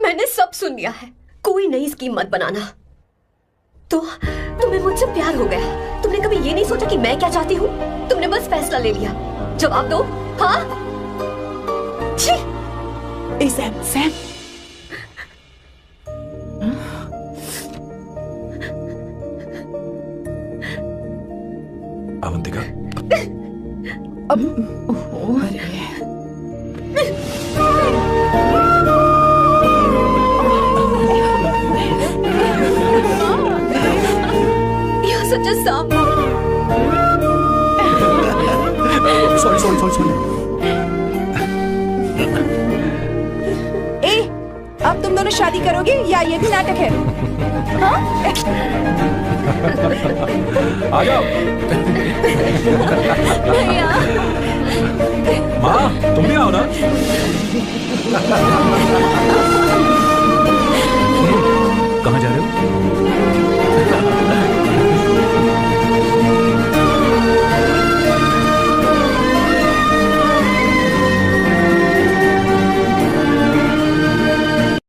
मैंने सब सुन लिया है। कोई नई स्कीम मत बनाना। तो तुम्हें मुझसे प्यार हो गया। तुमने कभी ये नहीं सोचा कि मैं क्या चाहती हूँ? तुमने बस फैसला ले लिया। जवाब दो। हाँ? ए सैम, सैम। अवंतिका, अब such a song. सॉरी। ए, अब तुम दोनों शादी करोगे या ये भी नाटक है? हाँ? आ जाओ। माँ, तुम भी आओ ना।